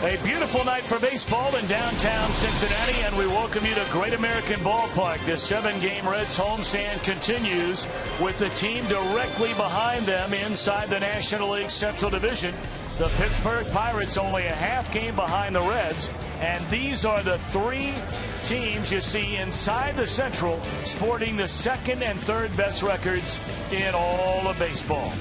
A beautiful night for baseball in downtown Cincinnati, and we welcome you to Great American Ballpark. This 7-game Reds homestand continues with the team directly behind them inside the National League Central Division. The Pittsburgh Pirates only a half game behind the Reds, and these are the three teams you see inside the Central sporting the second and third best records in all of baseball.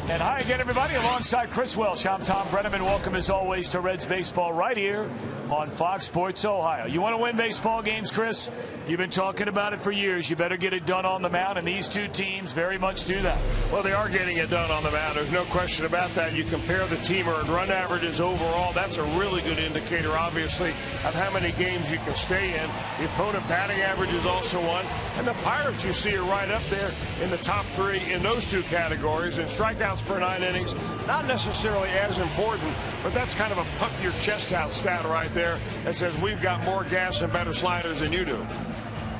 And hi again, everybody. Alongside Chris Welsh, I'm Tom Brenneman. Welcome, as always, to Reds Baseball right here on Fox Sports Ohio. You want to win baseball games, Chris? You've been talking about it for years. You better get it done on the mound, and these two teams very much do that. Well, they are getting it done on the mound. There's no question about that. You compare the team earned run averages overall. That's a really good indicator, obviously, of how many games you can stay in. The opponent batting average is also one. And the Pirates, you see, are right up there in the top three in those two categories. And strikeouts per 9 innings, not necessarily as important, but that's kind of a puff your chest out stat right there that says we've got more gas and better sliders than you do.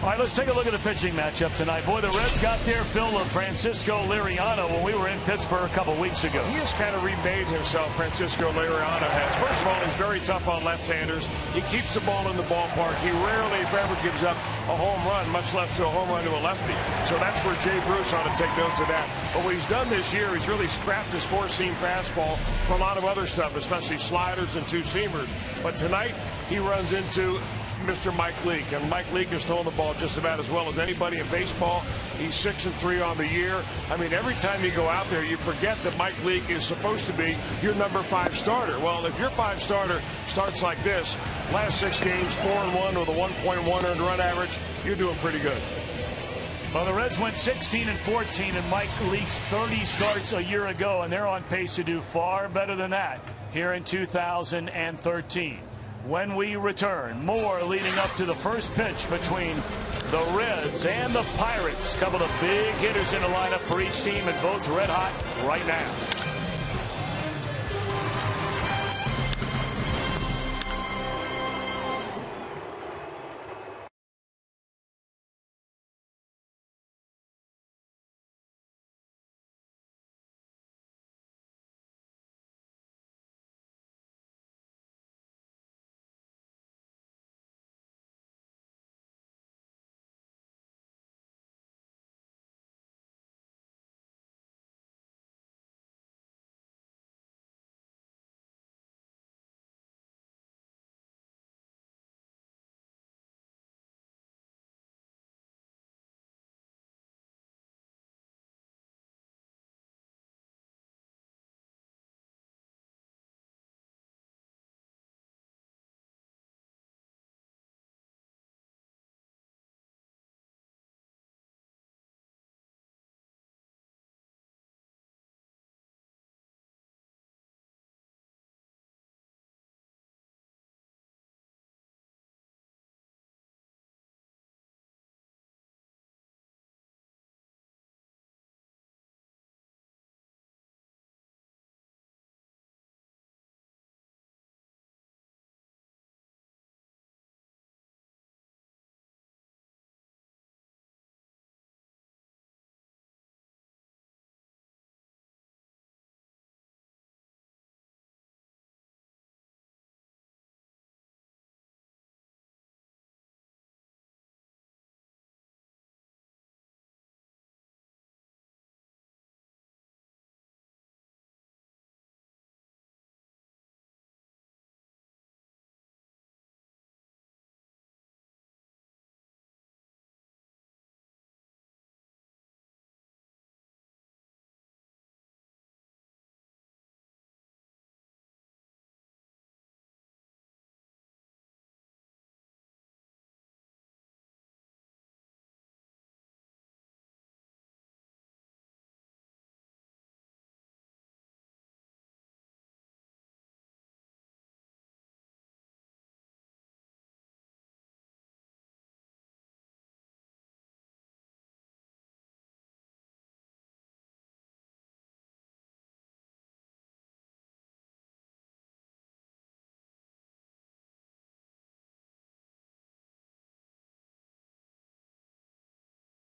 All right, let's take a look at the pitching matchup tonight. Boy, the Reds got their fill of Francisco Liriano when we were in Pittsburgh a couple weeks ago. He has kind of remade himself, Francisco Liriano has. First of all, he's very tough on left-handers. He keeps the ball in the ballpark. He rarely, if ever, gives up a home run, much less to a home run to a lefty. So that's where Jay Bruce ought to take note of that. But what he's done this year, he's really scrapped his four-seam fastball for a lot of other stuff, especially sliders and two-seamers. But tonight, he runs into Mr. Mike Leake, and Mike Leake is throwing the ball just about as well as anybody in baseball. He's 6-3 on the year. I mean, every time you go out there, you forget that Mike Leake is supposed to be your number 5 starter. Well, if your 5 starter starts like this, last 6 games, 4-1 with a 1.1 earned run average, you're doing pretty good. Well, the Reds went 16-14 in Mike Leake's 30 starts a year ago, and they're on pace to do far better than that here in 2013. When we return, more leading up to the first pitch between the Reds and the Pirates. A couple of big hitters in the lineup for each team, and both red hot right now.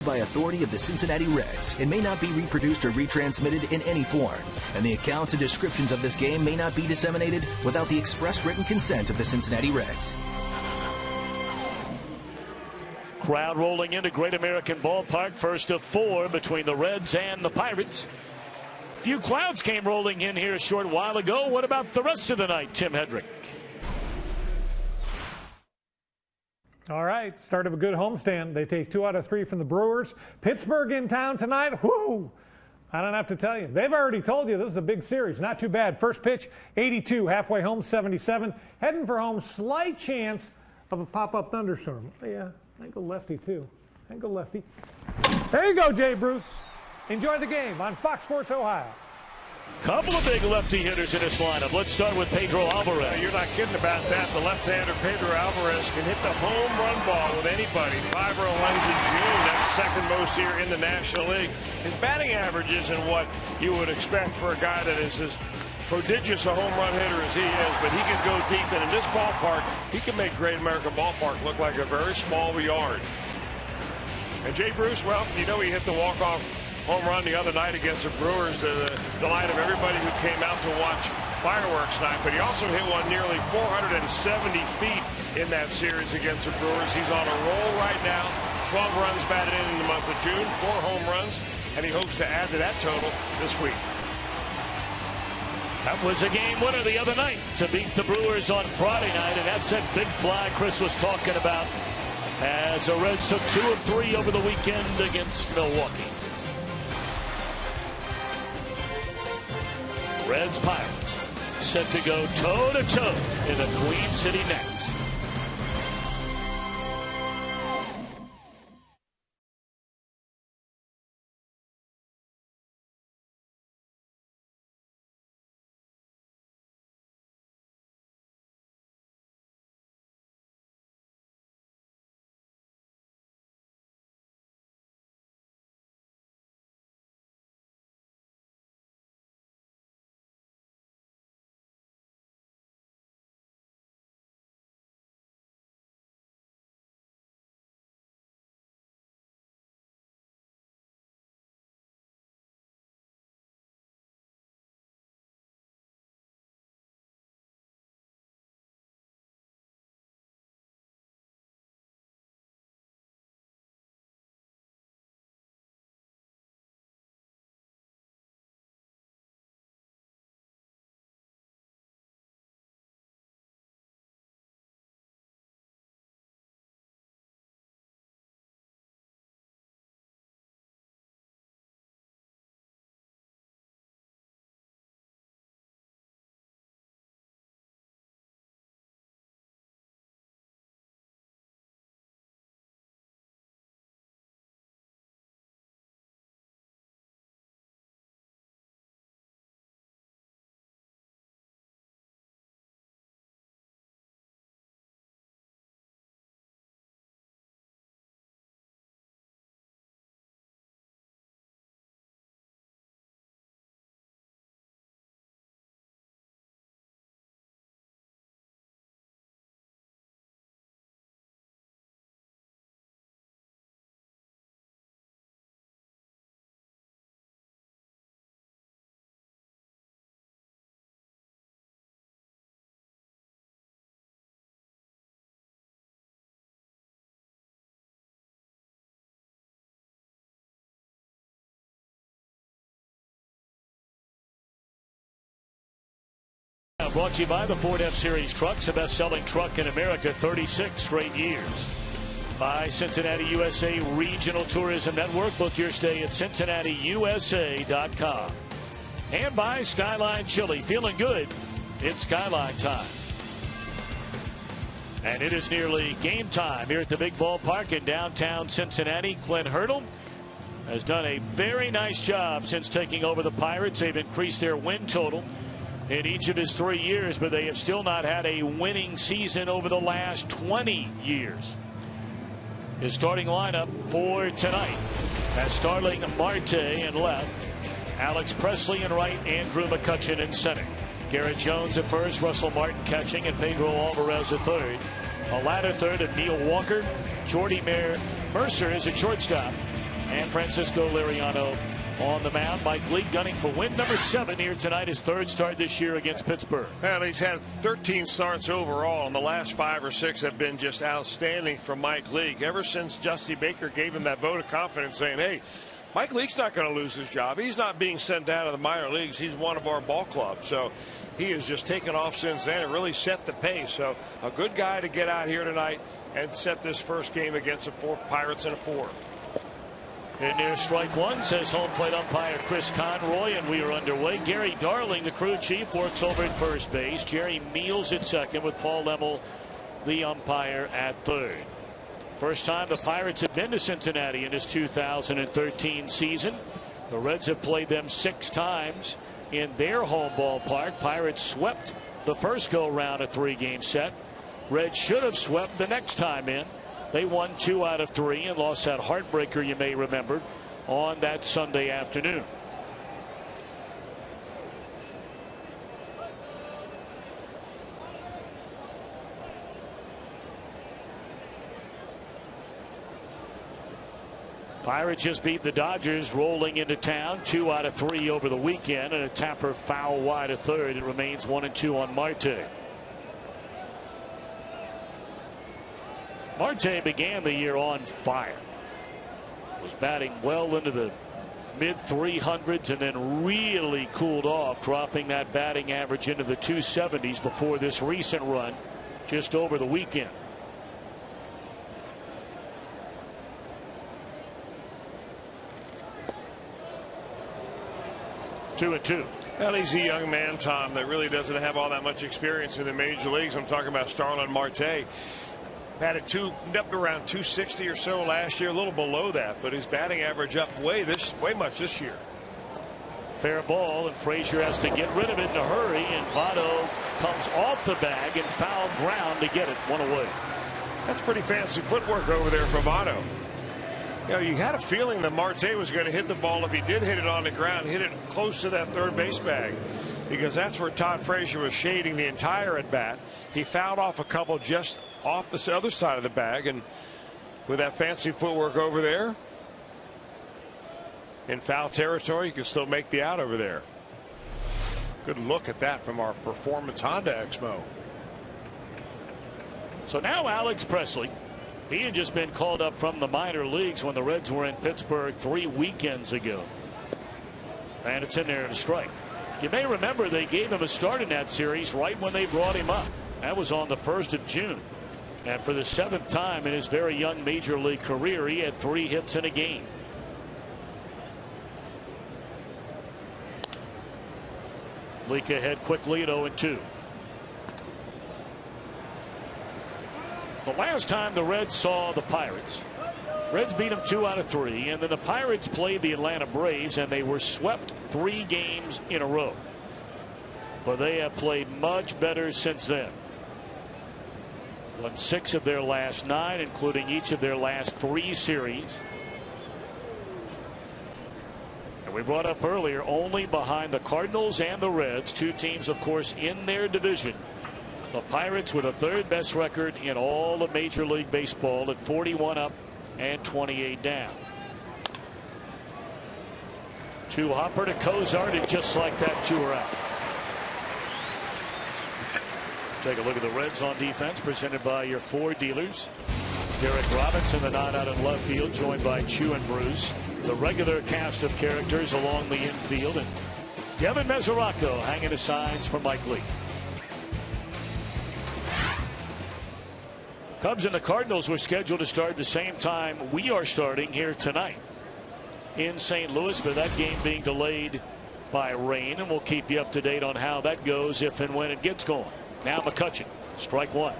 by authority of the Cincinnati Reds and may not be reproduced or retransmitted in any form, and the accounts and descriptions of this game may not be disseminated without the express written consent of the Cincinnati Reds. Crowd rolling into Great American Ballpark, first of 4 between the Reds and the Pirates. A few clouds came rolling in here a short while ago. What about the rest of the night, Tim Hedrick? All right, start of a good homestand. They take 2 out of 3 from the Brewers. Pittsburgh in town tonight. Whoo! I don't have to tell you. They've already told you this is a big series. Not too bad. First pitch, 82. Halfway home, 77. Heading for home, slight chance of a pop-up thunderstorm. Yeah, I go lefty, too. I go lefty. There you go, Jay Bruce. Enjoy the game on Fox Sports Ohio. Couple of big lefty hitters in this lineup. Let's start with Pedro Alvarez. You're not kidding about that. The left-hander Pedro Alvarez can hit the home run ball with anybody. 5 earned runs in June. That's second most here in the National League. His batting average isn't what you would expect for a guy that is as prodigious a home run hitter as he is, but he can go deep. And in this ballpark, he can make Great American Ballpark look like a very small yard. And Jay Bruce, well, you know he hit the walk-off home run the other night against the Brewers, the delight of everybody who came out to watch fireworks night. But he also hit one nearly 470 feet in that series against the Brewers. He's on a roll right now. 12 runs batted in the month of June, 4 home runs, and he hopes to add to that total this week. That was a game winner the other night to beat the Brewers on Friday night, and that's that big fly Chris was talking about as the Reds took 2 of 3 over the weekend against Milwaukee. Reds Pirates set to go toe-to-toe in the Queen City next. Brought to you by the Ford F-Series trucks, the best-selling truck in America 36 straight years. By Cincinnati USA Regional Tourism Network. Book your stay at CincinnatiUSA.com. And by Skyline Chili. Feeling good? It's Skyline time. And it is nearly game time here at the big ballpark in downtown Cincinnati. Clint Hurdle has done a very nice job since taking over the Pirates. They've increased their win total in each of his 3 years, but they have still not had a winning season over the last 20 years. His starting lineup for tonight has Starling Marte in left, Alex Presley in right, Andrew McCutchen in center. Garrett Jones at first, Russell Martin catching, and Pedro Alvarez at third. A latter third of Neil Walker. Jordy Mercer is at shortstop. and Francisco Liriano on the mound. Mike Leake gunning for win number 7 here tonight, his 3rd start this year against Pittsburgh. Well, he's had 13 starts overall, and the last 5 or 6 have been just outstanding from Mike Leake. Ever since Dusty Baker gave him that vote of confidence saying, hey, Mike Leake's not going to lose his job. He's not being sent down to the minor leagues. He's one of our ball clubs. So he has just taken off since then and really set the pace. So a good guy to get out here tonight and set this first game against the Pirates in a 4. In near strike 1, says home plate umpire Chris Conroy, and we are underway. Gary Darling, the crew chief, works over at first base. Jerry Meals at second, with Paul Lemmel, the umpire, at third. First time the Pirates have been to Cincinnati in this 2013 season. The Reds have played them 6 times in their home ballpark. Pirates swept the first go-round, a 3-game set. Reds should have swept the next time in. They won 2 out of 3 and lost that heartbreaker, you may remember, on that Sunday afternoon. Pirates just beat the Dodgers rolling into town 2 out of 3 over the weekend, and a Tapper foul wide of third. It remains 1-2 on Marte. Marte began the year on fire. Was batting well into the mid 300s and then really cooled off, dropping that batting average into the 270s before this recent run just over the weekend. Two and two. Well, he's a young man, Tom, that really doesn't have all that much experience in the major leagues. I'm talking about Starlin Marte. Batted up around 260 or so last year, a little below that, but his batting average up way much this year. Fair ball, and Frazier has to get rid of it in a hurry, and Votto comes off the bag and foul ground to get it 1 away. That's pretty fancy footwork over there for Votto. You know, you had a feeling that Marte was going to hit the ball. If he did hit it on the ground, hit it close to that third base bag, because that's where Todd Frazier was shading the entire at bat. He fouled off a couple just off the other side of the bag, and with that fancy footwork over there in foul territory, you can still make the out over there. Good look at that from our Performance Honda Expo. So now Alex Presley, he had just been called up from the minor leagues when the Reds were in Pittsburgh 3 weekends ago, and it's in there to strike. You may remember they gave him a start in that series right when they brought him up. That was on the 1st of June. And for the 7th time in his very young major league career, he had 3 hits in a game. Leak ahead quickly at 0-2. The last time the Reds saw the Pirates, Reds beat them 2 out of 3, and then the Pirates played the Atlanta Braves, and they were swept 3 games in a row. But they have played much better since then. Won 6 of their last 9, including each of their last 3 series. And we brought up earlier, only behind the Cardinals and the Reds, 2 teams, of course, in their division. The Pirates with a 3rd best record in all of Major League Baseball at 41 up and 28 down. 2 hopper to Cozart, and just like that, 2 are out. Take a look at the Reds on defense, presented by your Ford dealers. Derek Robinson, the nod out in left field, joined by Chew and Bruce. The regular cast of characters along the infield, and Devin Mesoraco hanging the signs for Mike Leake. Cubs and the Cardinals were scheduled to start the same time we are starting here tonight in St. Louis, but that game being delayed by rain, and we'll keep you up to date on how that goes if and when it gets going. Now McCutchen, strike 1.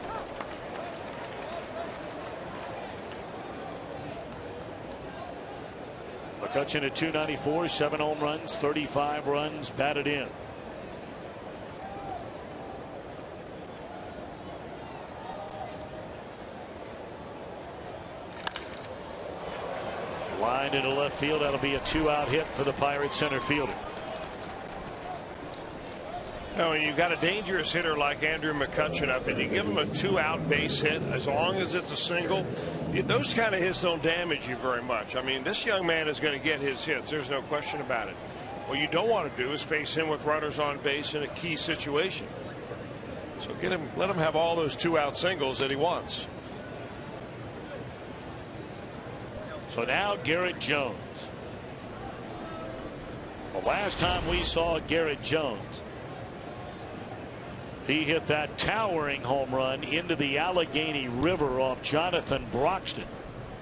McCutchen at .294, 7 home runs, 35 runs batted in. Line into left field. That'll be a 2-out hit for the Pirates center fielder. No, you've got a dangerous hitter like Andrew McCutchen up, and you give him a 2-out base hit, as long as it's a single, those kind of hits don't damage you very much. I mean, this young man is going to get his hits. There's no question about it. What you don't want to do is face him with runners on base in a key situation. So let him have all those 2-out singles that he wants. So now Garrett Jones. The last time we saw Garrett Jones, he hit that towering home run into the Allegheny River off Jonathan Broxton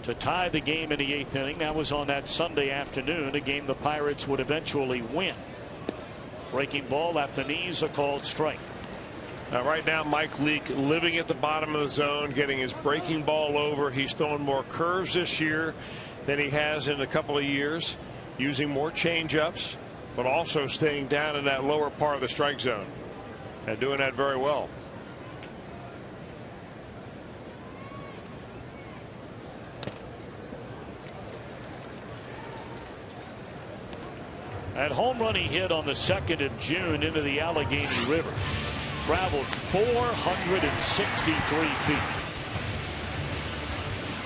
to tie the game in the 8th inning. That was on that Sunday afternoon, a game the Pirates would eventually win. Breaking ball at the knees, a called strike. Now right now Mike Leake living at the bottom of the zone, getting his breaking ball over. He's throwing more curves this year than he has in a couple of years, using more changeups, but also staying down in that lower part of the strike zone and doing that very well. That home run he hit on the 2nd of June into the Allegheny River traveled 463 feet.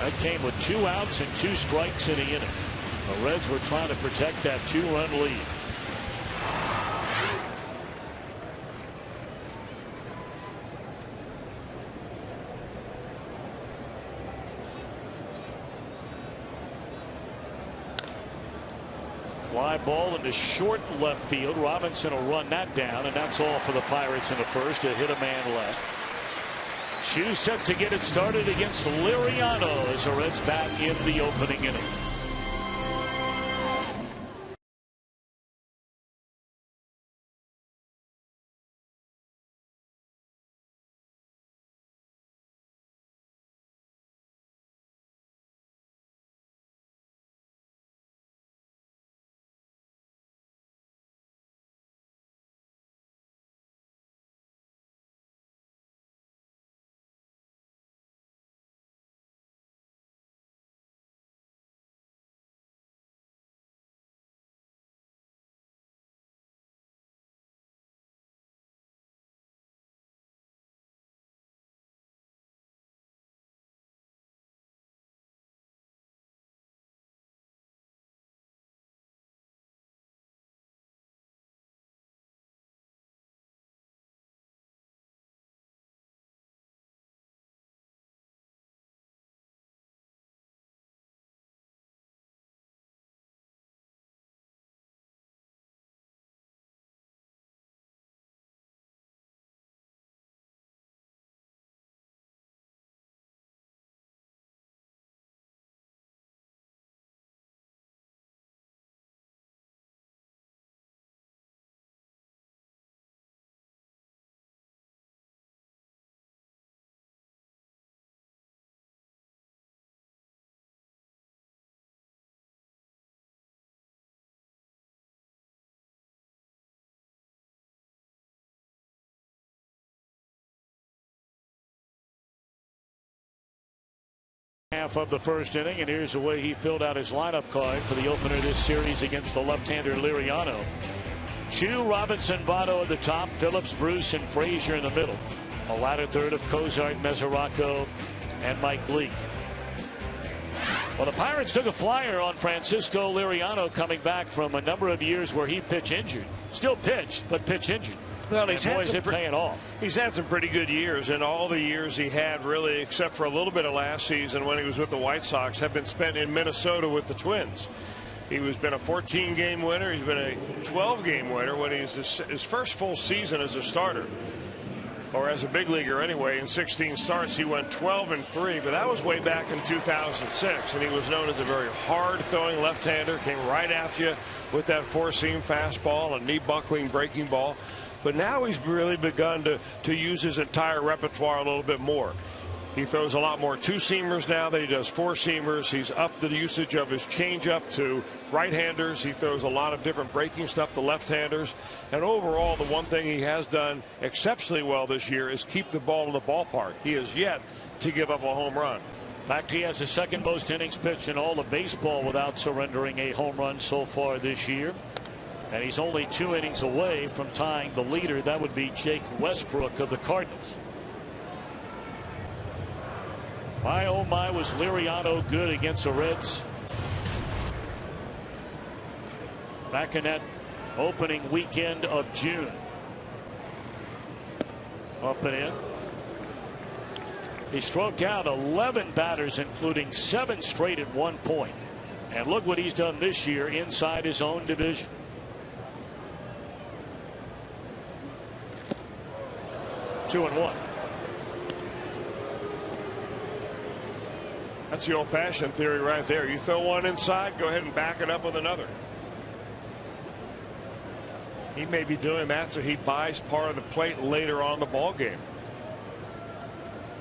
That came with 2 outs and 2 strikes in the inning. The Reds were trying to protect that 2-run lead. Fly ball into short left field. Robinson will run that down, and that's all for the Pirates in the first to hit a man left. Shoe set to get it started against Liriano as the Reds bat in the opening inning. Half of the first inning, and here's the way he filled out his lineup card for the opener this series against the left-hander Liriano. Chu, Robinson, Votto at the top, Phillips, Bruce, and Frazier in the middle. A latter third of Cozart, Mesoraco, and Mike Leake. Well, the Pirates took a flyer on Francisco Liriano coming back from a number of years where he pitch injured. Still pitched, but pitch injured. Well, he's had some pretty good years, and all the years he had, really, except for a little bit of last season when he was with the White Sox, have been spent in Minnesota with the Twins. He was been a 14-game winner. He's been a 12-game winner when he's his first full season as a starter, or as a big leaguer anyway. In 16 starts, he went 12-3, but that was way back in 2006, and he was known as a very hard-throwing left-hander. Came right after you with that four-seam fastball, a knee-buckling breaking ball. But now he's really begun to use his entire repertoire a little bit more. He throws a lot more two-seamers now than he does four-seamers. He's upped the usage of his changeup to right-handers. He throws a lot of different breaking stuff to left-handers. And overall, the one thing he has done exceptionally well this year is keep the ball in the ballpark. He has yet to give up a home run. In fact, he has the second most innings pitched in all of baseball without surrendering a home run so far this year. And he's only 2 innings away from tying the leader. That would be Jake Westbrook of the Cardinals. My, oh my, was Liriano good against the Reds back in that opening weekend of June. Up and in. He struck out 11 batters, including 7 straight at 1 point. And look what he's done this year inside his own division. Two and one. That's the old-fashioned theory right there. You throw one inside, go ahead and back it up with another. He may be doing that so he buys part of the plate later on in the ball game.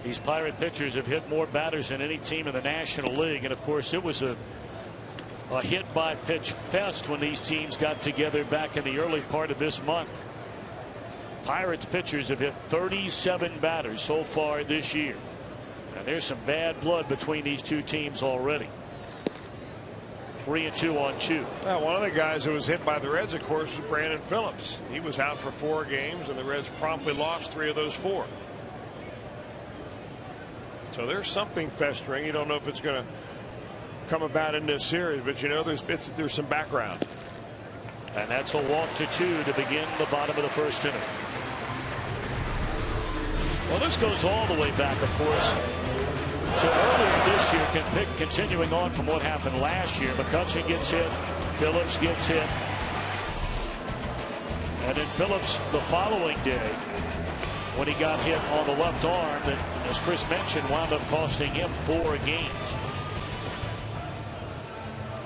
These Pirate pitchers have hit more batters than any team in the National League, and of course it was a hit by pitch fest when these teams got together back in the early part of this month. Pirates pitchers have hit 37 batters so far this year. And there's some bad blood between these two teams already. 3-2 on Chu. Well, one of the guys who was hit by the Reds, of course, was Brandon Phillips. He was out for 4 games, and the Reds promptly lost 3 of those 4. So there's something festering. You don't know if it's going to come about in this series, but you know there's some background. And that's a walk to 2 to begin the bottom of the first inning. Well, this goes all the way back, of course, to earlier this year, continuing on from what happened last year. McCutchen gets hit, Phillips gets hit, and then Phillips the following day, when he got hit on the left arm, that, as Chris mentioned, wound up costing him 4 games.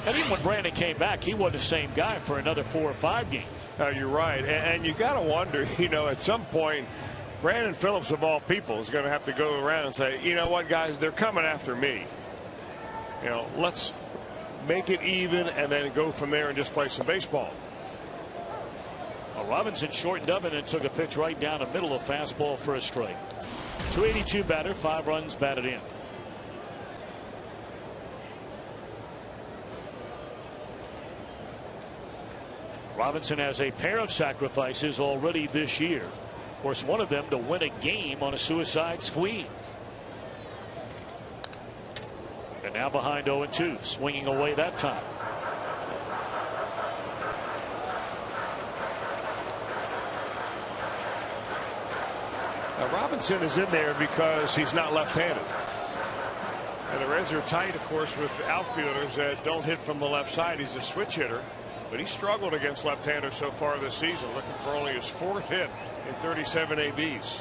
And even when Brandon came back, he wasn't the same guy for another 4 or 5 games. You're right, and you got to wonder, you know, at some point, Brandon Phillips, of all people, is going to have to go around and say, you know what, guys, they're coming after me. You know, let's make it even and then go from there and just play some baseball. Well, Robinson shortened up and then took a pitch right down the middle, of fastball for a strike. 282 batter, 5 runs batted in. Robinson has a pair of sacrifices already this year. Of course, one of them to win a game on a suicide squeeze. And now behind 0-2, swinging away that time. Now, Robinson is in there because he's not left-handed. And the Reds are tight, of course, with outfielders that don't hit from the left side. He's a switch hitter, but he struggled against left-handers so far this season, looking for only his 4th hit in 37 ABs.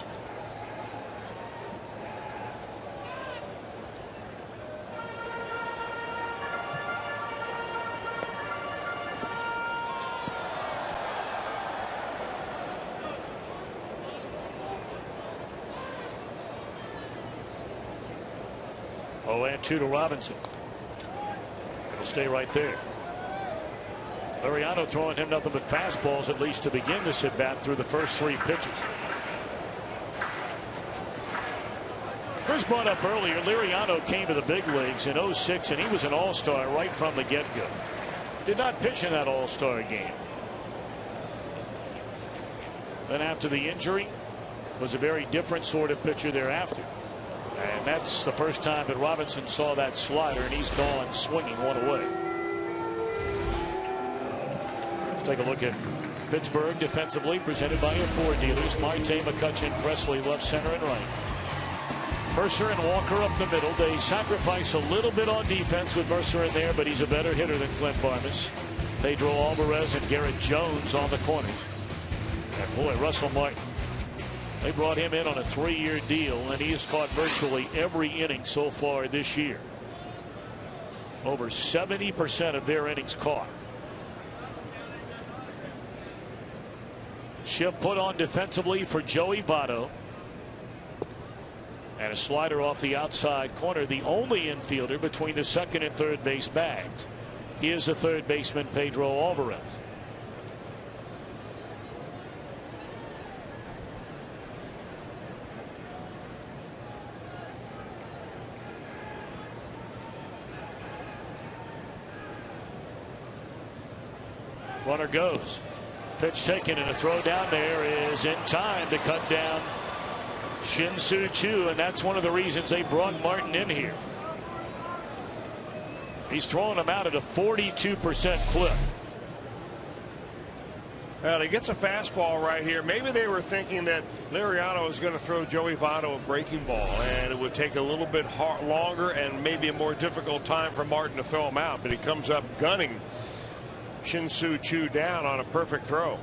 Oh, and 2 to Robinson. It'll stay right there. Liriano throwing him nothing but fastballs, at least to begin this at bat, through the first 3 pitches. Chris brought up earlier, Liriano came to the big leagues in 06, and he was an all-star right from the get-go. Did not pitch in that all-star game. Then after the injury, was a very different sort of pitcher thereafter. And that's the first time that Robinson saw that slider, and he's gone swinging one away. Let's take a look at Pittsburgh defensively, presented by your Ford dealers. Marte, McCutchen, Presley left, center, and right. Mercer and Walker up the middle. They sacrifice a little bit on defense with Mercer in there, but he's a better hitter than Clint Barnes. Pedro Alvarez and Garrett Jones on the corners. And boy, Russell Martin. They brought him in on a 3-year deal, and he has caught virtually every inning so far this year. Over 70% of their innings caught. Shift put on defensively for Joey Votto. And a slider off the outside corner. The only infielder between the second and third base bags is the third baseman Pedro Alvarez. Runner goes. Pitch taken, and a throw down there is in time to cut down Shin-Soo Choo, and that's one of the reasons they brought Martin in here. He's throwing them out at a 42% clip. Well, he gets a fastball right here. Maybe they were thinking that Liriano was going to throw Joey Votto a breaking ball, and it would take a little bit longer and maybe a more difficult time for Martin to throw him out. But he comes up gunning Shin-Soo Choo down on a perfect throw.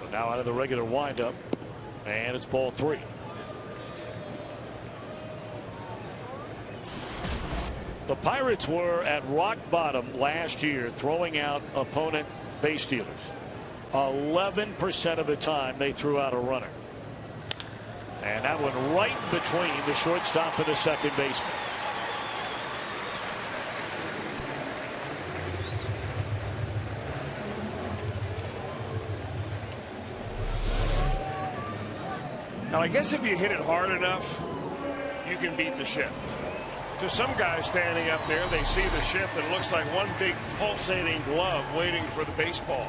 So now out of the regular windup, and it's ball 3. The Pirates were at rock bottom last year throwing out opponent base stealers. 11% of the time they threw out a runner. And that one right between the shortstop and the second baseman. Now, I guess if you hit it hard enough, you can beat the shift. To some guys standing up there, they see the shift and it looks like one big pulsating glove waiting for the baseball.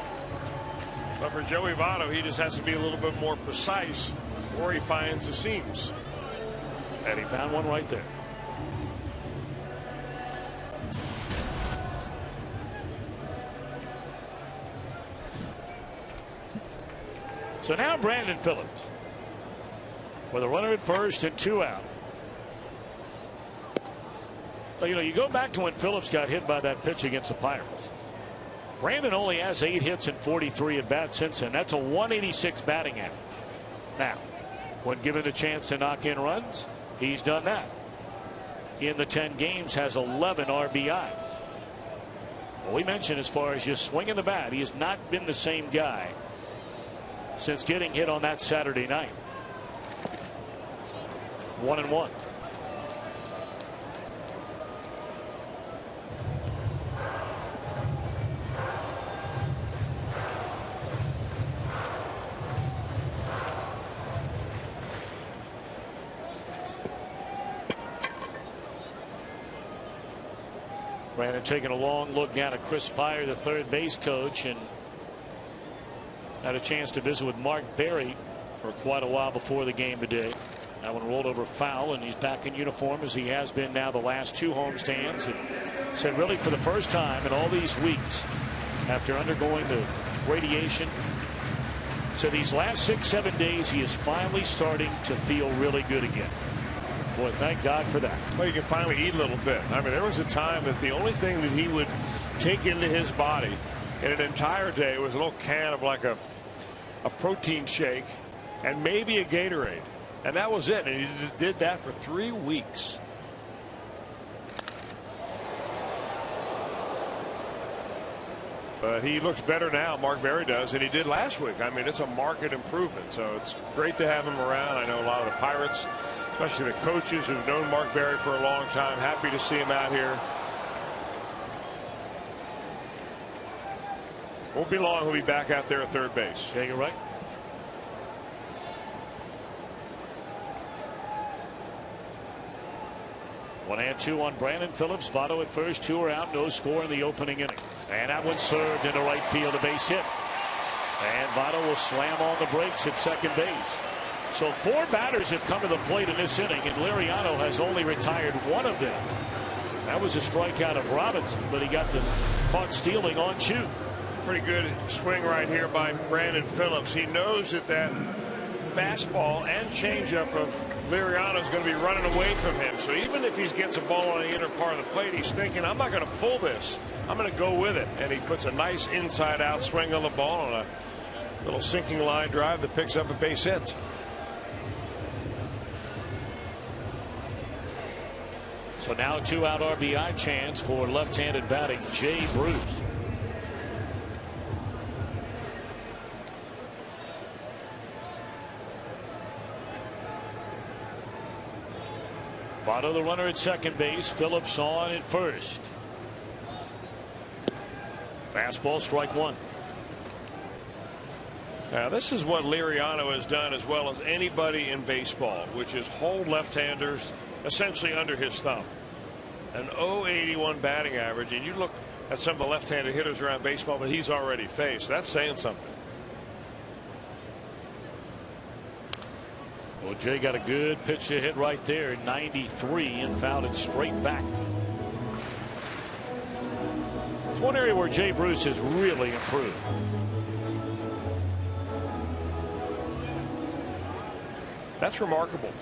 But for Joey Votto, he just has to be a little bit more precise where he finds the seams. And he found one right there. So now Brandon Phillips with a runner at first and 2 out. You know, you go back to when Phillips got hit by that pitch against the Pirates. Brandon only has 8 hits and 43 at bats since then. That's a 186 batting average. Now, when given a chance to knock in runs, he's done that. In the 10 games, has 11 RBIs. Well, we mentioned as far as just swinging the bat, he has not been the same guy since getting hit on that Saturday night. 1-1. Brandon taking a long look down at Chris Pyer, the third base coach, and had a chance to visit with Mark Berry for quite a while before the game today. That one rolled over foul, and he's back in uniform as he has been now the last 2 homestands. And said really for the first time in all these weeks after undergoing the radiation, so these last 6-7 days he is finally starting to feel really good again. Boy, thank God for that. Well, you can finally eat a little bit. I mean, there was a time that the only thing that he would take into his body in an entire day was a little can of like a protein shake and maybe a Gatorade. And that was it. And he did that for 3 weeks. But he looks better now, Mark Berry does, than he did last week. I mean, it's a marked improvement. So it's great to have him around. I know a lot of the Pirates, especially the coaches who've known Mark Berry for a long time, happy to see him out here. Won't be long, he'll be back out there at third base. Yeah, you're right. One and 2 on Brandon Phillips. Votto at first, 2 are out, no score in the opening inning. And that one served into right field, a base hit. And Votto will slam on the brakes at second base. So 4 batters have come to the plate in this inning, and Liriano has only retired 1 of them. That was a strikeout of Robinson, but he got the caught stealing on Choo. Pretty good swing right here by Brandon Phillips. He knows that that fastball and changeup of Liriano is going to be running away from him. So even if he gets a ball on the inner part of the plate, he's thinking, I'm not going to pull this. I'm going to go with it. And he puts a nice inside out swing on the ball on a little sinking line drive that picks up a base hit. So now a 2-out RBI chance for left-handed batting Jay Bruce. Votto the runner at second base. Phillips on at first. Fastball, strike 1. Now this is what Liriano has done as well as anybody in baseball, which is hold left-handers essentially under his thumb. An .081 batting average, and you look at some of the left-handed hitters around baseball that he's already faced. That's saying something. Well, Jay got a good pitch to hit right there, 93, and fouled it straight back. It's one area where Jay Bruce has really improved. That's remarkable.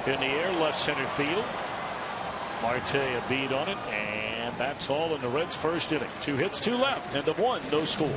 In the air, left center field. Marte a beat on it, and that's all in the Reds' first inning. 2 hits, 2 left, end of 1, no score.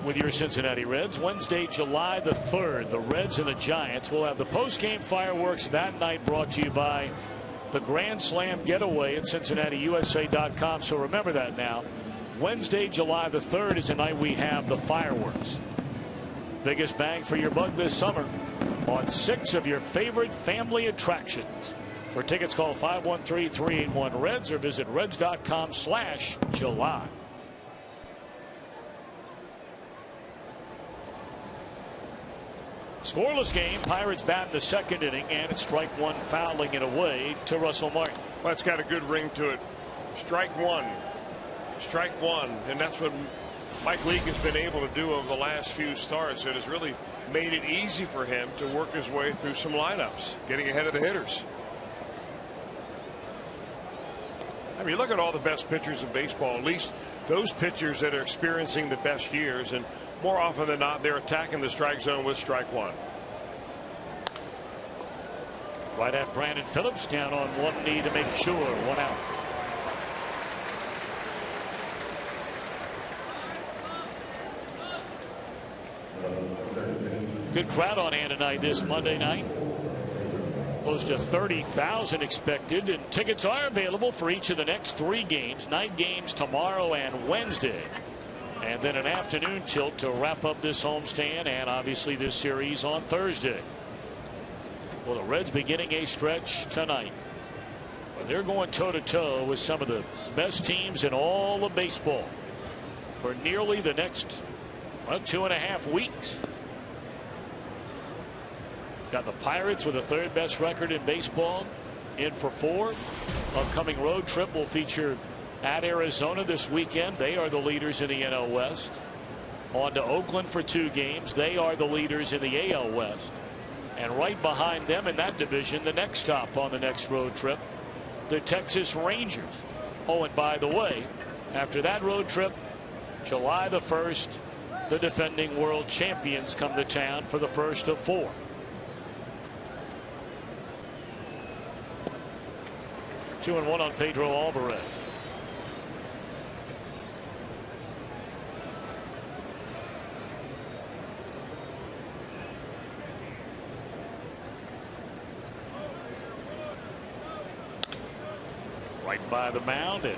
With your Cincinnati Reds, Wednesday, July the 3rd, the Reds and the Giants will have the post-game fireworks that night, brought to you by the Grand Slam Getaway at CincinnatiUSA.com. So remember that now. Wednesday, July the 3rd is the night we have the fireworks. Biggest bang for your buck this summer on 6 of your favorite family attractions. For tickets, call 513-381-REDS or visit reds.com/July. Scoreless game. Pirates bat in the second inning, and it's strike 1, fouling it away to Russell Martin. Well, it's got a good ring to it. Strike 1. Strike 1. And that's what Mike Leake has been able to do over the last few starts. It has really made it easy for him to work his way through some lineups, getting ahead of the hitters. I mean, look at all the best pitchers in baseball, at least those pitchers that are experiencing the best years, and more often than not, they're attacking the strike zone with strike 1. Right at Brandon Phillips, down on one knee to make sure, 1 out. Good crowd on hand tonight, this Monday night. Close to 30,000 expected, and tickets are available for each of the next 3 games. Night games tomorrow and Wednesday, and then an afternoon tilt to wrap up this homestand and obviously this series on Thursday. Well, the Reds beginning a stretch tonight. Well, they're going toe-to-toe with some of the best teams in all of baseball for nearly the next 2.5 weeks. Got the Pirates with the 3rd best record in baseball, in for 4. Upcoming road trip will feature at Arizona this weekend. They are the leaders in the NL West. On to Oakland for 2 games. They are the leaders in the AL West. And right behind them in that division, the next stop on the next road trip, the Texas Rangers. Oh, and by the way, after that road trip, July the 1st, the defending world champions come to town for the first of 4. Two and 1 on Pedro Alvarez. right by the mound, and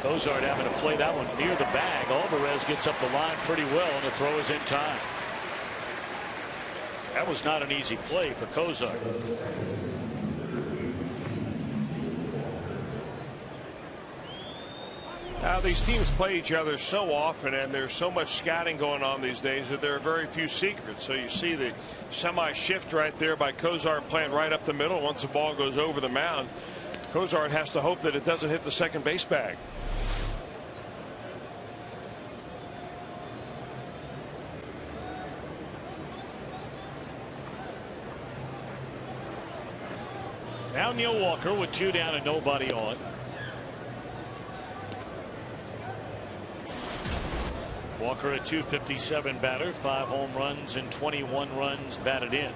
Cozart having to play that one near the bag. Alvarez gets up the line pretty well, and the throw is in time. That was not an easy play for Cozart. Now these teams play each other so often, and there's so much scouting going on these days that there are very few secrets. So you see the semi shift right there by Cozart playing right up the middle. Once the ball goes over the mound, Cozart has to hope that it doesn't hit the second base bag. Now Neil Walker with 2 down and nobody on. Walker, a .257 batter, 5 home runs and 21 runs batted in.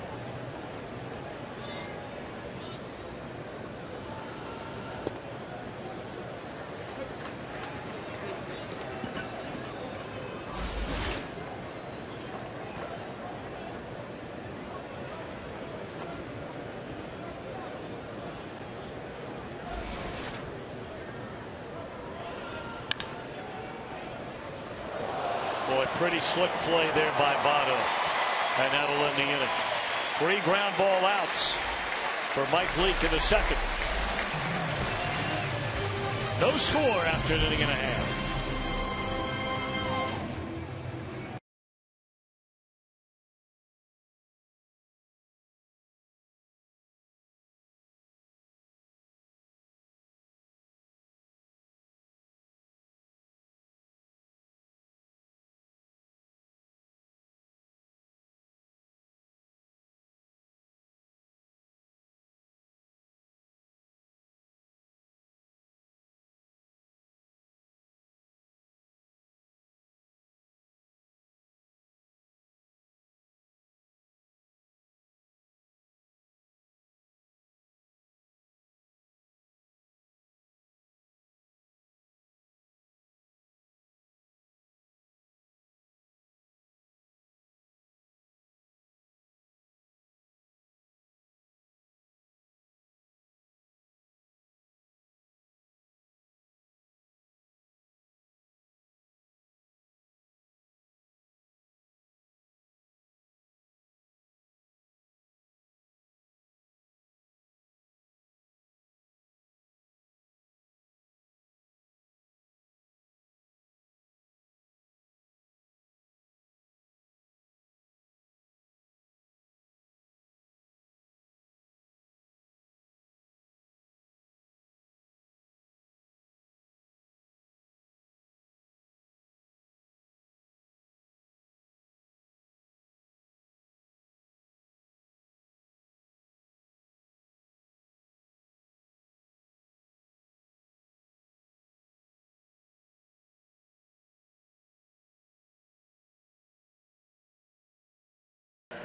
Boy, pretty slick play there by Votto, and that'll end the inning. 3 ground ball outs for Mike Leake in the second. No score after an inning and a half.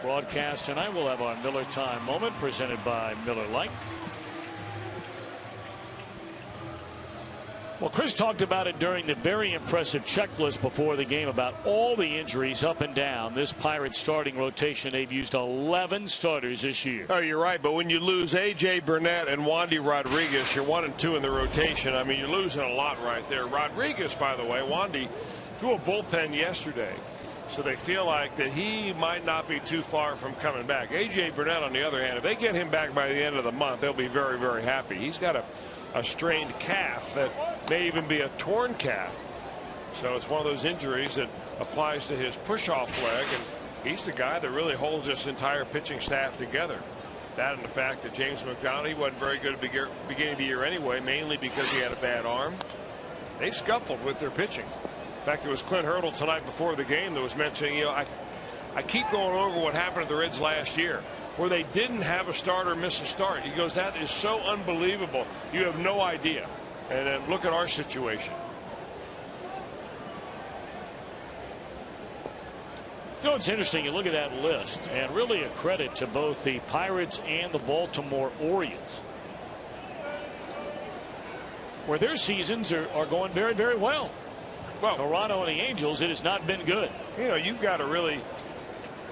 Broadcast tonight, we'll have our Miller Time moment presented by Miller Lite. Well, Chris talked about it during the very impressive checklist before the game about all the injuries up and down this Pirates starting rotation. They've used 11 starters this year. Oh, you're right. But when you lose A.J. Burnett and Wandy Rodriguez, you're 1 and 2 in the rotation. I mean, you're losing a lot right there. Rodriguez, by the way, Wandy threw a bullpen yesterday. So they feel like that he might not be too far from coming back. A.J. Burnett, on the other hand, if they get him back by the end of the month, they'll be very, very happy. He's got a strained calf that may even be a torn calf. So it's one of those injuries that applies to his push-off leg, and he's the guy that really holds this entire pitching staff together. That and the fact that James McDonald, he wasn't very good at the beginning of the year anyway, mainly because he had a bad arm. They scuffled with their pitching. In fact, it was Clint Hurdle tonight before the game that was mentioning, you know, I keep going over what happened to the Reds last year, where they didn't have a starter miss a start. He goes, that is so unbelievable. You have no idea. And then look at our situation. You know, it's interesting. You look at that list, and really a credit to both the Pirates and the Baltimore Orioles, where their seasons are going very, very well. Well, Toronto and the Angels, it has not been good. You know, you've got to really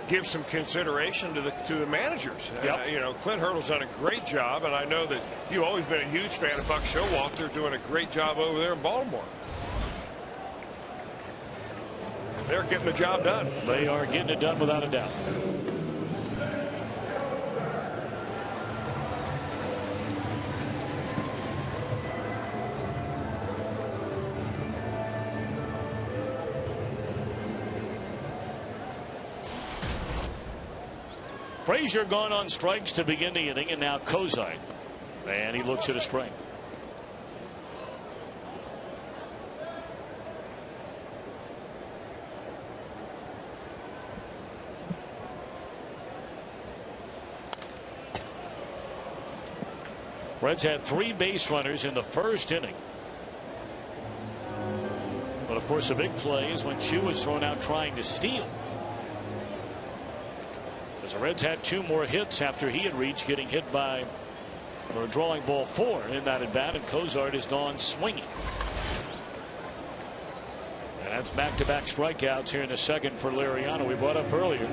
give some consideration to the managers. You know, Clint Hurdle's done a great job, and I know that you've always been a huge fan of Buck Showalter doing a great job over there in Baltimore. They're getting the job done. They are getting it done without a doubt. Frazier gone on strikes to begin the inning, and now Kozite. And he looks at a strike. Reds had 3 base runners in the first inning. But of course, the big play is when Chu was thrown out trying to steal. As the Reds had 2 more hits after he had reached getting hit by or drawing ball 4 in that at bat, and Cozart has gone swinging. And that's back-to-back strikeouts here in the second for Liriano. We brought up earlier,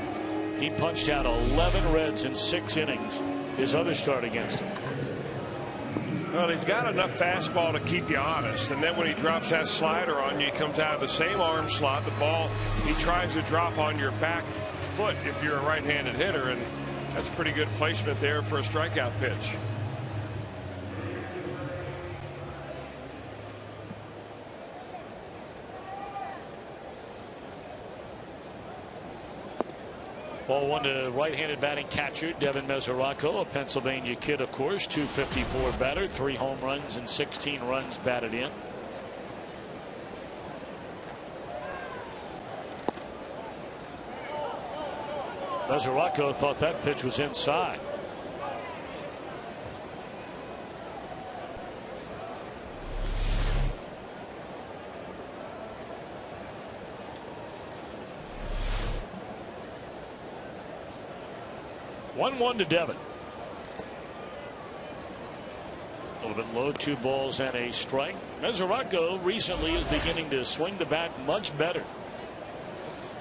he punched out 11 Reds in 6 innings. His other start against him. Well, he's got enough fastball to keep you honest, and then when he drops that slider on you, he comes out of the same arm slot. The ball he tries to drop on your back foot if you're a right-handed hitter, and that's pretty good placement there for a strikeout pitch. Ball 1 to right-handed batting catcher Devin Mesoraco, a Pennsylvania kid, of course. .254 batter, 3 home runs and 16 runs batted in. Mesoraco thought that pitch was inside. One to Devin. A little bit low, 2 balls and a strike. Mesoraco recently is beginning to swing the bat much better.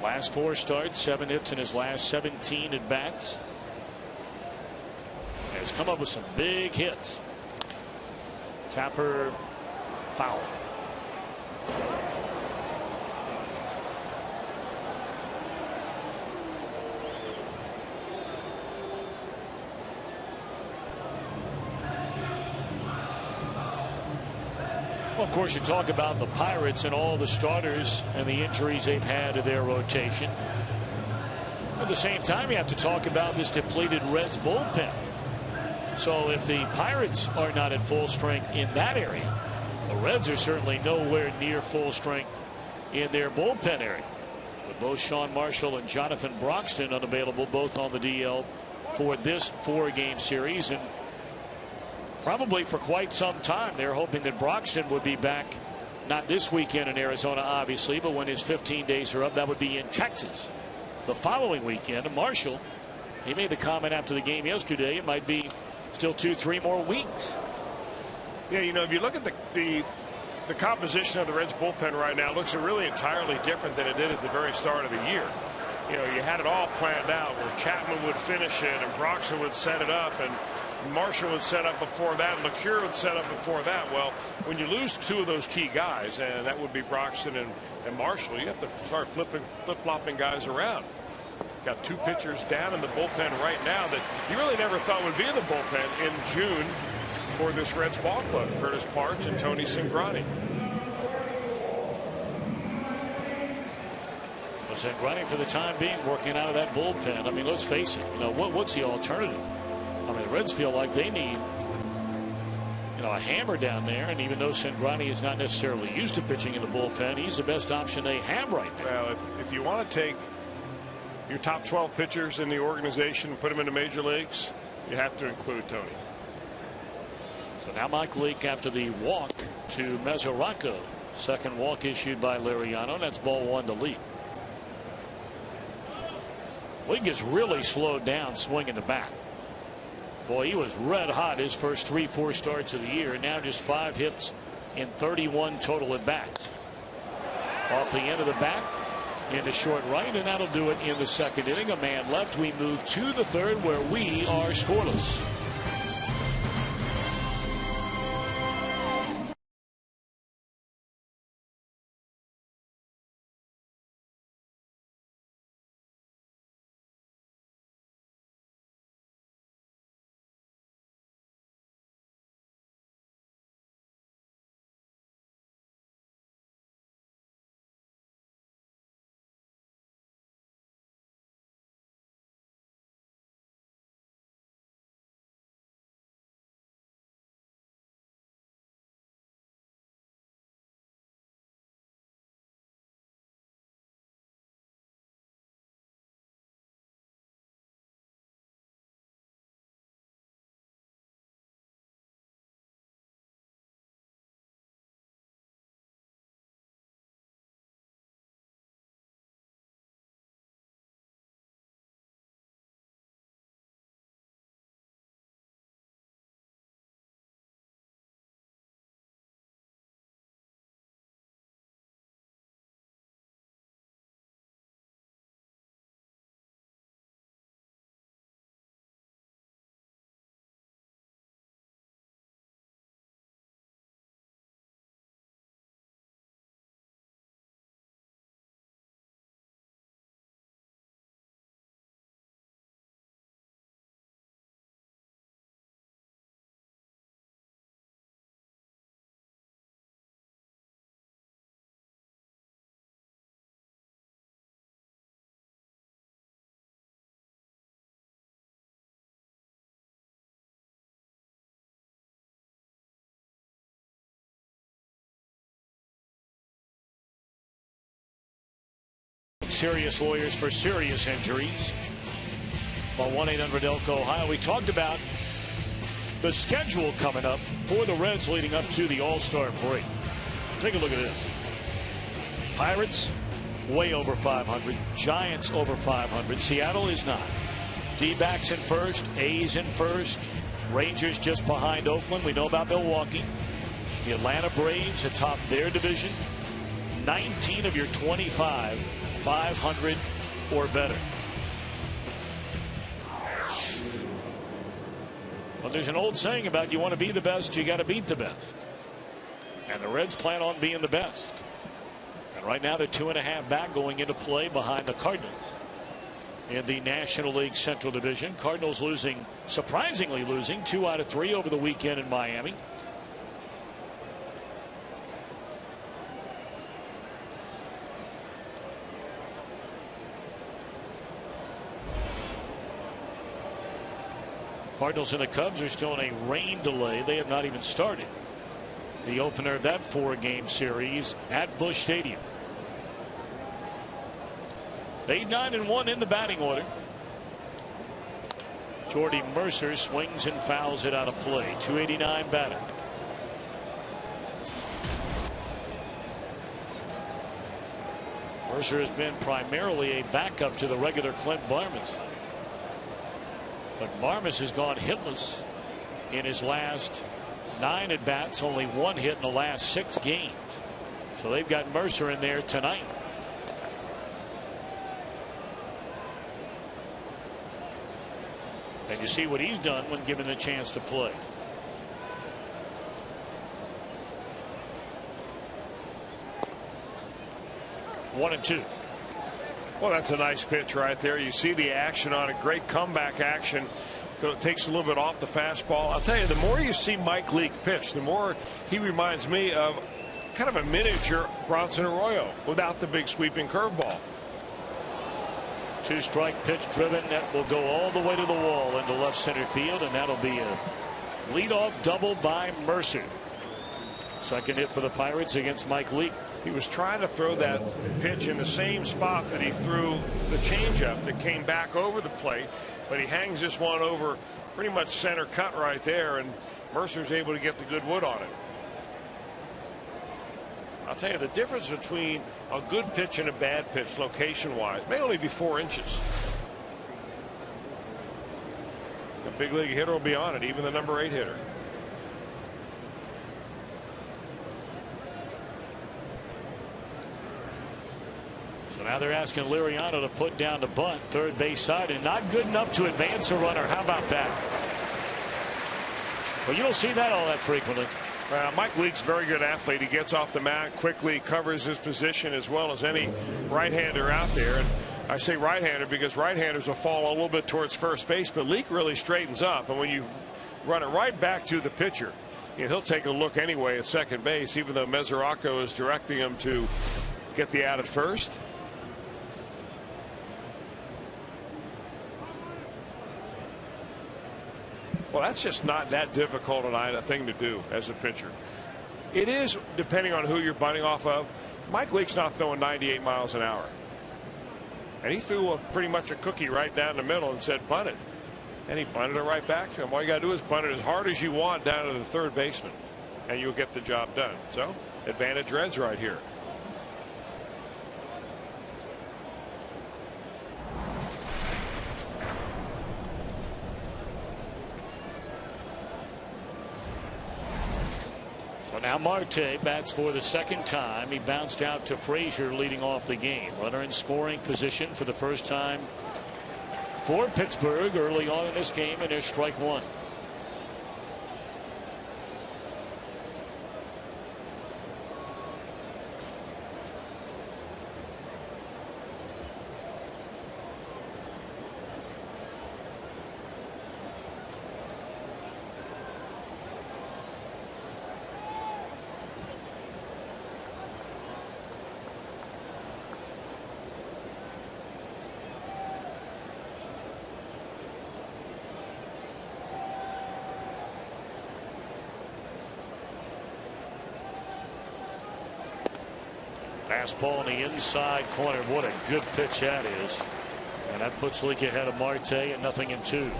Last 4 starts, 7 hits in his last 17 at bats. Has come up with some big hits. Tapper foul. Of course, you talk about the Pirates and all the starters and the injuries they've had to their rotation. At the same time, you have to talk about this depleted Reds bullpen. So if the Pirates are not at full strength in that area, the Reds are certainly nowhere near full strength in their bullpen area. With both Sean Marshall and Jonathan Broxton unavailable, both on the DL for this 4-game series, and probably for quite some time. They're hoping that Broxton would be back, not this weekend in Arizona, obviously, but when his 15 days are up, that would be in Texas the following weekend. And Marshall, he made the comment after the game yesterday, it might be still 2-3 more weeks. Yeah, you know, if you look at the composition of the Reds bullpen right now, it looks really entirely different than it did at the very start of the year. You know, you had it all planned out where Chapman would finish it and Broxton would set it up, and Marshall would set up before that, and LeCure would set up before that. Well, when you lose 2 of those key guys, and that would be Broxton and Marshall, you have to start flip-flopping guys around. Got 2 pitchers down in the bullpen right now that you really never thought would be in the bullpen in June for this Reds ball club. Curtis Parks and Tony Cingrani. So Cingrani, for the time being, working out of that bullpen. I mean, let's face it. You know, what's the alternative? I mean, the Reds feel like they need, you know, a hammer down there, and even though Cingrani is not necessarily used to pitching in the bullpen, he's the best option they have right now. Well, if you want to take your top 12 pitchers in the organization and put them in the major leagues, you have to include Tony. So now Mike Leake after the walk to Mesoraco. Second walk issued by Liriano. That's ball 1 to Leake. Leake has really slowed down swinging the bat. Boy, he was red hot his first 3-4 starts of the year. Now just 5 hits in 31 total at bats. Off the end of the bat, into short right, and that'll do it in the second inning. A man left. We move to the third, where we are scoreless. Serious lawyers for serious injuries. Call 1-800-ELK-OHIO. We talked about the schedule coming up for the Reds leading up to the All-Star break. Take a look at this. Pirates way over 500. Giants over 500. Seattle is not. D-backs in first. A's in first. Rangers just behind Oakland. We know about Milwaukee. The Atlanta Braves atop their division. 19 of your 25 500 or better. Well, there's an old saying about you want to be the best, you got to beat the best. And the Reds plan on being the best. And right now they're 2.5 back going into play behind the Cardinals in the National League Central Division. Cardinals losing, surprisingly losing 2 out of 3 over the weekend in Miami. Cardinals and the Cubs are still in a rain delay. They have not even started the opener of that 4-game series at Busch Stadium. 8-9-1 in the batting order. Jordy Mercer swings and fouls it out of play. 289 batting. Mercer has been primarily a backup to the regular Clint Barmes. But Barmes has gone hitless in his last 9 at-bats, only 1 hit in the last 6 games. So they've got Mercer in there tonight. And you see what he's done when given the chance to play. One and two. Well, that's a nice pitch right there. You see the action on it. Great comeback action. So it takes a little bit off the fastball. I'll tell you, the more you see Mike Leake pitch, the more he reminds me of kind of a miniature Bronson Arroyo without the big sweeping curveball. 2-strike pitch driven that will go all the way to the wall into left center field, and that'll be a leadoff double by Mercer. Second hit for the Pirates against Mike Leake. He was trying to throw that pitch in the same spot that he threw the changeup that came back over the plate, but he hangs this one over pretty much center cut right there, and Mercer's able to get the good wood on it. I'll tell you, the difference between a good pitch and a bad pitch location wise may only be 4 inches. The big league hitter will be on it, even the number 8 hitter. Now they're asking Liriano to put down the bunt, third base side, and not good enough to advance a runner. How about that? Well, you don't see that all that frequently. Mike Leake's a very good athlete. He gets off the mound quickly, covers his position as well as any right-hander out there. And I say right-hander because right-handers will fall a little bit towards first base, but Leake really straightens up. And when you run it right back to the pitcher, he'll take a look anyway at second base, even though Mesoraco is directing him to get the out at first. Well, that's just not that difficult a thing to do as a pitcher. It is, depending on who you're bunting off of. Mike Leake's not throwing 98 miles an hour. And he threw pretty much a cookie right down the middle and said, bunt it. And he bunted it right back to him. All you got to do is bunt it as hard as you want down to the third baseman, and you'll get the job done. So, advantage Reds right here. Now Marte bats for the second time. He bounced out to Frazier leading off the game. Runner in scoring position for the first time for Pittsburgh early on in this game, and there's strike one. Fastball in the inside corner. What a good pitch that is. And that puts Leake ahead of Marte at 0-2.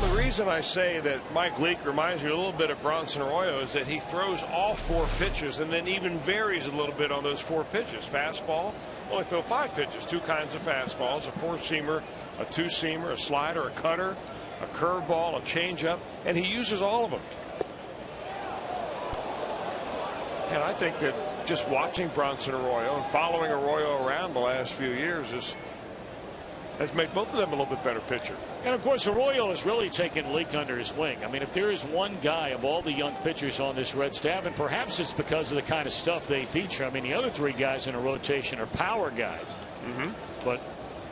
The reason I say that Mike Leake reminds me a little bit of Bronson Arroyo is that he throws all four pitches and then even varies a little bit on those four pitches. Fastball, only throw 5 pitches, 2 kinds of fastballs, a 4-seamer, a 2-seamer, a slider, a cutter, a curveball, a changeup, and he uses all of them. And I think that just watching Bronson Arroyo and following Arroyo around the last few years has made both of them a little bit better pitcher. And of course, Arroyo has really taken Leake under his wing. I mean, if there is one guy of all the young pitchers on this Red staff, and perhaps it's because of the kind of stuff they feature. I mean, the other 3 guys in a rotation are power guys. But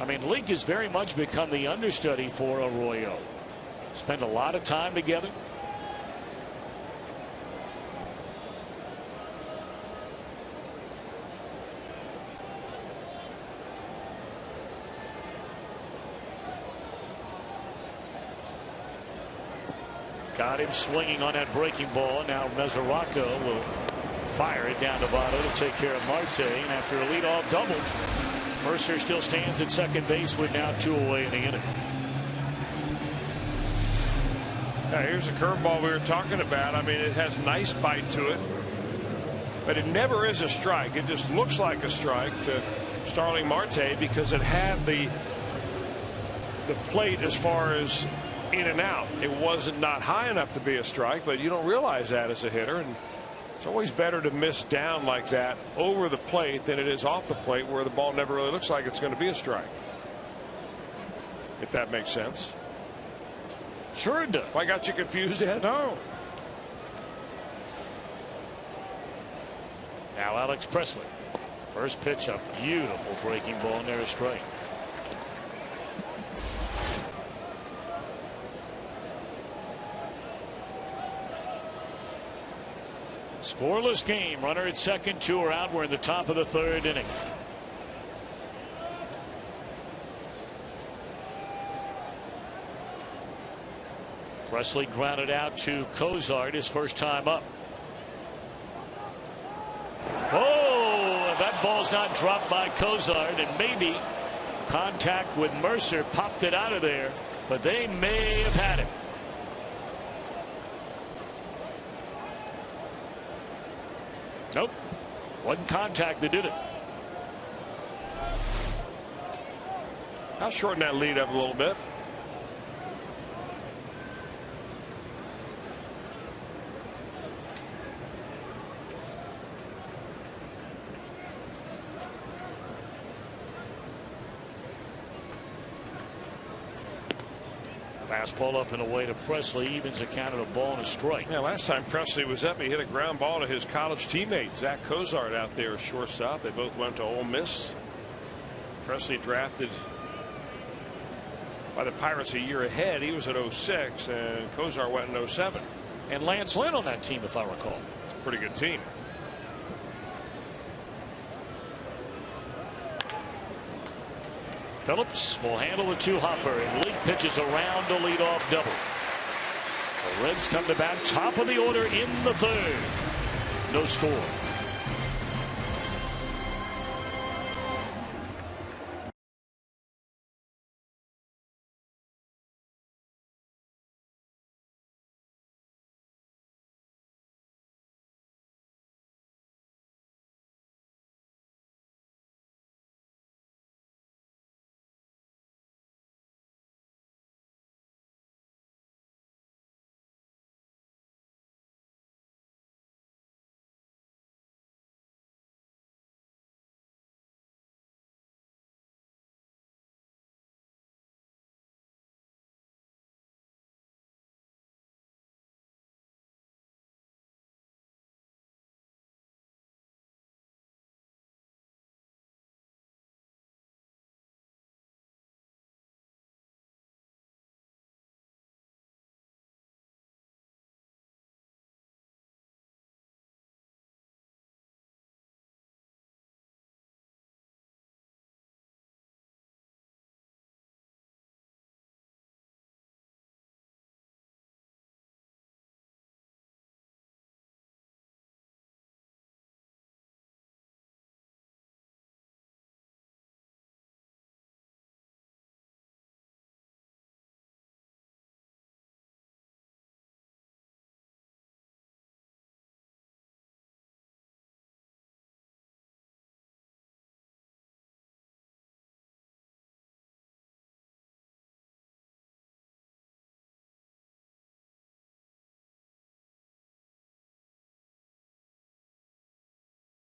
I mean, Leake has very much become the understudy for Arroyo. Spend a lot of time together. Got him swinging on that breaking ball. Now Mesoraco will fire it down to Votto to take care of Marte. And after a leadoff double, Mercer still stands at second base with now 2 away in the inning. Now here's a curveball we were talking about. I mean, it has nice bite to it, but it never is a strike. It just looks like a strike to Starling Marte because it had the plate as far as in and out. It wasn't not high enough to be a strike, but you don't realize that as a hitter, and it's always better to miss down like that over the plate than it is off the plate where the ball never really looks like it's going to be a strike, if that makes sense. Sure it does. I got you confused yet? No. Now Alex Presley. First pitch, a beautiful breaking ball, and there's a strike. Scoreless game. Runner at second, 2 are out. We're in the top of the 3rd inning. Presley grounded out to Cozart, his first time up. Oh, that ball's not dropped by Cozart, and maybe contact with Mercer popped it out of there, but they may have had it. Nope. Wasn't contact that did it. I'll shorten that lead up a little bit. Fastball up and away to Presley, evens a count of a ball and a strike. Yeah, last time Presley was up, he hit a ground ball to his college teammate Zach Cozart out there at shortstop. They both went to Ole Miss. Presley drafted by the Pirates a year ahead. He was at 06, and Cozart went in 07. And Lance Lynn on that team, if I recall. It's a pretty good team. Phillips will handle the 2-hopper, and Lee pitches around to lead off double. The Reds come to bat, top of the order in the third. No score.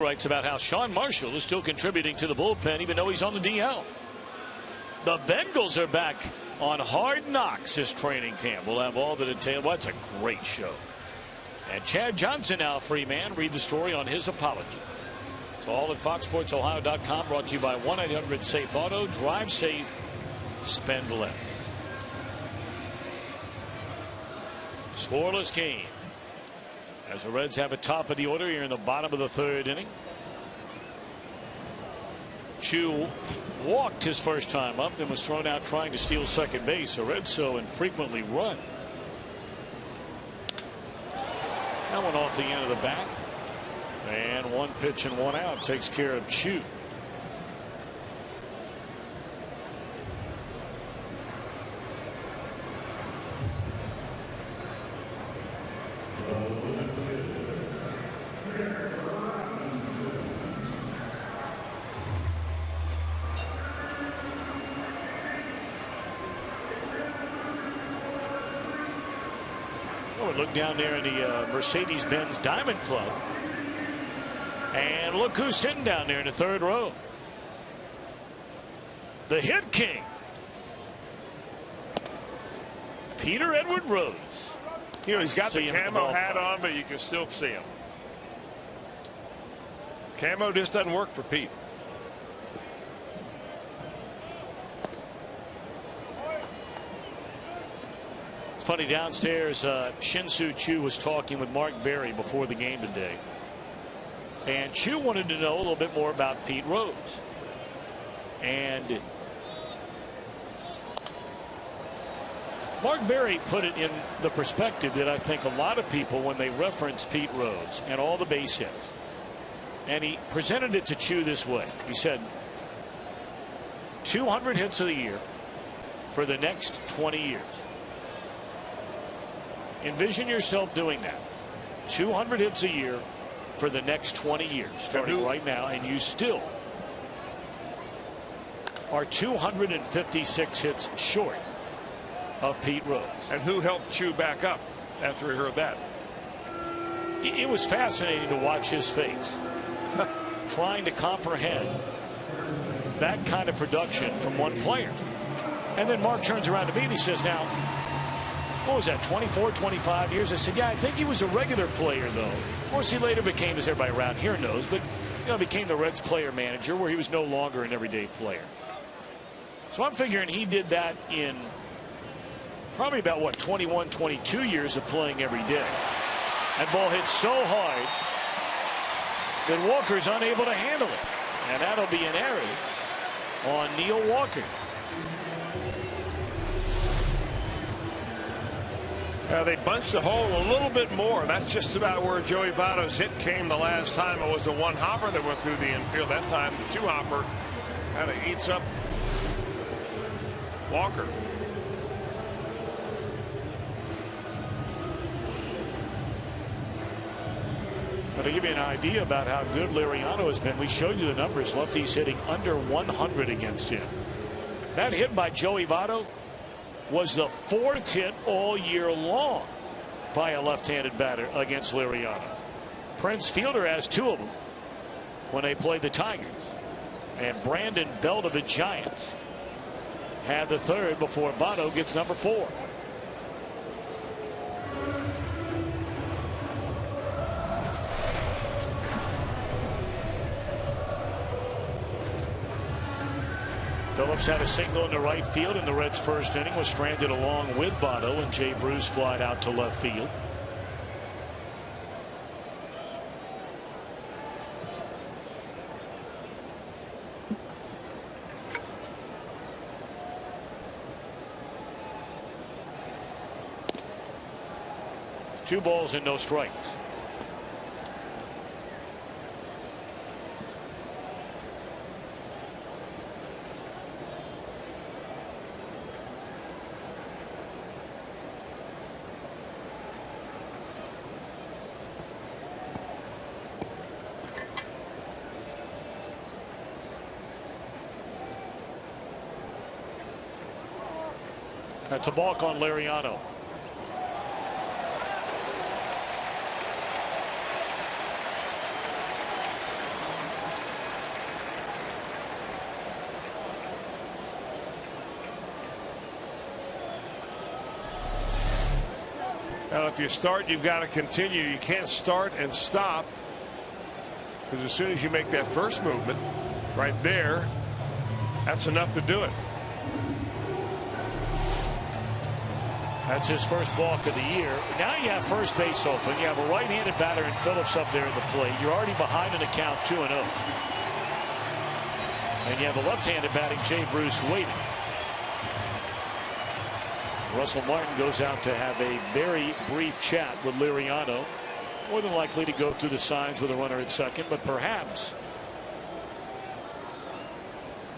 Writes about how Sean Marshall is still contributing to the bullpen even though he's on the DL. The Bengals are back on Hard Knocks this training camp. We'll have all the details. Well, that's a great show. And Chad Johnson, now a free man. Read the story on his apology. It's all at foxsportsohio.com, brought to you by 1-800-SAFE-AUTO. Drive safe, spend less. Scoreless game as the Reds have a top of the order here in the bottom of the third inning. Chu walked his first time up, then was thrown out trying to steal second base. The Reds so infrequently run. That one off the end of the bat. And one pitch and one out takes care of Chu. Look down there in the Mercedes-Benz Diamond Club. And look who's sitting down there in the third row. The hit king, Peter Edward Rose. You know, he's got the camo hat on, but you can still see him. Camo just doesn't work for Pete. Funny, downstairs, Shin-Soo Choo was talking with Mark Berry before the game today. And Choo wanted to know a little bit more about Pete Rose. And Mark Berry put it in the perspective that I think a lot of people, when they reference Pete Rose and all the base hits, and he presented it to Choo this way. He said, 200 hits of the year for the next 20 years. Envision yourself doing that. 200 hits a year for the next 20 years, starting right now, and you still are 256 hits short of Pete Rose. And who helped Chu back up after he heard that? It was fascinating to watch his face, trying to comprehend that kind of production from one player. And then Mark turns around to me and he says, now, what was that, 24, 25 years. I said, yeah, I think he was a regular player, though. Of course, he later became, as everybody around here knows, but became the Reds player manager, where he was no longer an everyday player. So I'm figuring he did that in probably about, what, 21, 22 years of playing every day. That ball hit so hard that Walker's unable to handle it. And that'll be an error on Neil Walker. They bunched the hole a little bit more. That's just about where Joey Votto's hit came the last time. It was a one hopper that went through the infield. That time the two hopper kind of eats up Walker. But to give you an idea about how good Liriano has been, we showed you the numbers. Lefties hitting under 100 against him. That hit by Joey Votto was the 4th hit all year long by a left-handed batter against Liriano. Prince Fielder has 2 of them when they played the Tigers. And Brandon Belt of the Giants had the 3rd before Votto gets number 4. Phillips had a single into right field in the Reds' first inning, was stranded along with Votto, and Jay Bruce flied out to left field. Two balls and no strikes. That's a balk on Liriano. Now, if you start, you've got to continue. You can't start and stop, because as soon as you make that first movement right there, that's enough to do it. That's his first balk of the year. Now you have first base open. You have a right-handed batter in Phillips up there at the plate. You're already behind in the count 2-0. And you have a left-handed batting Jay Bruce waiting. Russell Martin goes out to have a very brief chat with Liriano. More than likely to go through the signs with a runner at second, but perhaps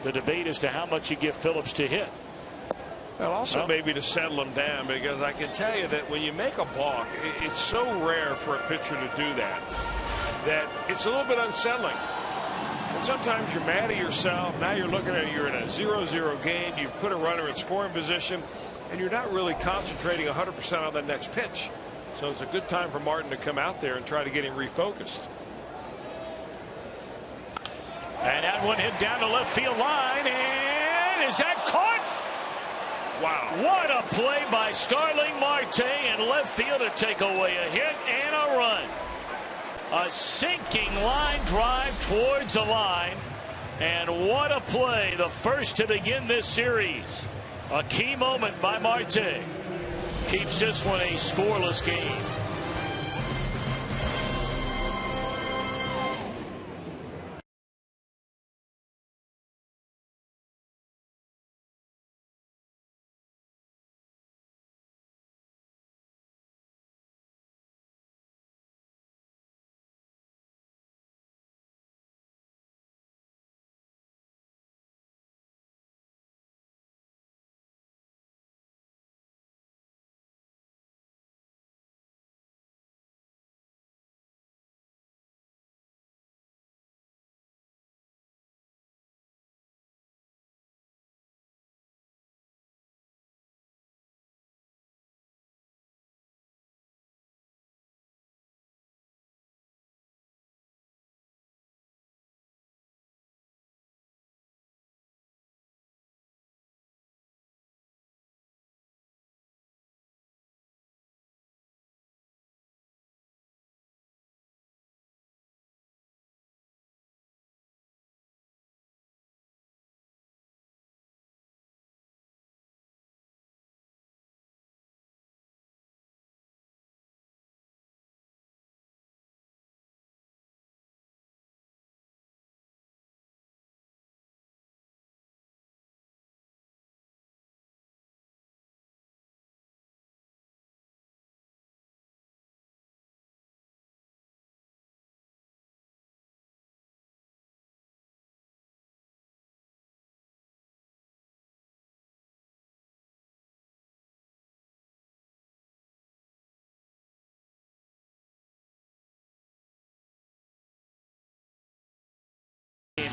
the debate as to how much you give Phillips to hit. Well, also maybe to settle him down, because I can tell you that when you make a balk, it's so rare for a pitcher to do that, that it's a little bit unsettling. And sometimes you're mad at yourself. Now you're looking at, you're in a 0-0 game. You put a runner in scoring position, and you're not really concentrating 100% on the next pitch. So it's a good time for Martin to come out there and try to get him refocused. And that one hit down the left field line, and is that caught? Wow. What a play by Starling Marte in left field to take away a hit and a run. A sinking line drive towards the line, and what a play, the first to begin this series. A key moment by Marte keeps this one a scoreless game.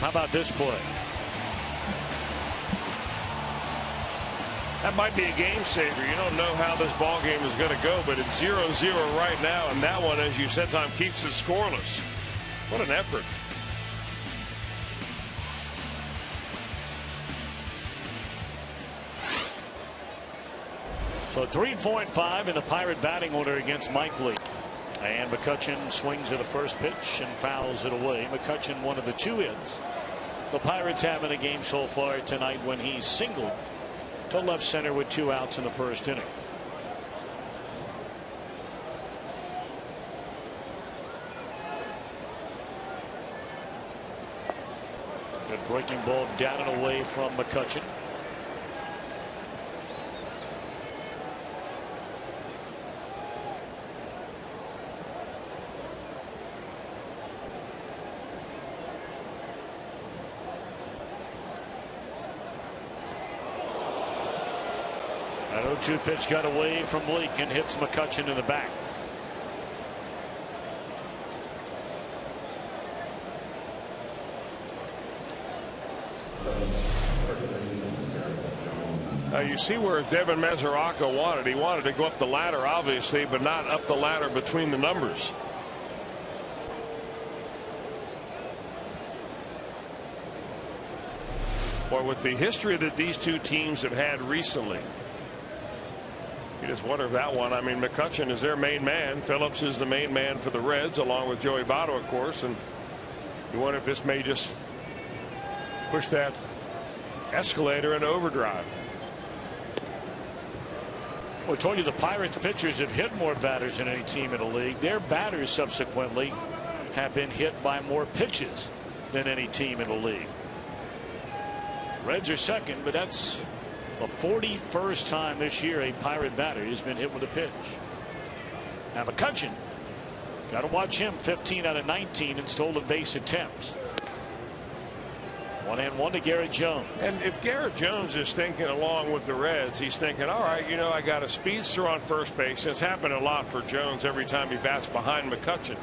How about this play? That might be a game saver. You don't know how this ball game is going to go, but it's 0-0 right now, and that one, as you said, Tom, keeps it scoreless. What an effort. So 3.5 in the Pirate batting order against Mike Lee. And McCutchen swings at the first pitch and fouls it away. McCutchen, one of the 2 hits the Pirates have in a game so far tonight when he singled to left center with 2 outs in the first inning. Good breaking ball down and away from McCutchen. That 0-2 pitch got away from Leake and hits McCutchen in the back. Now you see where Devin Mesoraco wanted. He wanted to go up the ladder, obviously, but not up the ladder between the numbers. Boy, with the history that these 2 teams have had recently, you just wonder if that one, I mean, McCutchen is their main man. Phillips is the main man for the Reds, along with Joey Votto, of course. And you wonder if this may just push that escalator into overdrive. We told you the Pirates pitchers have hit more batters than any team in the league. Their batters subsequently have been hit by more pitches than any team in the league. Reds are second, but that's the 41st time this year a Pirate batter has been hit with a pitch. Now McCutchen, got to watch him. 15 out of 19 in stolen base attempts. 1-1 to Garrett Jones. And if Garrett Jones is thinking along with the Reds, he's thinking, all right, you know, I got a speedster on first base. It's happened a lot for Jones every time he bats behind McCutchen.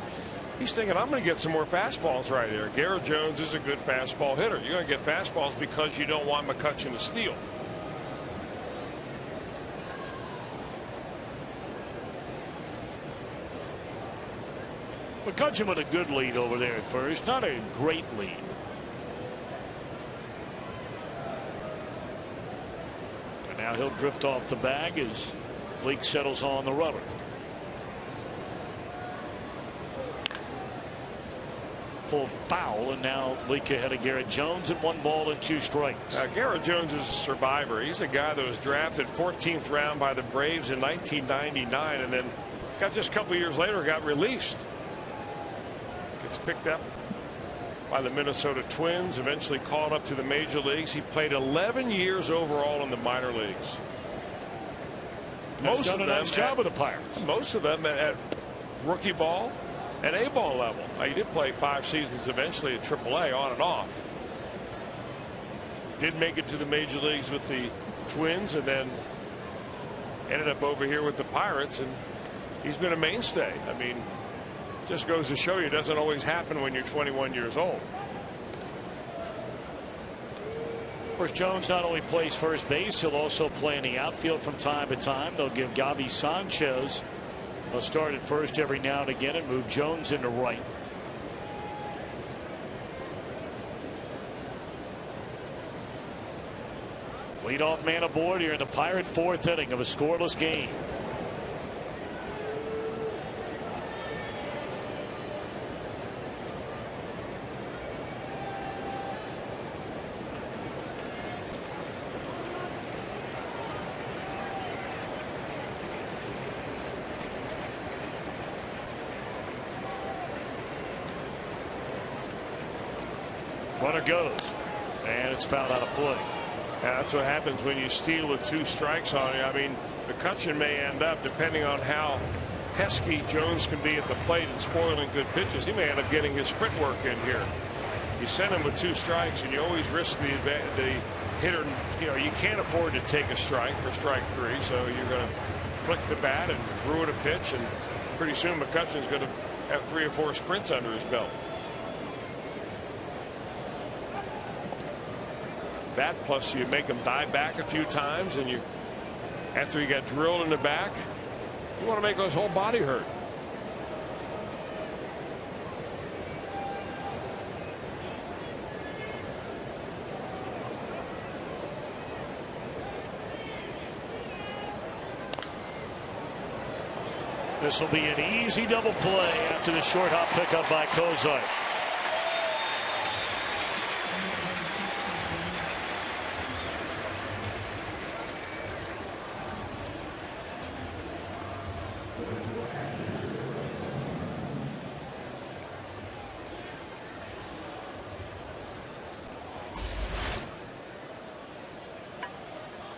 He's thinking, I'm going to get some more fastballs right here. Garrett Jones is a good fastball hitter. You're going to get fastballs because you don't want McCutchen to steal. McCutchen with a good lead over there at first. Not a great lead. And now he'll drift off the bag as Leake settles on the rubber. Pulled foul, and now Leake ahead of Garrett Jones at 1 ball and 2 strikes. Garrett Jones is a survivor. He's a guy that was drafted 14th round by the Braves in 1999, and then just a couple years later got released. Gets picked up by the Minnesota Twins, eventually called up to the major leagues. He played 11 years overall in the minor leagues. Most of them done a nice job with the Pirates. Most of them at rookie ball and A-ball level. Now, he did play 5 seasons eventually at AAA on and off. Did make it to the major leagues with the Twins and then ended up over here with the Pirates, and he's been a mainstay. I mean, just goes to show you it doesn't always happen when you're 21 years old. Of course, Jones not only plays first base, he'll also play in the outfield from time to time. They'll give Gavi Sanchez a start at first every now and again and move Jones into right. Leadoff man aboard here in the Pirate 4th inning of a scoreless game. Runner goes, and it's fouled out of play. Yeah, that's what happens when you steal with 2 strikes on you. I mean, McCutchen may end up, depending on how pesky Jones can be at the plate and spoiling good pitches, he may end up getting his sprint work in here. You send him with 2 strikes, and you always risk the hitter. You know, you can't afford to take a strike for strike 3, so you're going to flick the bat and ruin a pitch, and pretty soon McCutchen's going to have 3 or 4 sprints under his belt. that. Plus, you make him dive back a few times, and you, after you get drilled in the back, you want to make his whole body hurt. This will be an easy double play after the short hop pickup by Kozar.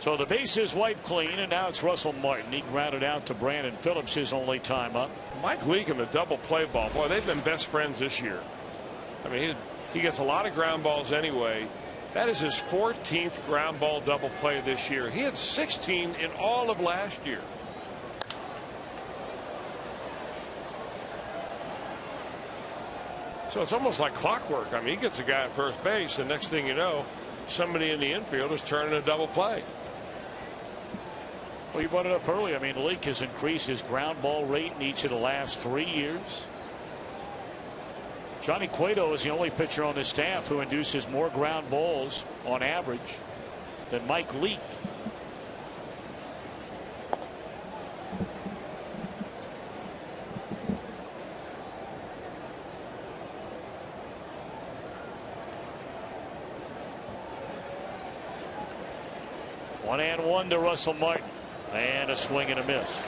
So the base is wiped clean, and now it's Russell Martin. He grounded out to Brandon Phillips, his only time up. Mike Leake and the double play ball, boy, they've been best friends this year. I mean, he gets a lot of ground balls anyway. That is his 14th ground ball double play this year. He had 16 in all of last year. So it's almost like clockwork. I mean, he gets a guy at first base, and next thing you know, somebody in the infield is turning a double play. Well, you brought it up early. I mean, Leake has increased his ground ball rate in each of the last 3 years. Johnny Cueto is the only pitcher on the staff who induces more ground balls on average than Mike Leake. One and one to Russell Martin. And a swing and a miss.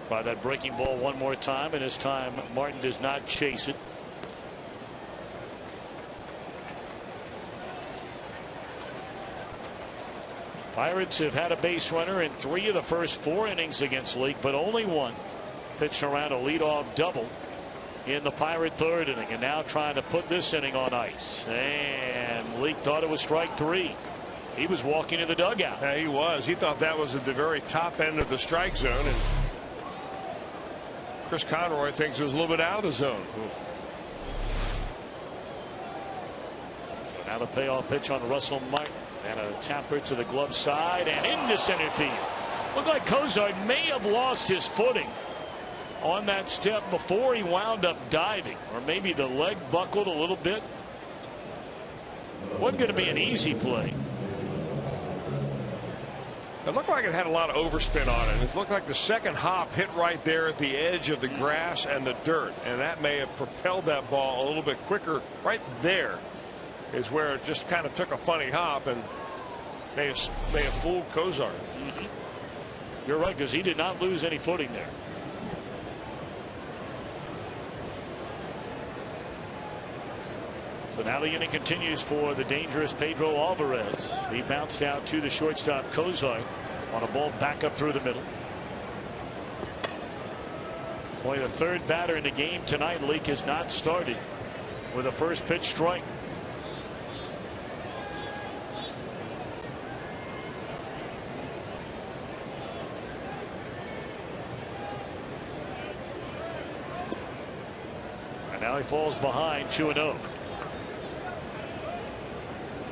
Try that breaking ball one more time, and this time Martin does not chase it. Pirates have had a base runner in 3 of the first 4 innings against Leake, but only one. Pitched around a leadoff double in the Pirate 3rd inning, and now trying to put this inning on ice. And Leake thought it was strike 3. He was walking to the dugout. Yeah, he was. He thought that was at the very top end of the strike zone, and Chris Conroy thinks it was a little bit out of the zone. So now the payoff pitch on Russell Martin. And a tapper to the glove side and into center field. Looked like Kozar may have lost his footing on that step before he wound up diving, or maybe the leg buckled a little bit. Wasn't going to be an easy play. It looked like it had a lot of overspin on it. It looked like the second hop hit right there at the edge of the grass and the dirt, and that may have propelled that ball a little bit quicker. Right there is where it just kind of took a funny hop and may have fooled Kozar. You're right, because he did not lose any footing there. So now the inning continues for the dangerous Pedro Alvarez. He bounced out to the shortstop Kozar on a ball back up through the middle. Only the 3rd batter in the game tonight. Leake has not started with a first pitch strike. Now he falls behind 2-0.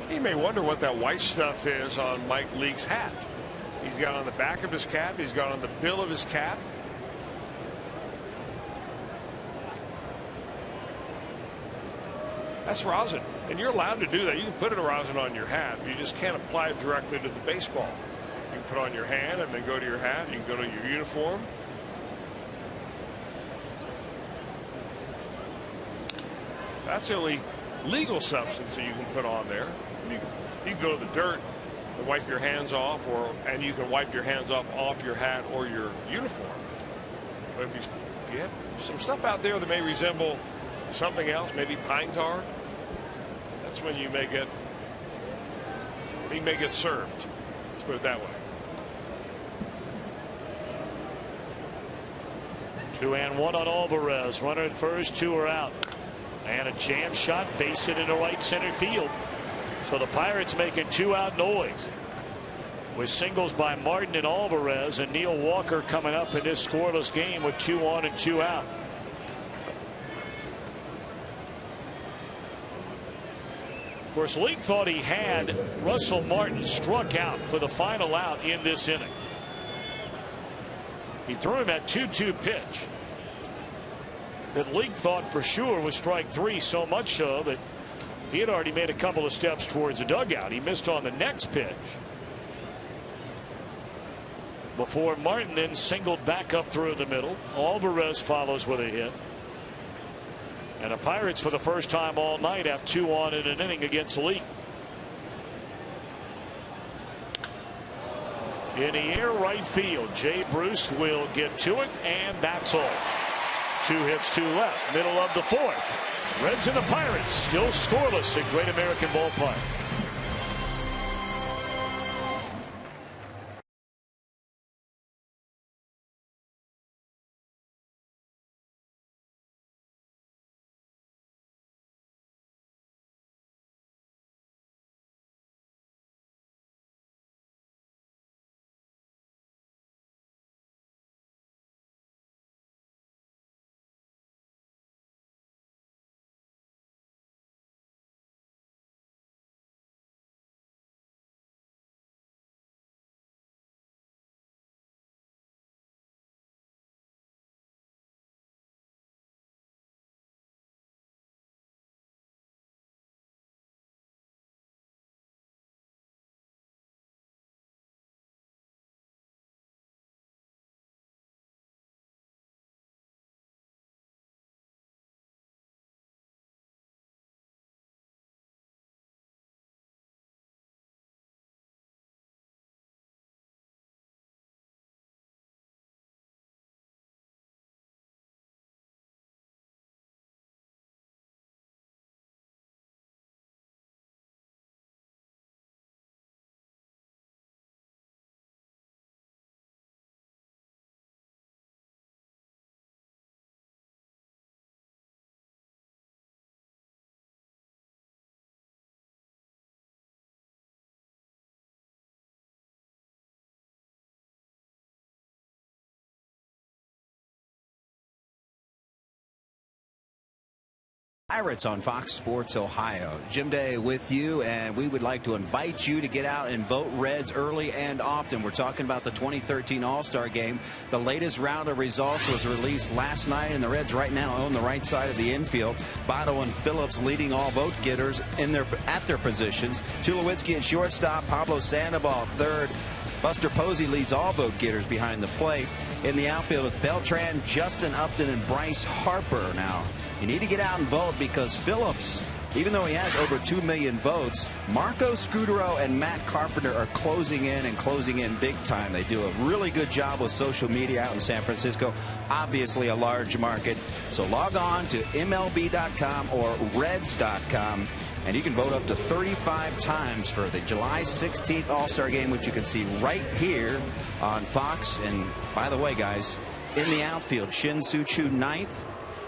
He may wonder what that white stuff is on Mike Leake's hat. He's got on the back of his cap. He's got on the bill of his cap. That's rosin, and you're allowed to do that. You can put a rosin on your hat. You just can't apply it directly to the baseball. You can put it on your hand and then go to your hat. You can go to your uniform. That's the only legal substance that you can put on there. You can go to the dirt and wipe your hands off, and you can wipe your hands off your hat or your uniform. But if you have some stuff out there that may resemble something else, maybe pine tar, that's when you may get served. Let's put it that way. 2-1 on Alvarez. Runner at first, 2 are out. And a jam shot, base hit into right center field. So the Pirates making 2-out noise with singles by Martin and Alvarez, and Neil Walker coming up in this scoreless game with 2 on and 2 out. Of course, Leake thought he had Russell Martin struck out for the final out in this inning. He threw him at 2-2 pitch that Leake thought for sure was strike 3, so much so that he had already made a couple of steps towards the dugout. He missed on the next pitch before Martin then singled back up through the middle. Alvarez follows with a hit. And the Pirates, for the first time all night, have 2 on in an inning against Leake. In the air right field, Jay Bruce will get to it, and that's all. 2 hits, 2 left. Middle of the 4th. Reds and the Pirates still scoreless at Great American Ballpark. Pirates on Fox Sports Ohio. Jim Day with you, and we would like to invite you to get out and vote Reds early and often. We're talking about the 2013 All-Star Game. The latest round of results was released last night, and the Reds right now own the right side of the infield. Votto and Phillips leading all vote getters at their positions. Tulowitzki at shortstop, Pablo Sandoval third. Buster Posey leads all vote getters behind the plate. In the outfield with Beltran, Justin Upton, and Bryce Harper. Now, you need to get out and vote because Phillips, even though he has over 2 million votes, Marco Scudero and Matt Carpenter are closing in big time. They do a really good job with social media out in San Francisco. Obviously a large market. So log on to MLB.com or Reds.com. And you can vote up to 35 times for the July 16th All-Star Game, which you can see right here on Fox. And by the way, guys, in the outfield, Shin-Soo Choo 9th.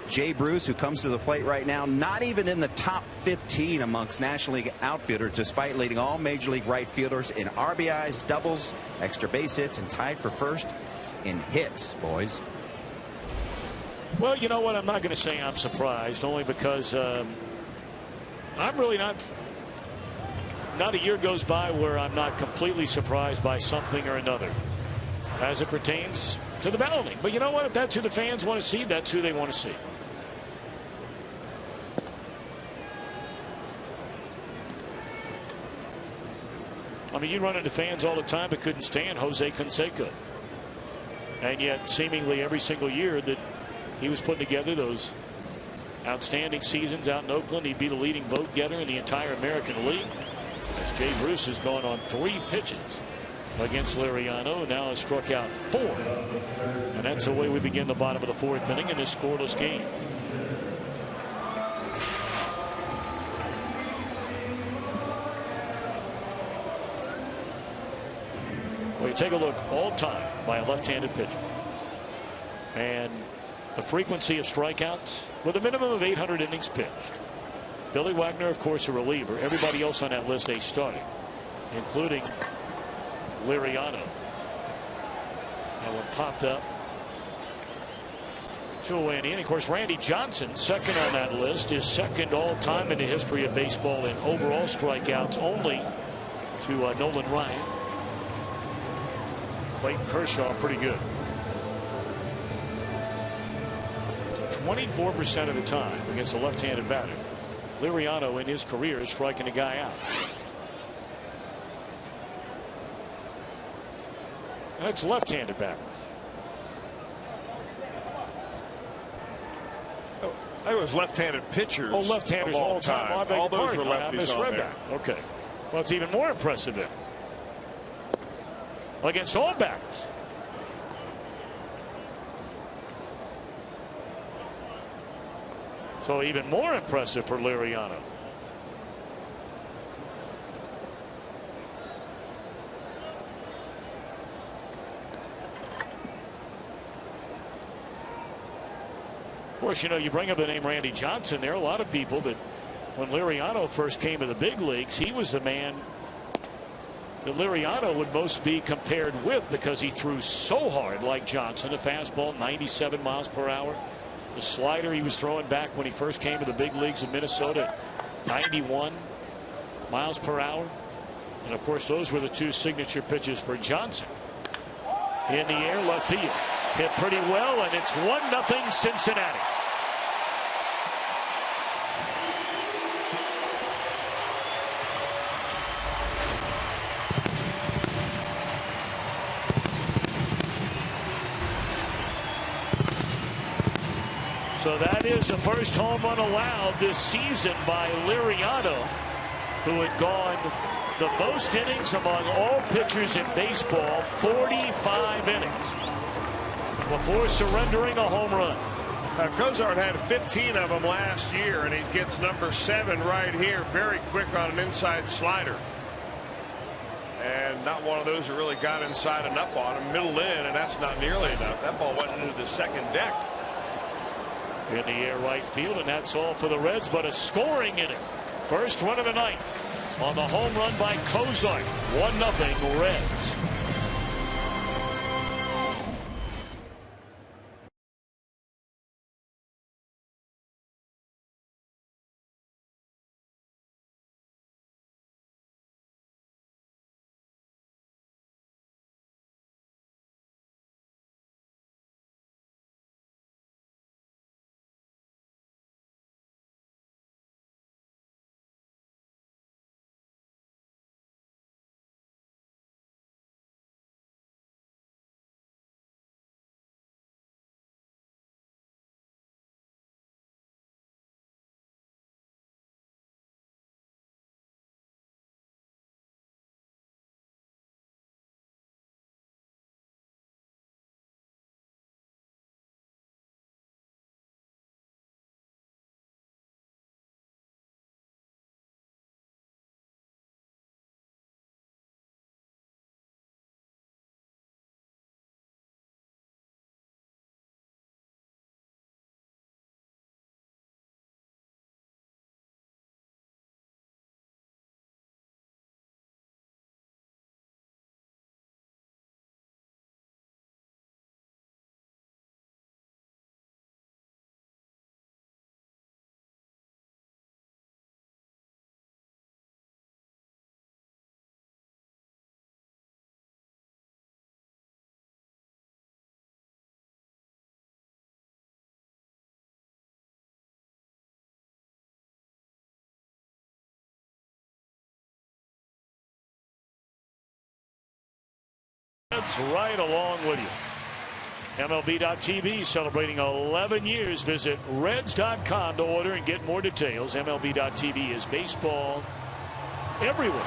Jay Bruce, who comes to the plate right now, not even in the top 15 amongst National League outfielders, despite leading all Major League right fielders in RBIs, doubles, extra base hits, and tied for first in hits, boys. Well, you know what? I'm not going to say I'm surprised, only because I'm really not a year goes by where I'm not completely surprised by something or another as it pertains to the balloting. But you know what? If that's who the fans want to see, that's who they want to see. I mean, you run into fans all the time that couldn't stand Jose Canseco. And yet, seemingly every single year that he was putting together those outstanding seasons out in Oakland, he'd be the leading vote getter in the entire American League. As Jay Bruce has gone on 3 pitches against Liriano, now has struck out 4. And that's the way we begin the bottom of the 4th inning in this scoreless game. Well, you take a look all time by a left-handed pitcher. And the frequency of strikeouts with a minimum of 800 innings pitched. Billy Wagner, of course, a reliever. Everybody else on that list a starter, including Liriano. That one popped up. 2 away in the inning. Of course, Randy Johnson, second on that list, is second all-time in the history of baseball in overall strikeouts, only to Nolan Ryan. Clayton Kershaw, pretty good. 24% of the time against a left-handed batter. Liriano in his career is striking a guy out. And it's left-handed batters. That was left-handed pitchers. Oh, left-handers all time. All those were lefties. I misread that. Okay. Well, it's even more impressive then. Against all batters. So even more impressive for Liriano. Of course, you know, you bring up the name Randy Johnson. There are a lot of people that when Liriano first came to the big leagues, he was the man that Liriano would most be compared with because he threw so hard like Johnson. A fastball 97 miles per hour. The slider he was throwing back when he first came to the big leagues in Minnesota, 91 miles per hour. And of course, those were the 2 signature pitches for Johnson. In the air, left field. Hit pretty well, and it's 1-0 Cincinnati. So that is the first home run allowed this season by Liriano, who had gone the most innings among all pitchers in baseball, 45 innings, before surrendering a home run. Now, Cozart had 15 of them last year, and he gets number 7 right here. Very quick on an inside slider. And not one of those that really got inside enough on him. Middle in, and that's not nearly enough. That ball went into the second deck. In the air right field, and that's all for the Reds, but a scoring inning. First run of the night on the home run by Cozart. 1-0 Reds. Right along with you. MLB.TV celebrating 11 years. Visit Reds.com to order and get more details. MLB.TV is baseball everywhere.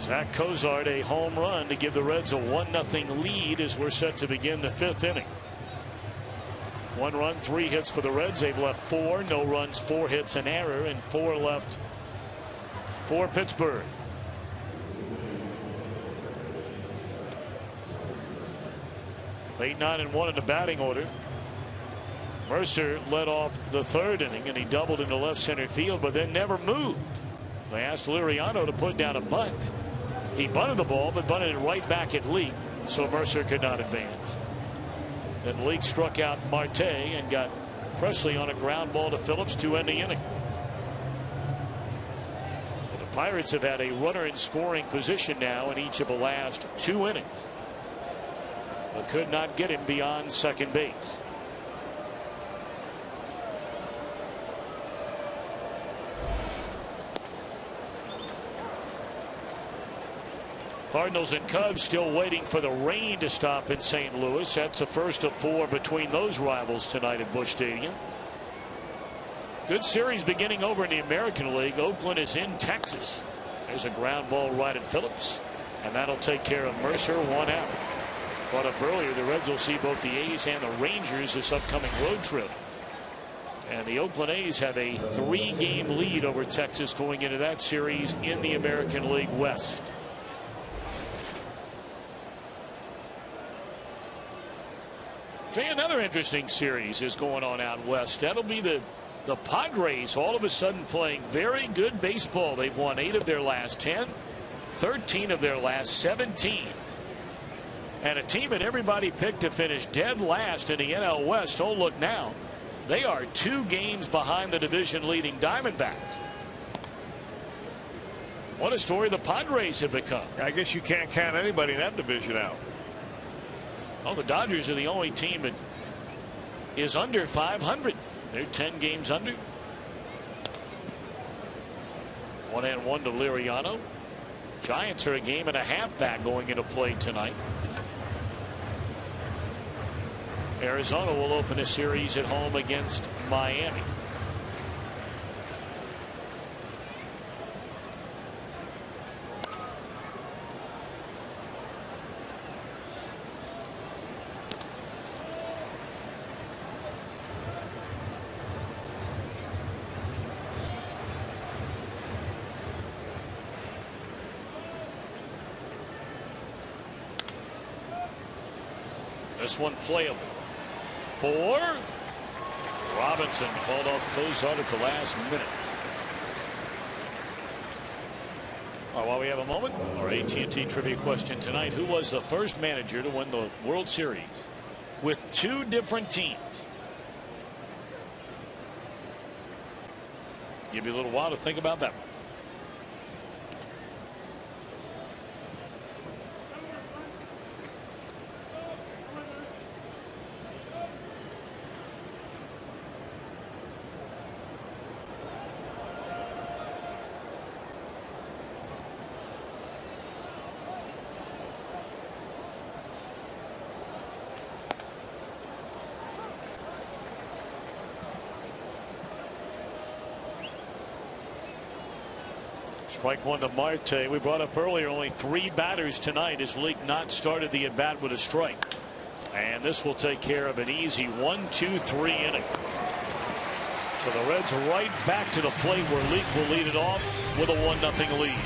Zach Cozart, a home run to give the Reds a 1-0 lead as we're set to begin the 5th inning. 1 run, 3 hits for the Reds. They've left 4, no runs, 4 hits, an error, and 4 left for Pittsburgh. 8, 9, and 1 in the batting order. Mercer led off the third inning, and he doubled into left center field, but then never moved. They asked Liriano to put down a bunt. He bunted the ball, but bunted it right back at Leake, so Mercer could not advance. Then Leake struck out Marte and got Presley on a ground ball to Phillips to end the inning. The Pirates have had a runner in scoring position now in each of the last 2 innings, but could not get him beyond second base. Cardinals and Cubs still waiting for the rain to stop in St. Louis. That's the first of 4 between those rivals tonight at Busch Stadium. Good series beginning over in the American League. Oakland is in Texas. There's a ground ball right at Phillips, and that'll take care of Mercer. 1 out. Brought up earlier, the Reds will see both the A's and the Rangers this upcoming road trip. And the Oakland A's have a 3-game lead over Texas going into that series in the American League West. Another interesting series is going on out west. That'll be the Padres all of a sudden playing very good baseball. They've won 8 of their last 10, 13 of their last 17. And a team that everybody picked to finish dead last in the NL West. Oh, look now. They are 2 games behind the division leading Diamondbacks. What a story the Padres have become. I guess you can't count anybody in that division out. Oh, the Dodgers are the only team that is under 500. They're 10 games under. 1-1 to Liriano. Giants are a game and a half back going into play tonight. Arizona will open a series at home against Miami. This one playable. 4. Robinson called off Cozart at the last minute. While we have a moment, our AT&T trivia question tonight: who was the first manager to win the World Series with 2 different teams? Give you a little while to think about that one. Strike 1 to Marte. We brought up earlier only 3 batters tonight as Leake not started the at bat with a strike. And this will take care of an easy 1-2-3 inning. So the Reds are right back to the plate where Leake will lead it off with a 1-0 lead.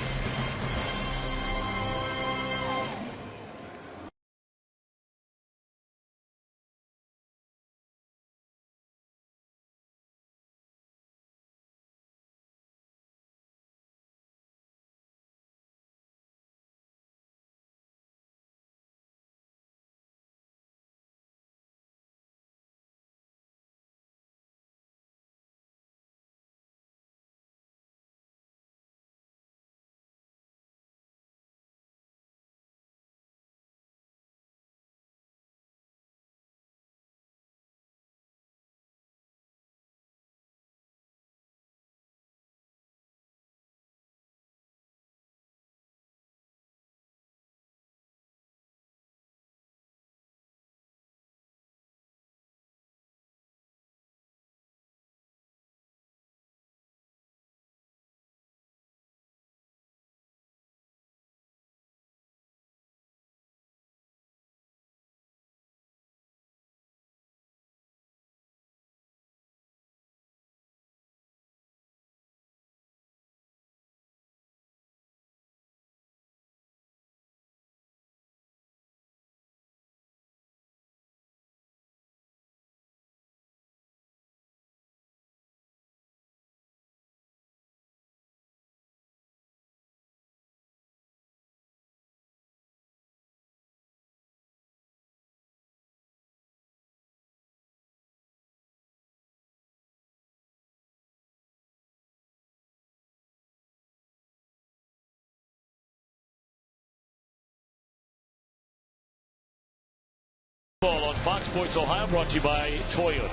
Fox Sports Ohio, brought to you by Toyota.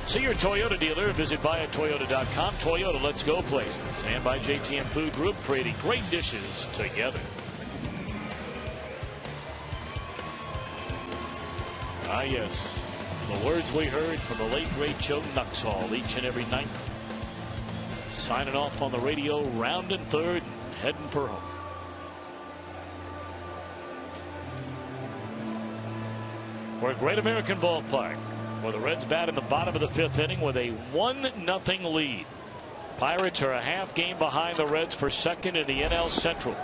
See your Toyota dealer. Visit buyatoyota.com. Toyota, let's go places. And by JTM Food Group, creating great dishes together. Ah, yes. The words we heard from the late, great Joe Nuxhall each and every night. Signing off on the radio, rounding third, and heading for home. We're at Great American Ballpark, where the Reds bat in the bottom of the 5th inning with a 1-0 lead. Pirates are a half game behind the Reds for second in the NL Central.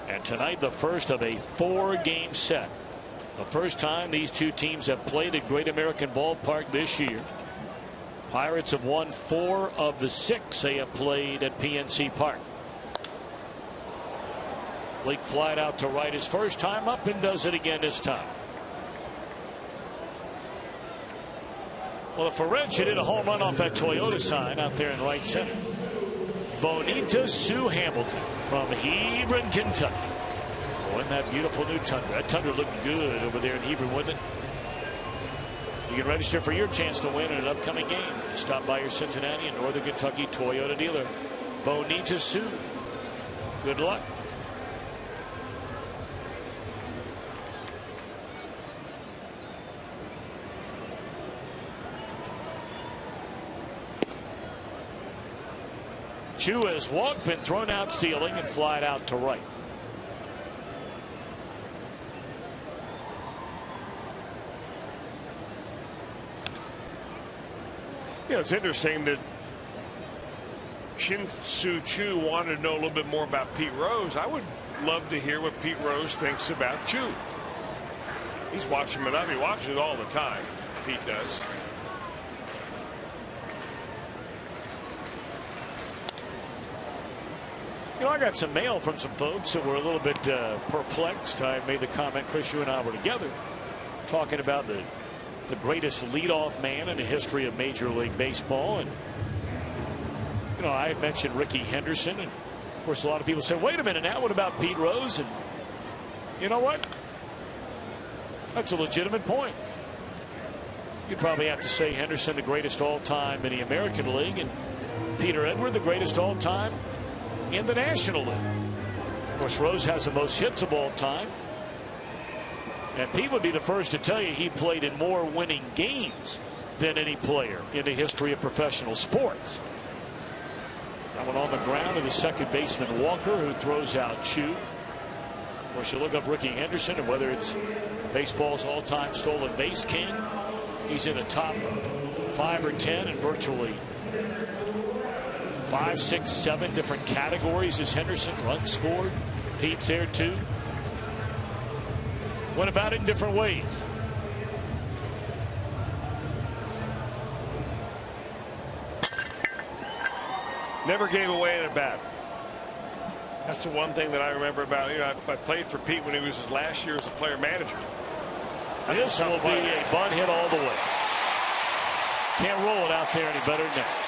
And tonight, the first of a 4-game set. The first time these two teams have played at Great American Ballpark this year. Pirates have won 4 of the 6 they have played at PNC Park. Blake flied out to right his first time up and does it again this time. Well, if a Red should hit a home run off that Toyota sign out there in right center. Bonita Sue Hamilton from Hebron, Kentucky. Oh, and that beautiful new Tundra. That Tundra looked good over there in Hebron, wouldn't it? You can register for your chance to win in an upcoming game. Stop by your Cincinnati and Northern Kentucky Toyota dealer. Bonita Sue. Good luck. Chu has walked, been thrown out stealing, and flied out to right. Yeah, it's interesting that Shin-Soo Choo wanted to know a little bit more about Pete Rose. I would love to hear what Pete Rose thinks about Choo. He's watching him enough. He watches it all the time. Pete does. You know, I got some mail from some folks that were a little bit perplexed. I made the comment, Chris, you and I were together talking about the greatest leadoff man in the history of Major League Baseball. And, you know, I had mentioned Ricky Henderson. And, of course, a lot of people said, wait a minute now, what about Pete Rose? And you know what? That's a legitimate point. You'd probably have to say Henderson the greatest all-time in the American League, and Peter Edward the greatest all-time in the National League. Of course, Rose has the most hits of all time. And Pete would be the first to tell you he played in more winning games than any player in the history of professional sports. That one on the ground to the second baseman Walker, who throws out Chu. Of course, you look up Ricky Henderson, and whether it's baseball's all-time stolen base king, he's in the top 5 or 10 in virtually 5, 6, 7 different categories as Henderson. Runs scored. Pete's there too. Went about it in different ways. Never gave away an at bat. That's the one thing that I remember about. You know, I played for Pete when he was his last year as a player manager. This will be a bunt hit all the way. Can't roll it out there any better than that.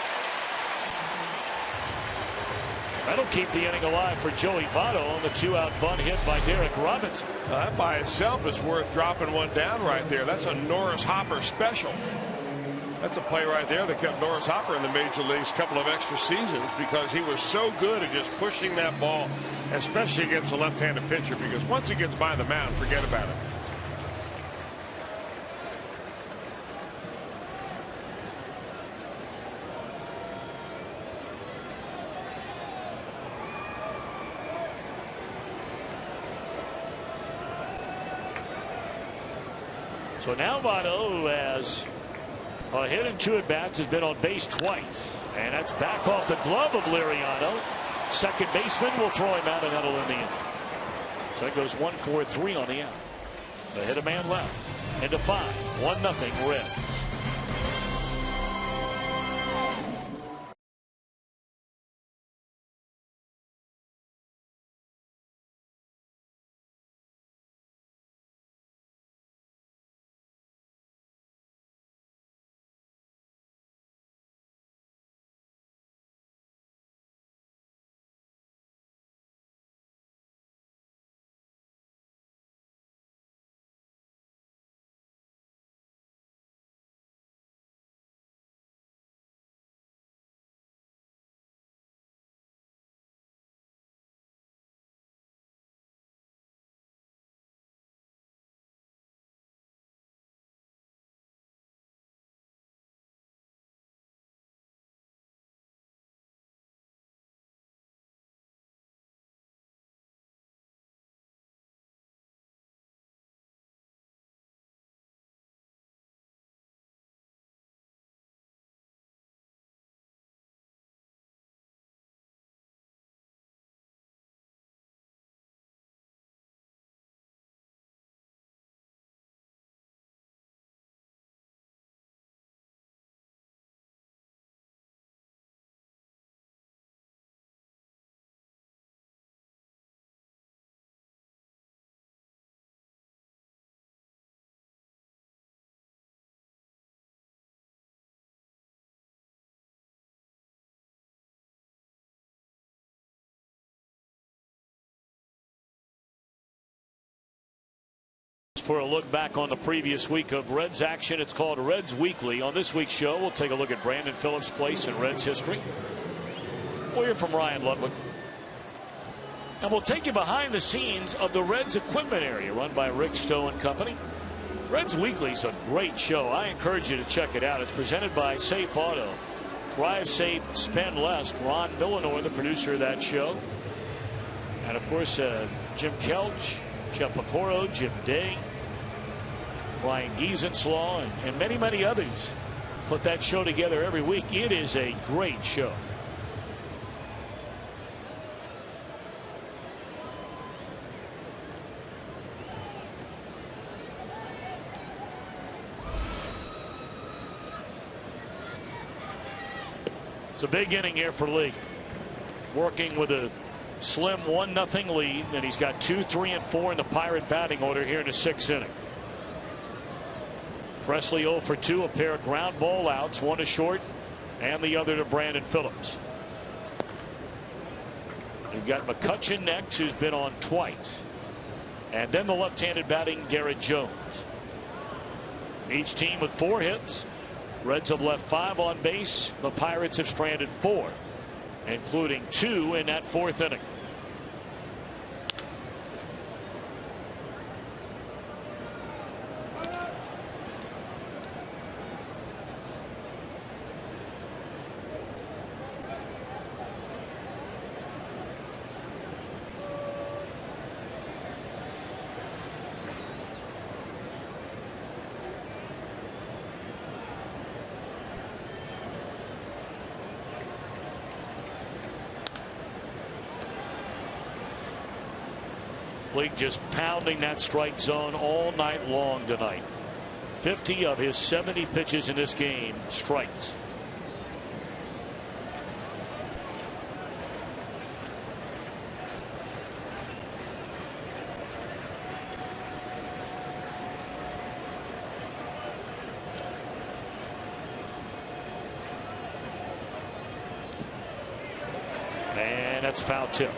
That'll keep the inning alive for Joey Votto on the 2-out bunt hit by Derek Robinson. That by itself is worth dropping one down right there. That's a Norris Hopper special. That's a play right there that kept Norris Hopper in the major leagues a couple of extra seasons, because he was so good at just pushing that ball, especially against a left-handed pitcher, because once he gets by the mound, forget about it. So now Votto, who has a hit and 2 at-bats, has been on base twice. And that's back off the glove of Liriano. Second baseman will throw him out, and that'll end the inning. So it goes 1-4-3 on the out. The hit a man left. Into 5. 1-0 Reds. for a look back on the previous week of Reds action. It's called Reds Weekly. On this week's show, we'll take a look at Brandon Phillips' place in Reds history. We'll hear from Ryan Ludwig. And we'll take you behind the scenes of the Reds equipment area run by Rick Stowe and Company. Reds Weekly is a great show. I encourage you to check it out. It's presented by Safe Auto. Drive safe, spend less. Ron Millenor, the producer of that show. And of course, Jim Kelch, Jeff Pecoro, Jim Day, Brian Giesenslaw, and many, many others put that show together every week. It is a great show. It's a big inning here for Lee. Working with a slim 1-0 lead, and he's got 2, 3, and 4 in the Pirate batting order here in the 6th inning. Presley 0 for 2, a pair of ground ball outs, one to short and the other to Brandon Phillips. You've got McCutchen next, who's been on twice, and then the left-handed batting Garrett Jones. Each team with 4 hits. Reds have left 5 on base. The Pirates have stranded 4, including 2 in that 4th inning. League just pounding that strike zone all night long tonight. 50 of his 70 pitches in this game strikes. And that's foul tip.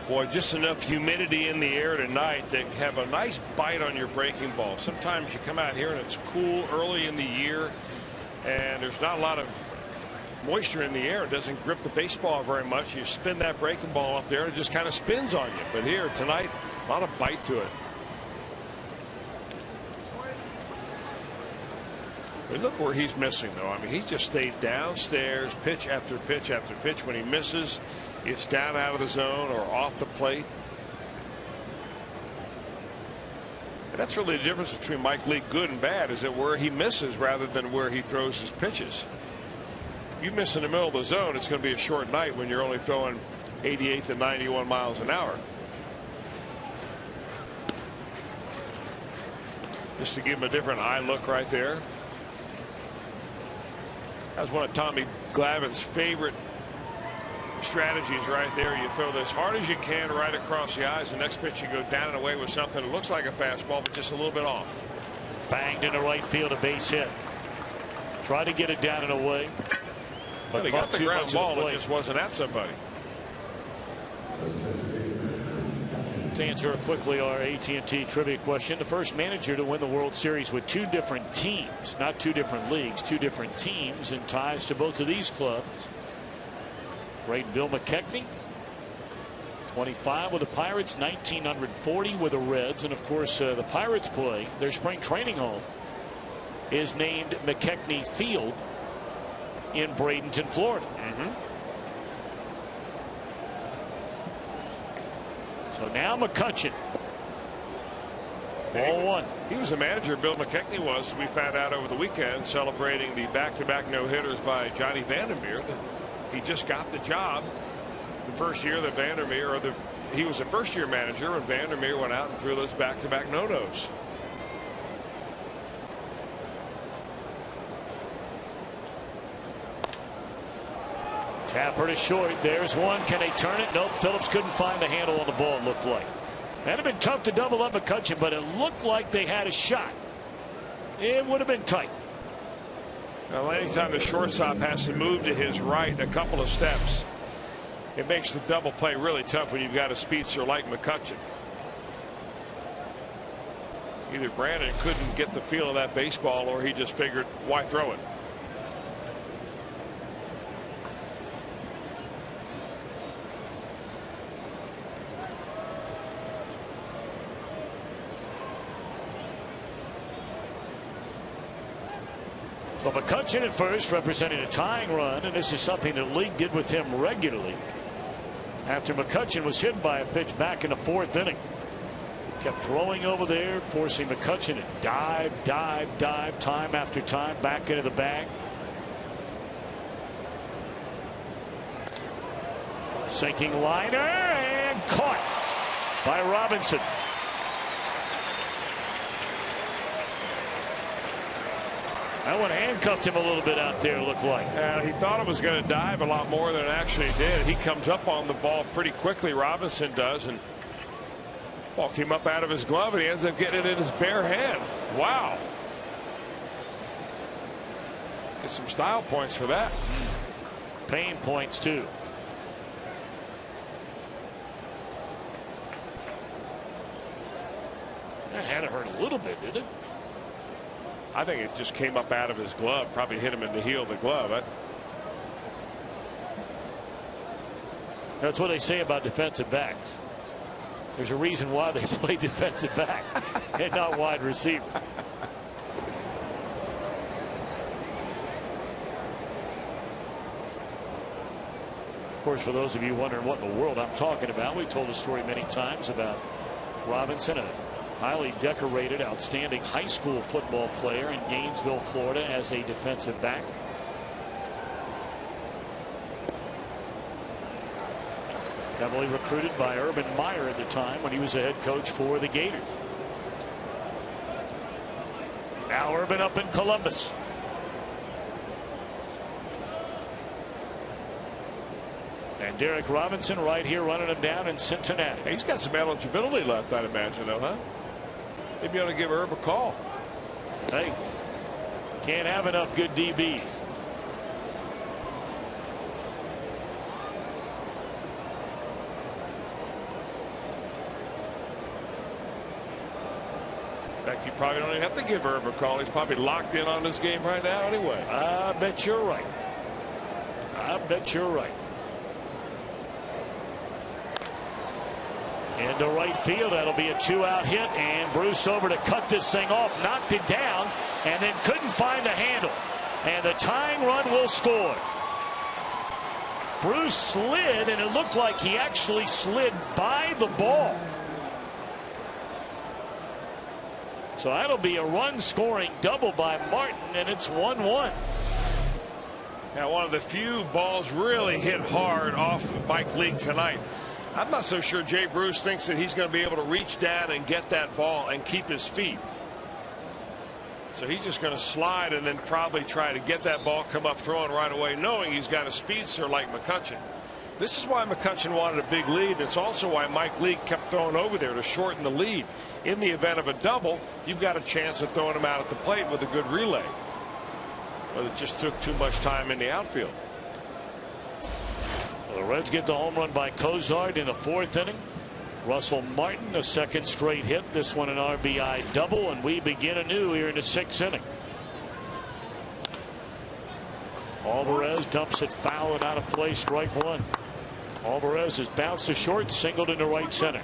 Boy, just enough humidity in the air tonight to have a nice bite on your breaking ball. Sometimes you come out here and it's cool early in the year and there's not a lot of moisture in the air. It doesn't grip the baseball very much. You spin that breaking ball up there and it just kind of spins on you. But here tonight, a lot of bite to it. But look where he's missing, though. I mean, he just stayed downstairs, pitch after pitch after pitch. When he misses, it's down out of the zone or off the plate. And that's really the difference between Mike Leake good and bad, is that where he misses rather than where he throws his pitches. If you miss in the middle of the zone, it's going to be a short night when you're only throwing 88 to 91 miles an hour. Just to give him a different eye look right there. That was one of Tommy Glavitt's favorite strategies right there. You throw this hard as you can right across the eyes. The next pitch you go down and away with something that looks like a fastball but just a little bit off. Banged into right field, a base hit. Try to get it down and away. But he got the ground ball. It just wasn't at somebody. To answer quickly our AT&T trivia question, the first manager to win the World Series with 2 different teams, not 2 different leagues, 2 different teams, and ties to both of these clubs. Great Bill McKechnie, 25 with the Pirates, 1940 with the Reds, and of course the Pirates play their spring training home is named McKechnie Field in Bradenton, Florida. So now McCutchen. Ball 1. He was the manager, Bill McKechnie was. We found out over the weekend, celebrating the back-to-back no-hitters by Johnny Vandermeer. He just got the job the first year that Vandermeer, he was a first-year manager when Vandermeer went out and threw those back-to-back no-nos. Tapper to short. There's one. Can they turn it? Nope. Phillips couldn't find the handle on the ball, it looked like. That'd have been tough to double up McCutchen, but it looked like they had a shot. It would have been tight. Well, anytime the shortstop has to move to his right a couple of steps, It makes the double play really tough when you've got a speedster like McCutchen. Either Brandon couldn't get the feel of that baseball, or he just figured, why throw it? Well, McCutchen at first representing a tying run, and this is something that Leake did with him regularly. After McCutchen was hit by a pitch back in the 4th inning. Kept throwing over there, forcing McCutchen to dive time after time back into the bag. Sinking liner and caught by Robinson. That one handcuffed him a little bit out there, looked like. He thought it was going to dive a lot more than it actually did. He comes up on the ball pretty quickly, Robinson does, and ball came up out of his glove, and he ends up getting it in his bare hand. Wow. Get some style points for that. Pain points, too. That had to hurt a little bit, did it? I think it just came up out of his glove, probably hit him in the heel of the glove. That's what they say about defensive backs. There's a reason why they play defensive back and not wide receiver. Of course, for those of you wondering what in the world I'm talking about, we've told the story many times about Robinson, a highly decorated, outstanding high school football player in Gainesville, Florida, as a defensive back. Heavily recruited by Urban Meyer at the time when he was a head coach for the Gators. Now Urban up in Columbus. And Derek Robinson right here running him down in Cincinnati. He's got some eligibility left, I'd imagine, though, huh? Maybe you ought to give Herb a call. Hey, can't have enough good DBs. In fact, you probably don't even have to give Herb a call. He's probably locked in on this game right now anyway. I bet you're right. I bet you're right. Into right field. That'll be a 2-out hit, and Bruce over to cut this thing off, knocked it down, and then couldn't find the handle. And the tying run will score. Bruce slid, and it looked like he actually slid by the ball. So that'll be a run-scoring double by Martin, and it's 1-1. Now, one of the few balls really hit hard off Mike Leake tonight. I'm not so sure Jay Bruce thinks that he's going to be able to reach down and get that ball and keep his feet. So he's just going to slide and then probably try to get that ball, come up throwing right away, knowing he's got a speedster like McCutchen. This is why McCutchen wanted a big lead. And it's also why Mike Leake kept throwing over there to shorten the lead. In the event of a double, you've got a chance of throwing him out at the plate with a good relay. But it just took too much time in the outfield. The Reds get the home run by Cozart in the 4th inning. Russell Martin, a second straight hit. This one an RBI double, and we begin anew here in the 6th inning. Alvarez dumps it foul and out of play, strike one. Alvarez has bounced to short, singled into right center.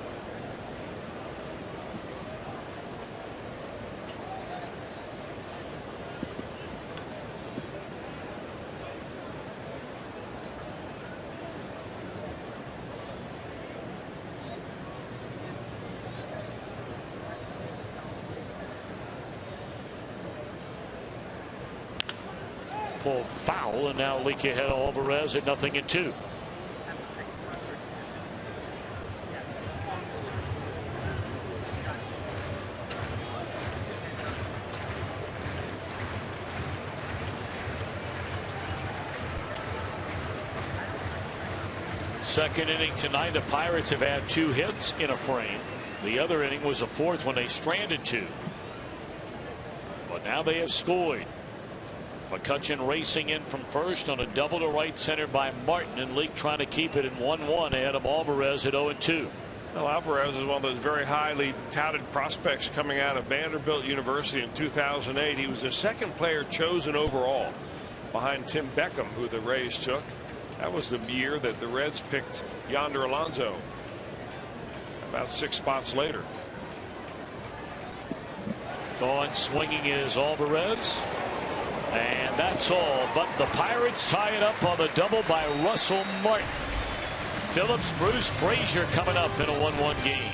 Pulled foul, and now Leake ahead of Alvarez at 0-2. Second inning tonight, the Pirates have had 2 hits in a frame. The other inning was a 4th when they stranded 2. But now they have scored. McCutcheon racing in from first on a double to right center by Martin, and Leake trying to keep it in 1-1 ahead of Alvarez at 0-2. Well, Alvarez is one of those very highly touted prospects coming out of Vanderbilt University in 2008. He was the second player chosen overall behind Tim Beckham, who the Rays took. That was the year that the Reds picked Yonder Alonso about 6 spots later. Going swinging is Alvarez. And that's all. But the Pirates tie it up on the double by Russell Martin. Phillips, Bruce, Frazier coming up in a 1-1 game.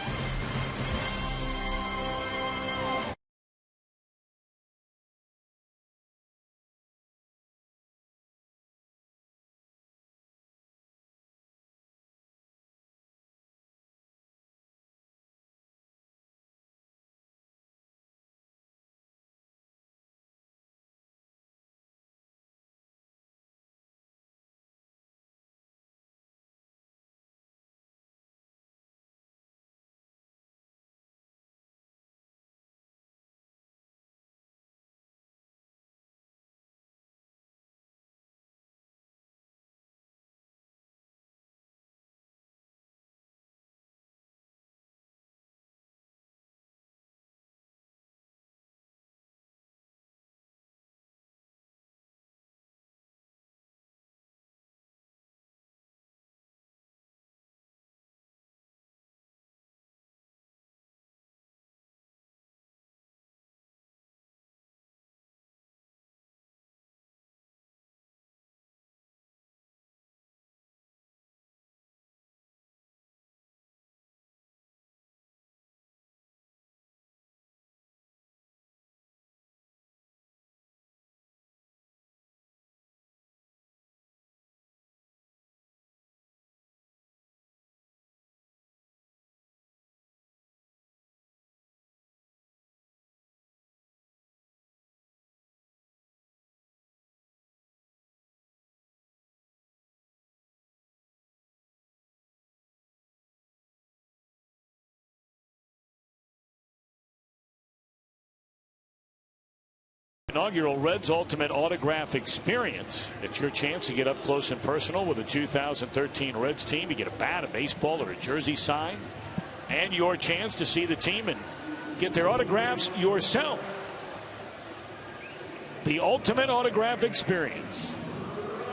Inaugural Reds Ultimate Autograph Experience. It's your chance to get up close and personal with the 2013 Reds team. You get a bat, a baseball, or a jersey signed, and your chance to see the team and get their autographs yourself. The Ultimate Autograph Experience.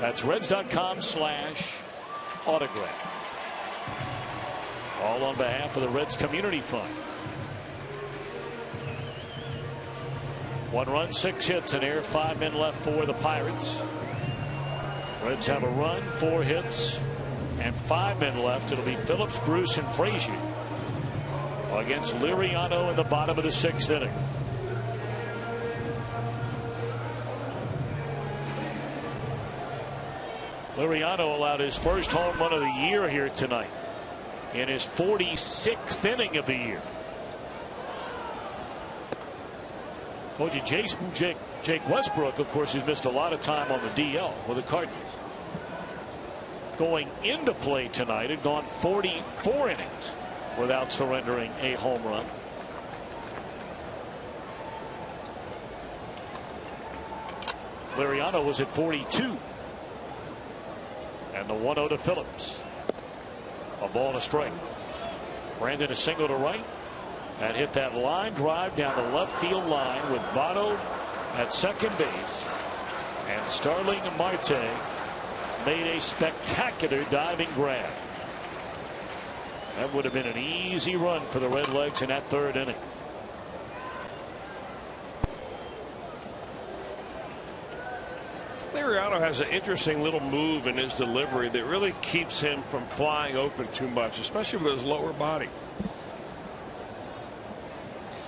That's Reds.com/autograph. All on behalf of the Reds Community Fund. 1 run, 6 hits in air, 5 men left for the Pirates. Reds have a run, 4 hits, and 5 men left. It'll be Phillips, Bruce, and Frazier against Liriano in the bottom of the 6th inning. Liriano allowed his first home run of the year here tonight in his 46th inning of the year. Told you Jake Westbrook, of course, has missed a lot of time on the DL with the Cardinals. Going into play tonight, had gone 44 innings without surrendering a home run. Liriano was at 42. And the 1-0 to Phillips. A ball and a strike. Brandon a single to right. And hit that line drive down the left field line with Votto at second base. And Starling Marte made a spectacular diving grab. That would have been an easy run for the Redlegs in that 3rd inning. Liriano has an interesting little move in his delivery that really keeps him from flying open too much, especially with his lower body.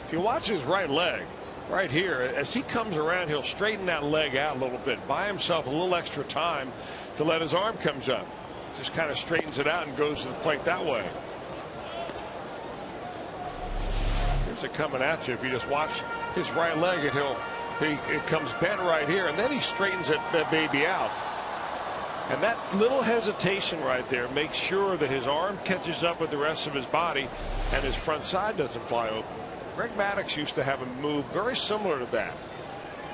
If you watch his right leg right here, as he comes around, he'll straighten that leg out a little bit, buy himself a little extra time to let his arm comes up. Just kind of straightens it out and goes to the plate that way. Here's it coming at you. If you just watch his right leg, it comes bent right here, and then he straightens that baby out. And that little hesitation right there makes sure that his arm catches up with the rest of his body and his front side doesn't fly open. Greg Maddux used to have a move very similar to that.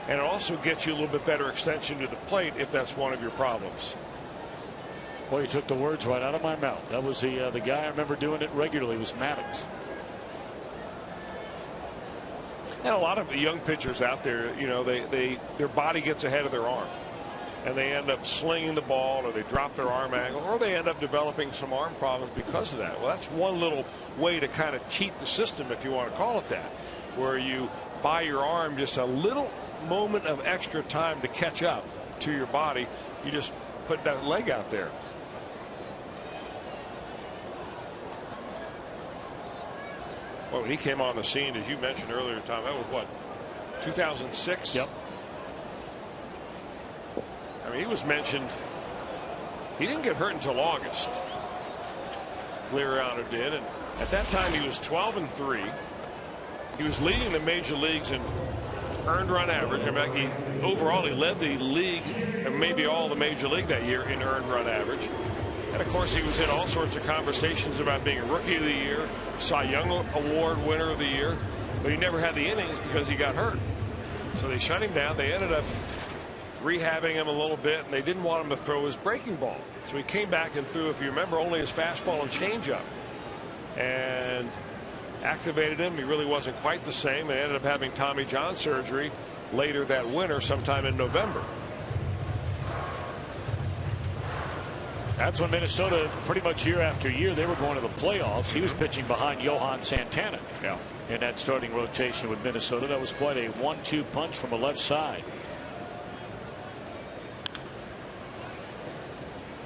and it also gets you a little bit better extension to the plate if that's one of your problems. Boy, you took the words right out of my mouth. That was the guy I remember doing it regularly was Maddox. And a lot of the young pitchers out there, you know, their body gets ahead of their arm, and they end up slinging the ball, or they drop their arm angle, or they end up developing some arm problems because of that. Well, that's one little way to kind of cheat the system, if you want to call it that, where you buy your arm just a little moment of extra time to catch up to your body. You just put that leg out there. Well, when he came on the scene, as you mentioned earlier, Tom, that was what, 2006? Yep. I mean, he was mentioned. He didn't get hurt until August. Liriano did, and at that time he was 12-3. He was leading the major leagues in earned run average. In fact, overall he led the league, and maybe all the major league that year, in earned run average. And of course, he was in all sorts of conversations about being a Rookie of the Year, Cy Young Award winner of the year, but he never had the innings because he got hurt. So they shut him down. They ended up rehabbing him a little bit, and they didn't want him to throw his breaking ball. So he came back and threw, if you remember, only his fastball and changeup, and activated him. He really wasn't quite the same, and ended up having Tommy John surgery later that winter, sometime in November. That's when Minnesota, pretty much year after year, they were going to the playoffs. He was pitching behind Johan Santana. Yeah. In that starting rotation with Minnesota. That was quite a 1-2 punch from the left side.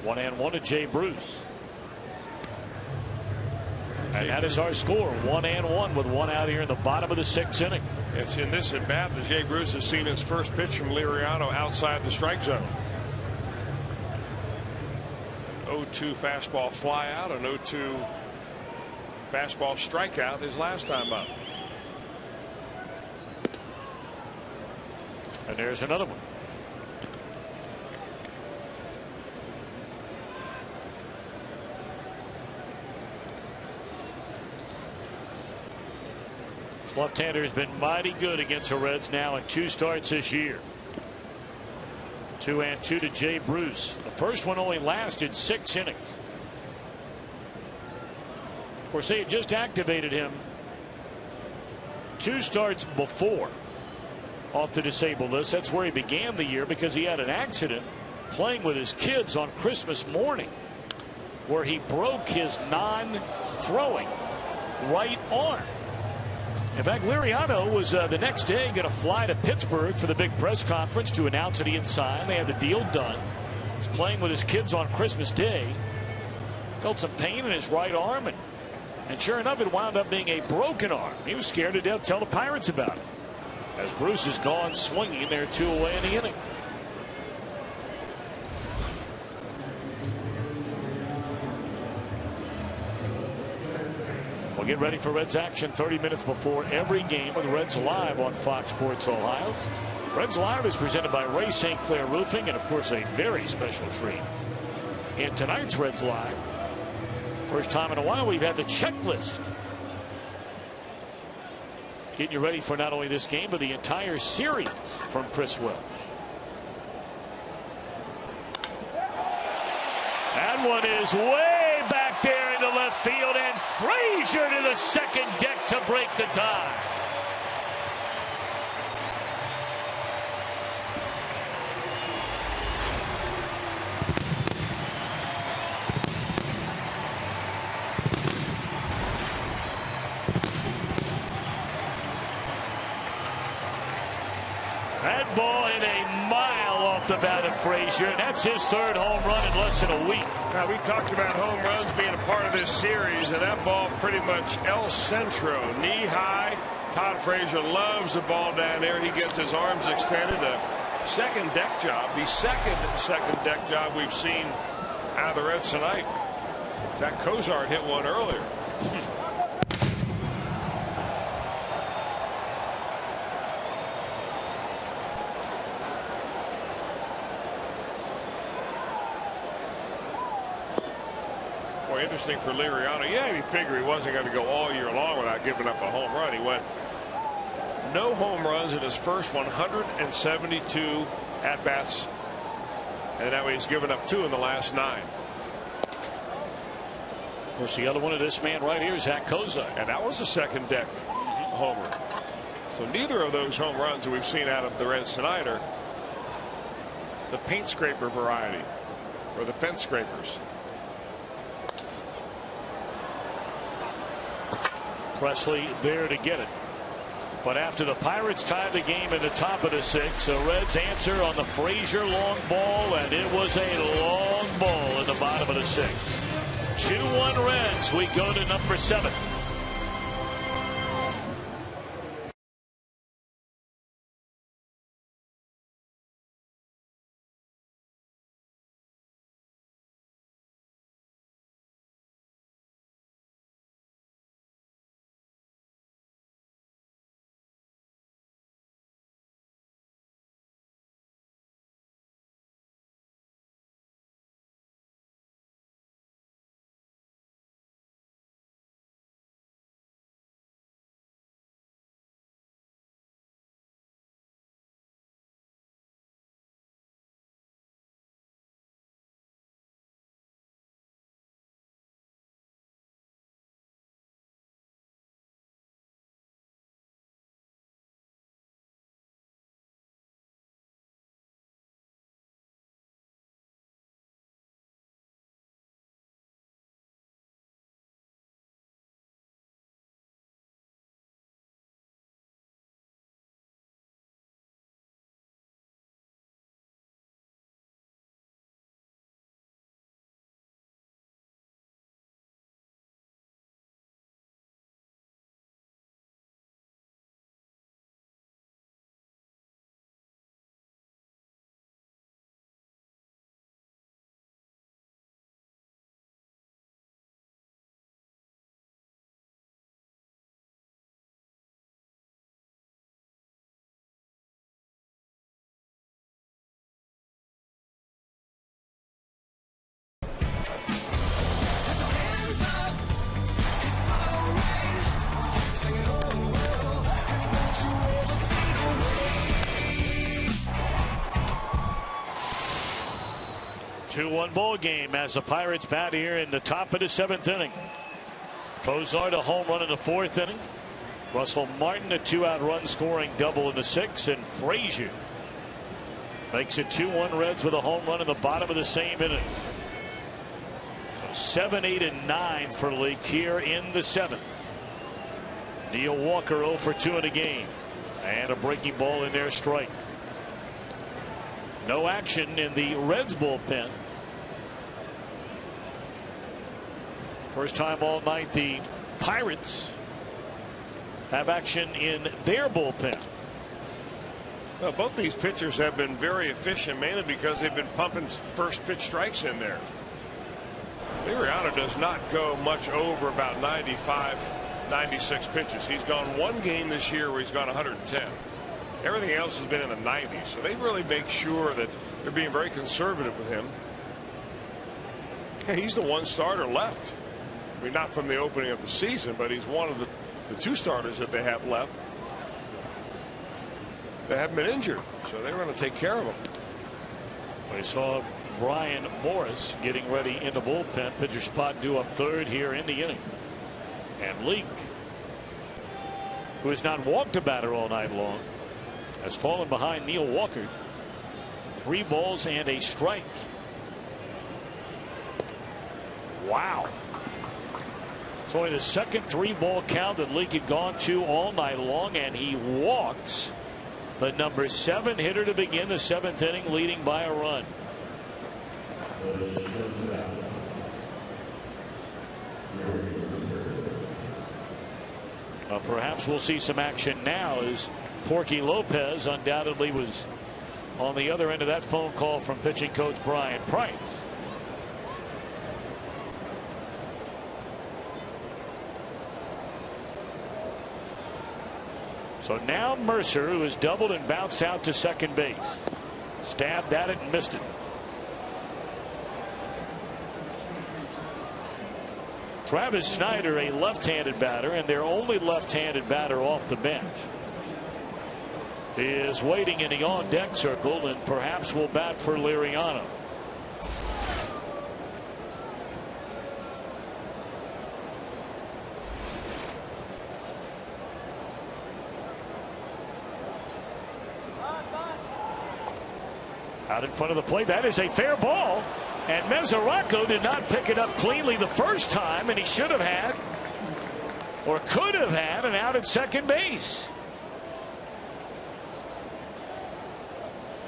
1-1 to Jay Bruce. And that is our score, 1-1 with one out here in the bottom of the 6th inning. It's in this at bat that Jay Bruce has seen his first pitch from Liriano outside the strike zone. 0-2 fastball fly out, an 0-2 fastball strikeout his last time up. And there's another one. This left-hander has been mighty good against the Reds now in 2 starts this year. 2-2 to Jay Bruce. The first one only lasted 6 innings. Of course, they had just activated him 2 starts before off the disabled list. That's where he began the year, because he had an accident playing with his kids on Christmas morning where he broke his non-throwing right arm. In fact, Liriano was the next day going to fly to Pittsburgh for the big press conference to announce that he had signed. They had the deal done. He was playing with his kids on Christmas Day. Felt some pain in his right arm, and sure enough, it wound up being a broken arm. He was scared to death. Tell the Pirates about it. As Bruce is gone swinging, they're 2 away in the inning. We'll get ready for Reds action 30 minutes before every game with Reds Live on Fox Sports Ohio. Reds Live is presented by Ray St. Clair Roofing, and of course a very special treat in tonight's Reds Live. First time in a while we've had the checklist. Getting you ready for not only this game, but the entire series from Chris Welsh. That one is way back there into left field, and Frazier to the second deck to break the tie. That ball hit a mile off the bat of Frazier, and that's his 3rd home run in less than a week. Now, we talked about home runs being a part of this series, and that ball pretty much El Centro, knee high. Todd Frazier loves the ball down there. He gets his arms extended. A second deck job, the second deck job we've seen out of the Reds tonight. Zach Cozart hit one earlier. Interesting for Liriano. Yeah, he figured he wasn't going to go all year long without giving up a home run. He went no home runs in his first 172 at-bats. And now he's given up 2 in the last 9. Of course, the other one of this man right here is Zach Kozak. And that was a second deck homer. So neither of those home runs that we've seen out of the Reds tonight are the paint scraper variety or the fence scrapers. Presley there to get it. But after the Pirates tied the game in the top of the 6th, the Reds answer on the Frazier long ball, and it was a long ball in the bottom of the 6th. 2-1 Reds. We go to number 7. Two-one ball game as the Pirates bat here in the top of the 7th inning. Kozart a home run in the 4th inning. Russell Martin a 2-out run scoring double in the 6th, and Frazier makes it 2-1 Reds with a home run in the bottom of the same inning. So 7, 8, and 9 for Leake here in the 7th. Neil Walker 0 for 2 in the game, and a breaking ball in there, strike. No action in the Reds bullpen. First time all night the Pirates have action in their bullpen. Well, both these pitchers have been very efficient, mainly because they've been pumping first pitch strikes in there. Liriano does not go much over about 95, 96 pitches. He's gone one game this year where he's gone 110. Everything else has been in the 90s, so they really make sure that they're being very conservative with him. He's the one starter left. I mean, not from the opening of the season, but he's one of the 2 starters that they have left. They haven't been injured, so they're going to take care of him. We saw Brian Morris getting ready in the bullpen. Pitcher spot due up 3rd here in the inning. And Leake, who has not walked a batter all night long, has fallen behind Neil Walker. 3 balls and a strike. Wow. It's only the second 3-ball count that Leake had gone to all night long, and he walks the number 7 hitter to begin the 7th inning, leading by a run. Perhaps we'll see some action now, as Porky Lopez undoubtedly was on the other end of that phone call from pitching coach Brian Price. So now Mercer, who has doubled and bounced out to second base, stabbed at it and missed it. Travis Snyder, a left-handed batter, and their only left-handed batter off the bench. is waiting in the on-deck circle and perhaps will bat for Liriano. Out in front of the plate, that is a fair ball. And Mesoraco did not pick it up cleanly the first time, and he should have had, or could have had, an out at second base.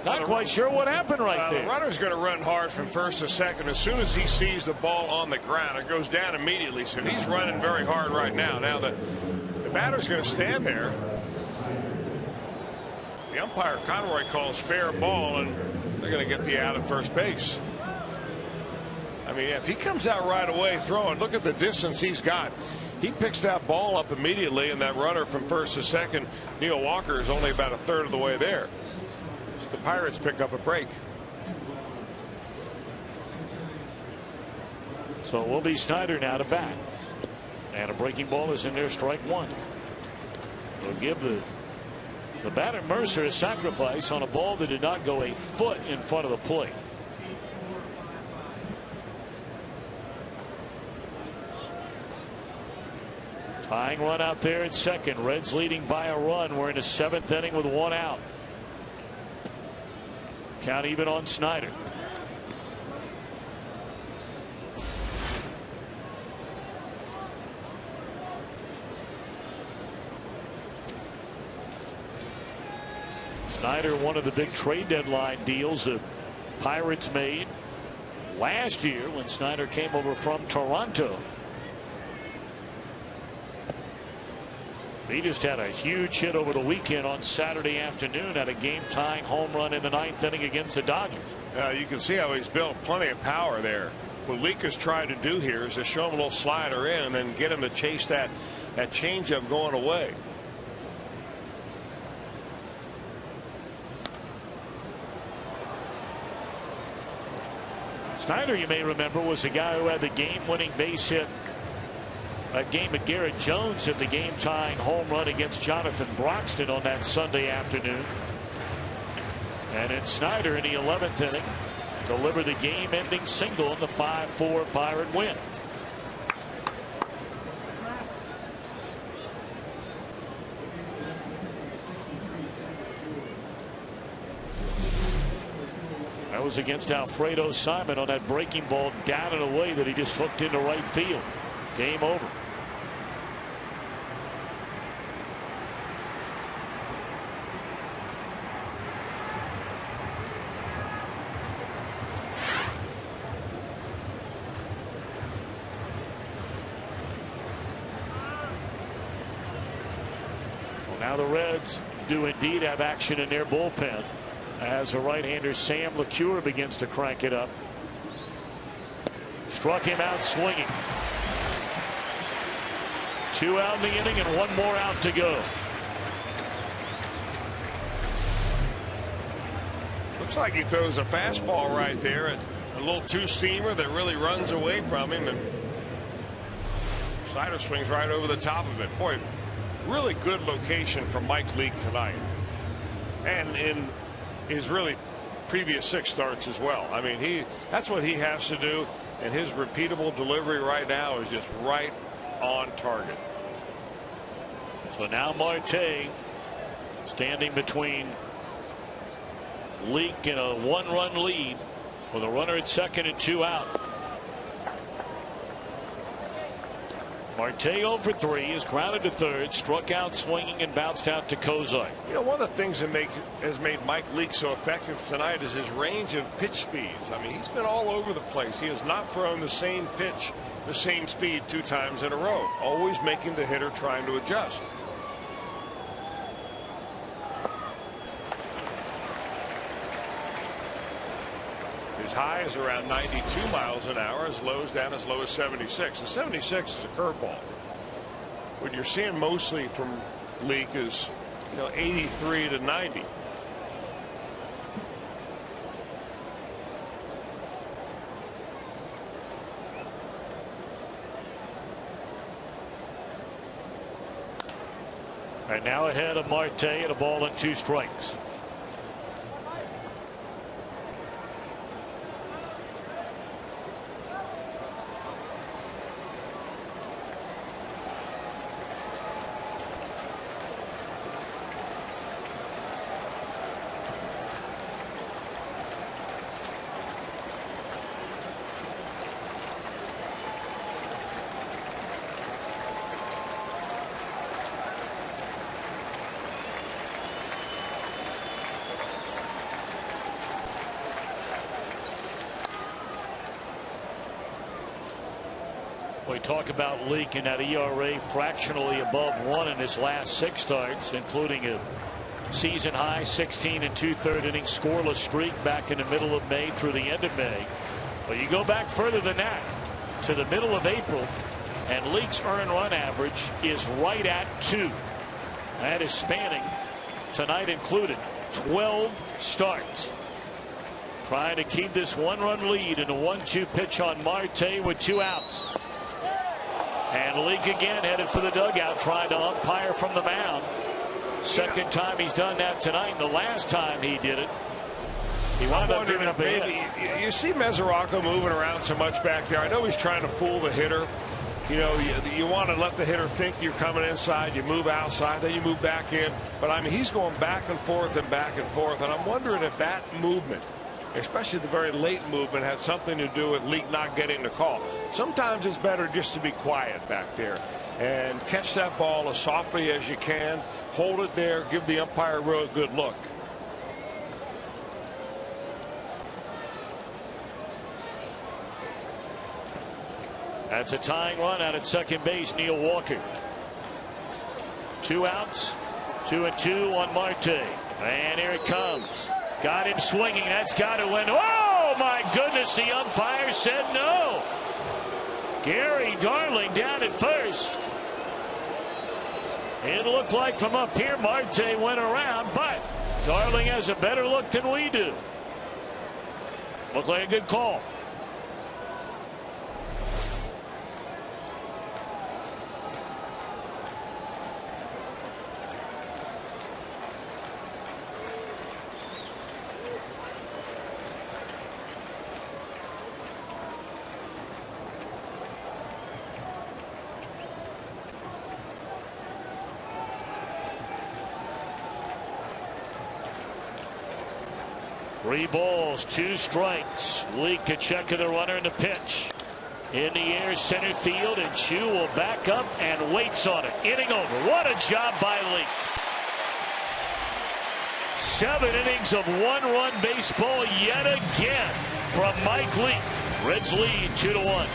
Not quite sure what happened right there. The runner's going to run hard from first to second. As soon as he sees the ball on the ground, it goes down immediately. So he's running very hard right now. Now the batter's going to stand there. The umpire, Conroy, calls fair ball, and they're going to get the out at first base. I mean, if he comes out right away throwing, look at the distance he's got. He picks that ball up immediately, and that runner from first to second, Neil Walker, is only about a third of the way there. So the Pirates pick up a break. So it will be Snyder now to bat. And a breaking ball is in there, strike one. We'll give the batter Mercer a sacrifice on a ball that did not go a foot in front of the plate. Tying run out there at second. Reds leading by a run. We're in the seventh inning with one out. Count even on Snyder. Snyder, one of the big trade deadline deals the Pirates made last year when Snyder came over from Toronto. He just had a huge hit over the weekend on Saturday afternoon, had a game-tying home run in the ninth inning against the Dodgers. You can see how he's built plenty of power there. What Leake is trying to do here is to show him a little slider in and get him to chase that changeup going away. Snyder, you may remember, was the guy who had the game-winning base hit. That game at Garrett Jones hit the game-tying home run against Jonathan Broxton on that Sunday afternoon. And then Snyder in the 11th inning delivered the game-ending single in the 5-4 Pirate win. That was against Alfredo Simon on that breaking ball down and away that he just hooked into right field. Game over. Well, now the Reds do indeed have action in their bullpen as the right-hander Sam LeCure begins to crank it up. Struck him out swinging. 2 out in the inning and 1 more out to go. Looks like he throws a fastball right there, and a little two-seamer that really runs away from him, and Snyder swings right over the top of it. Boy, really good location from Mike Leake tonight, and in his really previous 6 starts as well. I mean, that's what he has to do, and his repeatable delivery right now is just right on target. So now Marte standing between Leake and a 1-run lead with a runner at second and 2 out. Marte 0 for 3 is grounded to third, struck out swinging and bounced out to Kozak. You know, one of the things that has made Mike Leake so effective tonight is his range of pitch speeds. I mean, he's been all over the place. He has not thrown the same pitch, the same speed 2 times in a row, always making the hitter trying to adjust. His high is around 92 miles an hour, as low as 76. And 76 is a curveball. What you're seeing mostly from Leake is, 83 to 90. And now ahead of Marte at a ball and 2 strikes. We talk about Leake in that ERA fractionally above 1 in his last 6 starts, including a season high 16 and 2/3 inning scoreless streak back in the middle of May through the end of May. But you go back further than that to the middle of April, and Leake's earned run average is right at 2. That is spanning, tonight included, 12 starts. Trying to keep this 1-run lead in a 1-2 pitch on Marte with 2 outs. And Leake again headed for the dugout, trying to umpire from the mound. Second time he's done that tonight. The last time he did it, he wound up giving up a hit. You see Mesoraco moving around so much back there. I know he's trying to fool the hitter. You know, you want to let the hitter think you're coming inside. You move outside, then you move back in. But I mean, he's going back and forth and back and forth. And I'm wondering if that movement, especially the very late movement, had something to do with Leake not getting the call. Sometimes it's better just to be quiet back there and catch that ball as softly as you can. Hold it there. Give the umpire a real good look. That's a tying run out at second base. Neil Walker. 2 outs. 2-2 on Marte. And here it comes. Got him swinging. That's got to win. Oh, my goodness. The umpire said no. Gary Darling down at first. It looked like from up here Marte went around, but Darling has a better look than we do. Looked like a good call. Three balls, 2 strikes. Leake a check of the runner in the pitch. In the air, center field, and Chu will back up and waits on it. Inning over. What a job by Leake. 7 innings of 1-run baseball yet again from Mike Leake. Reds lead 2-1.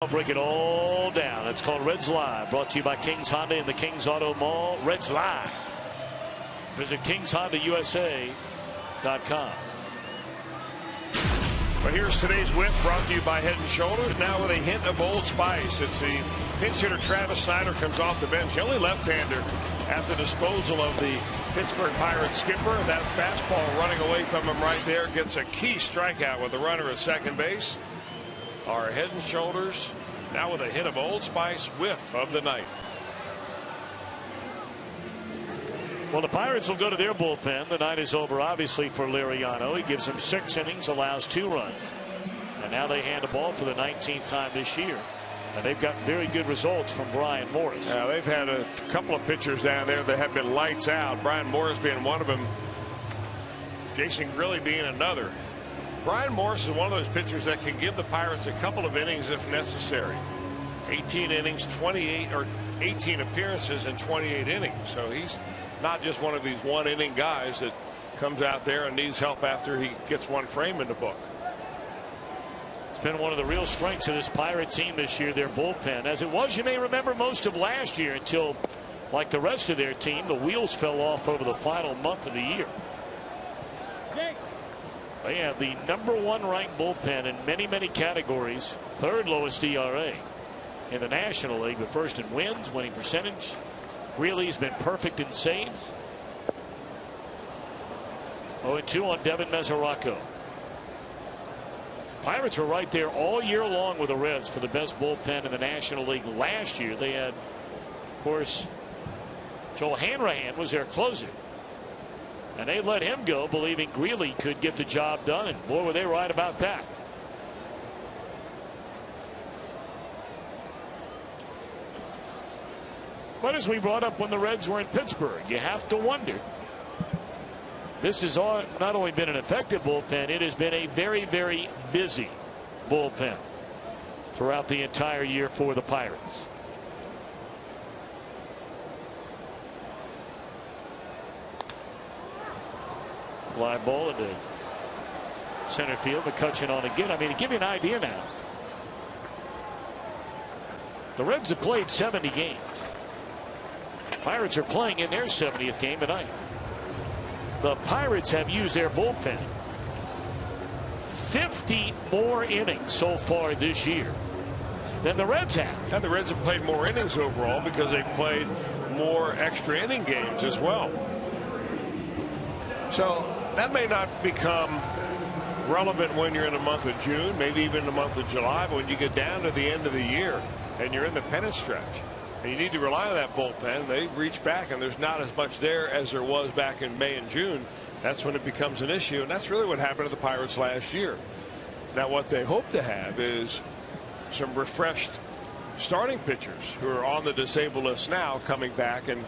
I'll break it all down. It's called Reds Live, brought to you by King's Honda in the King's Auto Mall. Reds Live. Visit King'sHondaUSA.com. But here's today's whiff, brought to you by Head & Shoulders, now with a hint of Old Spice. It's the pinch hitter Travis Snyder comes off the bench, the only left-hander at the disposal of the Pittsburgh Pirates skipper. That fastball running away from him right there gets a key strikeout with the runner at second base. Our Head & Shoulders now with a hint of Old Spice whiff of the night. Well, the Pirates will go to their bullpen. The night is over, obviously, for Liriano. He gives them 6 innings, allows 2 runs. And now they hand the ball for the 19th time this year. And they've got very good results from Brian Morris. Yeah, they've had a couple of pitchers down there that have been lights out. Brian Morris being one of them. Jason Grilli being another. Brian Morris is one of those pitchers that can give the Pirates a couple of innings if necessary. 18 innings, 28 or 18 appearances in 28 innings. So he's not just one of these one-inning guys that comes out there and needs help after he gets one frame in the book. It's been one of the real strengths of this Pirate team this year, their bullpen. As it was, you may remember, most of last year until, like the rest of their team, the wheels fell off over the final month of the year. They have the #1 ranked bullpen in many categories. 3rd lowest ERA in the National League, but 1st in wins, winning percentage. Greeley's been perfect in saves. 0-2 on Devin Mesoraco. Pirates were right there all year long with the Reds for the best bullpen in the National League last year. They had, of course, Joel Hanrahan was their closer. And they let him go, believing Greeley could get the job done. And boy, were they right about that. But as we brought up when the Reds were in Pittsburgh, you have to wonder. This has not only been an effective bullpen, it has been a very busy bullpen throughout the entire year for the Pirates. Fly ball into center field. McCutcheon on again. I mean, to give you an idea now, the Reds have played 70 games. Pirates are playing in their 70th game tonight. The Pirates have used their bullpen 50 more innings so far this year than the Reds have. And the Reds have played more innings overall because they've played more extra inning games as well. So that may not become relevant when you're in the month of June, maybe even the month of July, but when you get down to the end of the year and you're in the pennant stretch and you need to rely on that bullpen, they reach back and there's not as much there as there was back in May and June. That's when it becomes an issue, and that's really what happened to the Pirates last year. Now what they hope to have is some refreshed starting pitchers who are on the disabled list now coming back and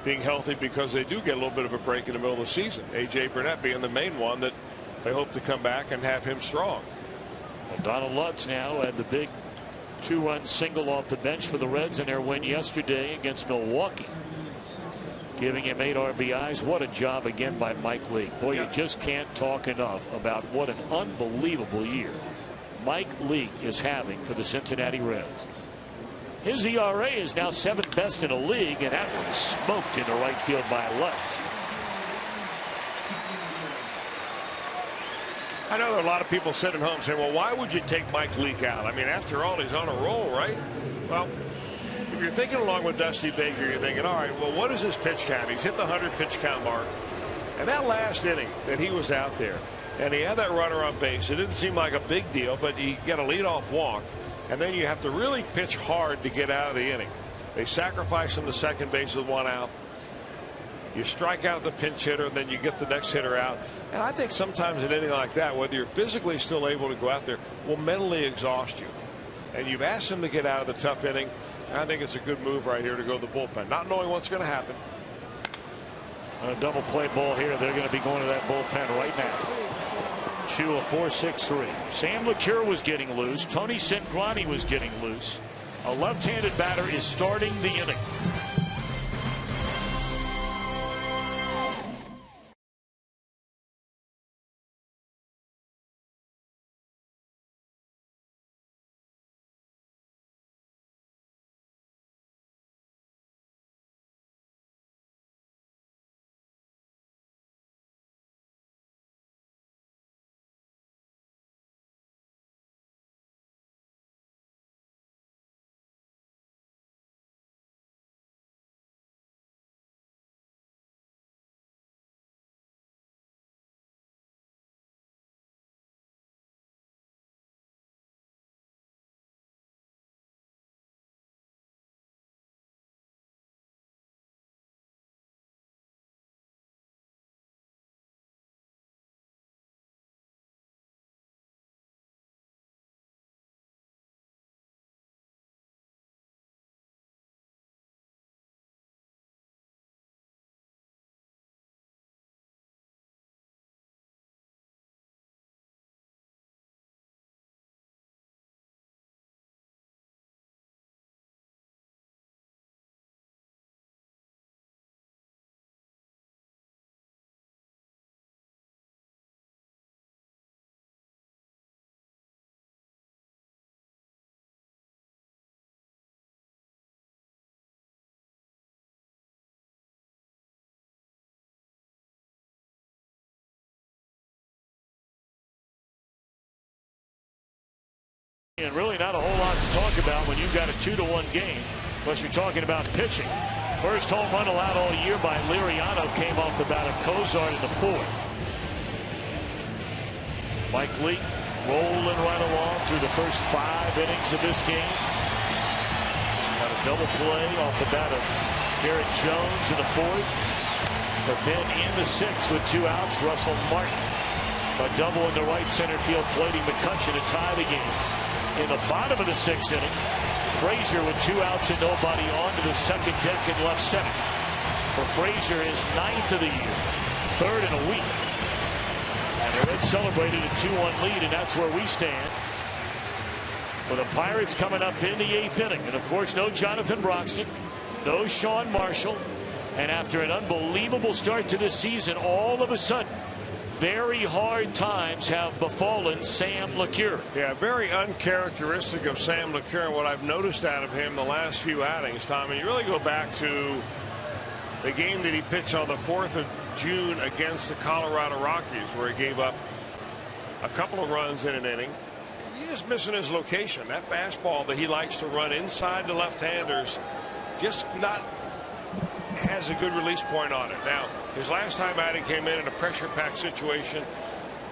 being healthy, because they do get a little bit of a break in the middle of the season. A.J. Burnett being the main one that they hope to come back and have him strong. Well, Donald Lutz now had the big 2-run single off the bench for the Reds in their win yesterday against Milwaukee, giving him 8 RBIs. What a job again by Mike Leake. Boy, you just can't talk enough about what an unbelievable year Mike Leake is having for the Cincinnati Reds. His ERA is now 7th best in the league, and that was smoked into right field by Lutz. I know there are a lot of people sitting at home saying, well, why would you take Mike Leake out? I mean, after all, he's on a roll, right? Well, if you're thinking along with Dusty Baker, you're thinking, all right, well, what is his pitch count? He's hit the 100 pitch count mark. And that last inning that he was out there, and he had that runner on base, it didn't seem like a big deal, but he got a leadoff walk. And then you have to really pitch hard to get out of the inning. They sacrifice him to second base with 1 out. You strike out the pinch hitter, and then you get the next hitter out. And I think sometimes an inning like that, whether you're physically still able to go out there, will mentally exhaust you. And you've asked him to get out of the tough inning. And I think it's a good move right here to go to the bullpen, not knowing what's going to happen. A double play ball here. They're going to be going to that bullpen right now. Chu a 4.63. Sam LeCure was getting loose. Tony Cingrani was getting loose. A left-handed batter is starting the inning. And really not a whole lot to talk about when you've got a 2-1 game, unless you're talking about pitching. First home run allowed all year by Liriano came off the bat of Cozart in the 4th. Mike Lee rolling right along through the first 5 innings of this game. Got a double play off the bat of Garrett Jones in the 4th. But then in the 6th with 2 outs, Russell Martin. A double into right center field, plating McCutchen to tie the game. In the bottom of the 6th inning, Frazier with 2 outs and nobody on to the second deck in left center. For Frazier, his 9th of the year, 3rd in a week. And the Reds celebrated a 2-1 lead, and that's where we stand. With the Pirates coming up in the 8th inning. And of course, no Jonathan Broxton, no Sean Marshall. And after an unbelievable start to this season, all of a sudden, very hard times have befallen Sam LeCure. Yeah, very uncharacteristic of Sam LeCure. And what I've noticed out of him the last few outings, Tommy, you really go back to the game that he pitched on the 4th of June against the Colorado Rockies, where he gave up a couple of runs in an inning. He's just missing his location. That fastball that he likes to run inside the left-handers just not has a good release point on it. Now, his last time out, he came in a pressure-packed situation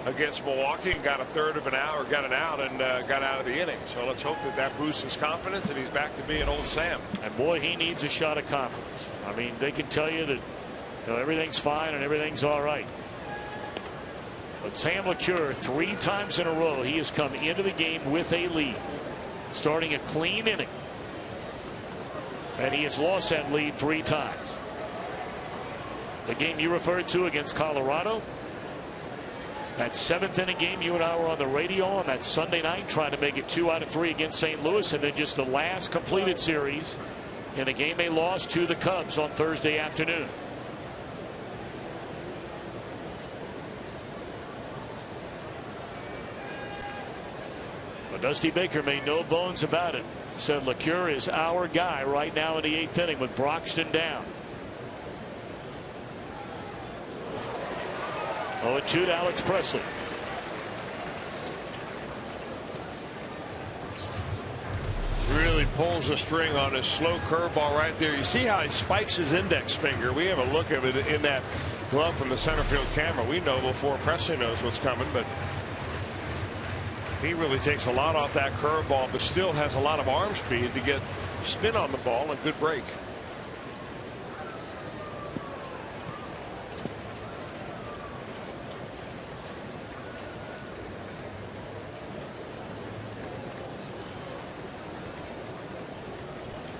against Milwaukee and got a third of an out, or got an out, and got out of the inning. So let's hope that that boosts his confidence and he's back to being old Sam. And boy, he needs a shot of confidence. I mean, they can tell you that everything's fine and everything's all right. But Sam LeCure, 3 times in a row, he has come into the game with a lead, starting a clean inning. And he has lost that lead 3 times. The game you referred to against Colorado, that 7th inning game, you and I were on the radio on that Sunday night trying to make it 2 out of 3 against St. Louis, and then just the last completed series in a game they lost to the Cubs on Thursday afternoon. But Dusty Baker made no bones about it. Said LeCure is our guy right now in the 8th inning with Broxton down. 0-2 to Alex Presley. Really pulls the string on his slow curveball right there. You see how he spikes his index finger. We have a look at it in that glove from the center field camera. We know before Presley knows what's coming, but he really takes a lot off that curveball, but still has a lot of arm speed to get spin on the ball and good break.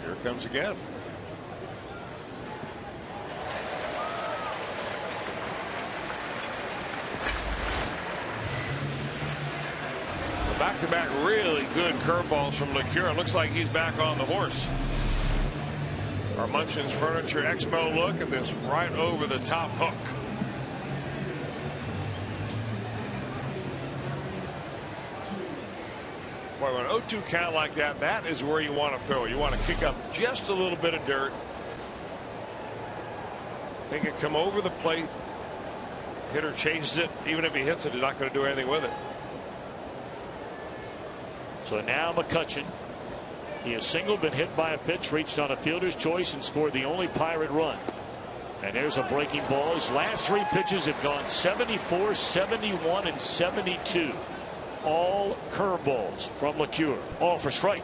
Here it comes again. Back-to-back really good curveballs from LeCure. It looks like he's back on the horse. Our Munchin's Furniture Expo look at this right over the top hook. Boy, when an 0-2 count like that, that is where you want to throw. You want to kick up just a little bit of dirt. Make it come over the plate. Hitter chases it. Even if he hits it, he's not going to do anything with it. So now McCutchen, he has singled, been hit by a pitch, reached on a fielder's choice, and scored the only Pirate run. And there's a breaking ball. His last 3 pitches have gone 74, 71, and 72. All curveballs from LeCure, all for strikes.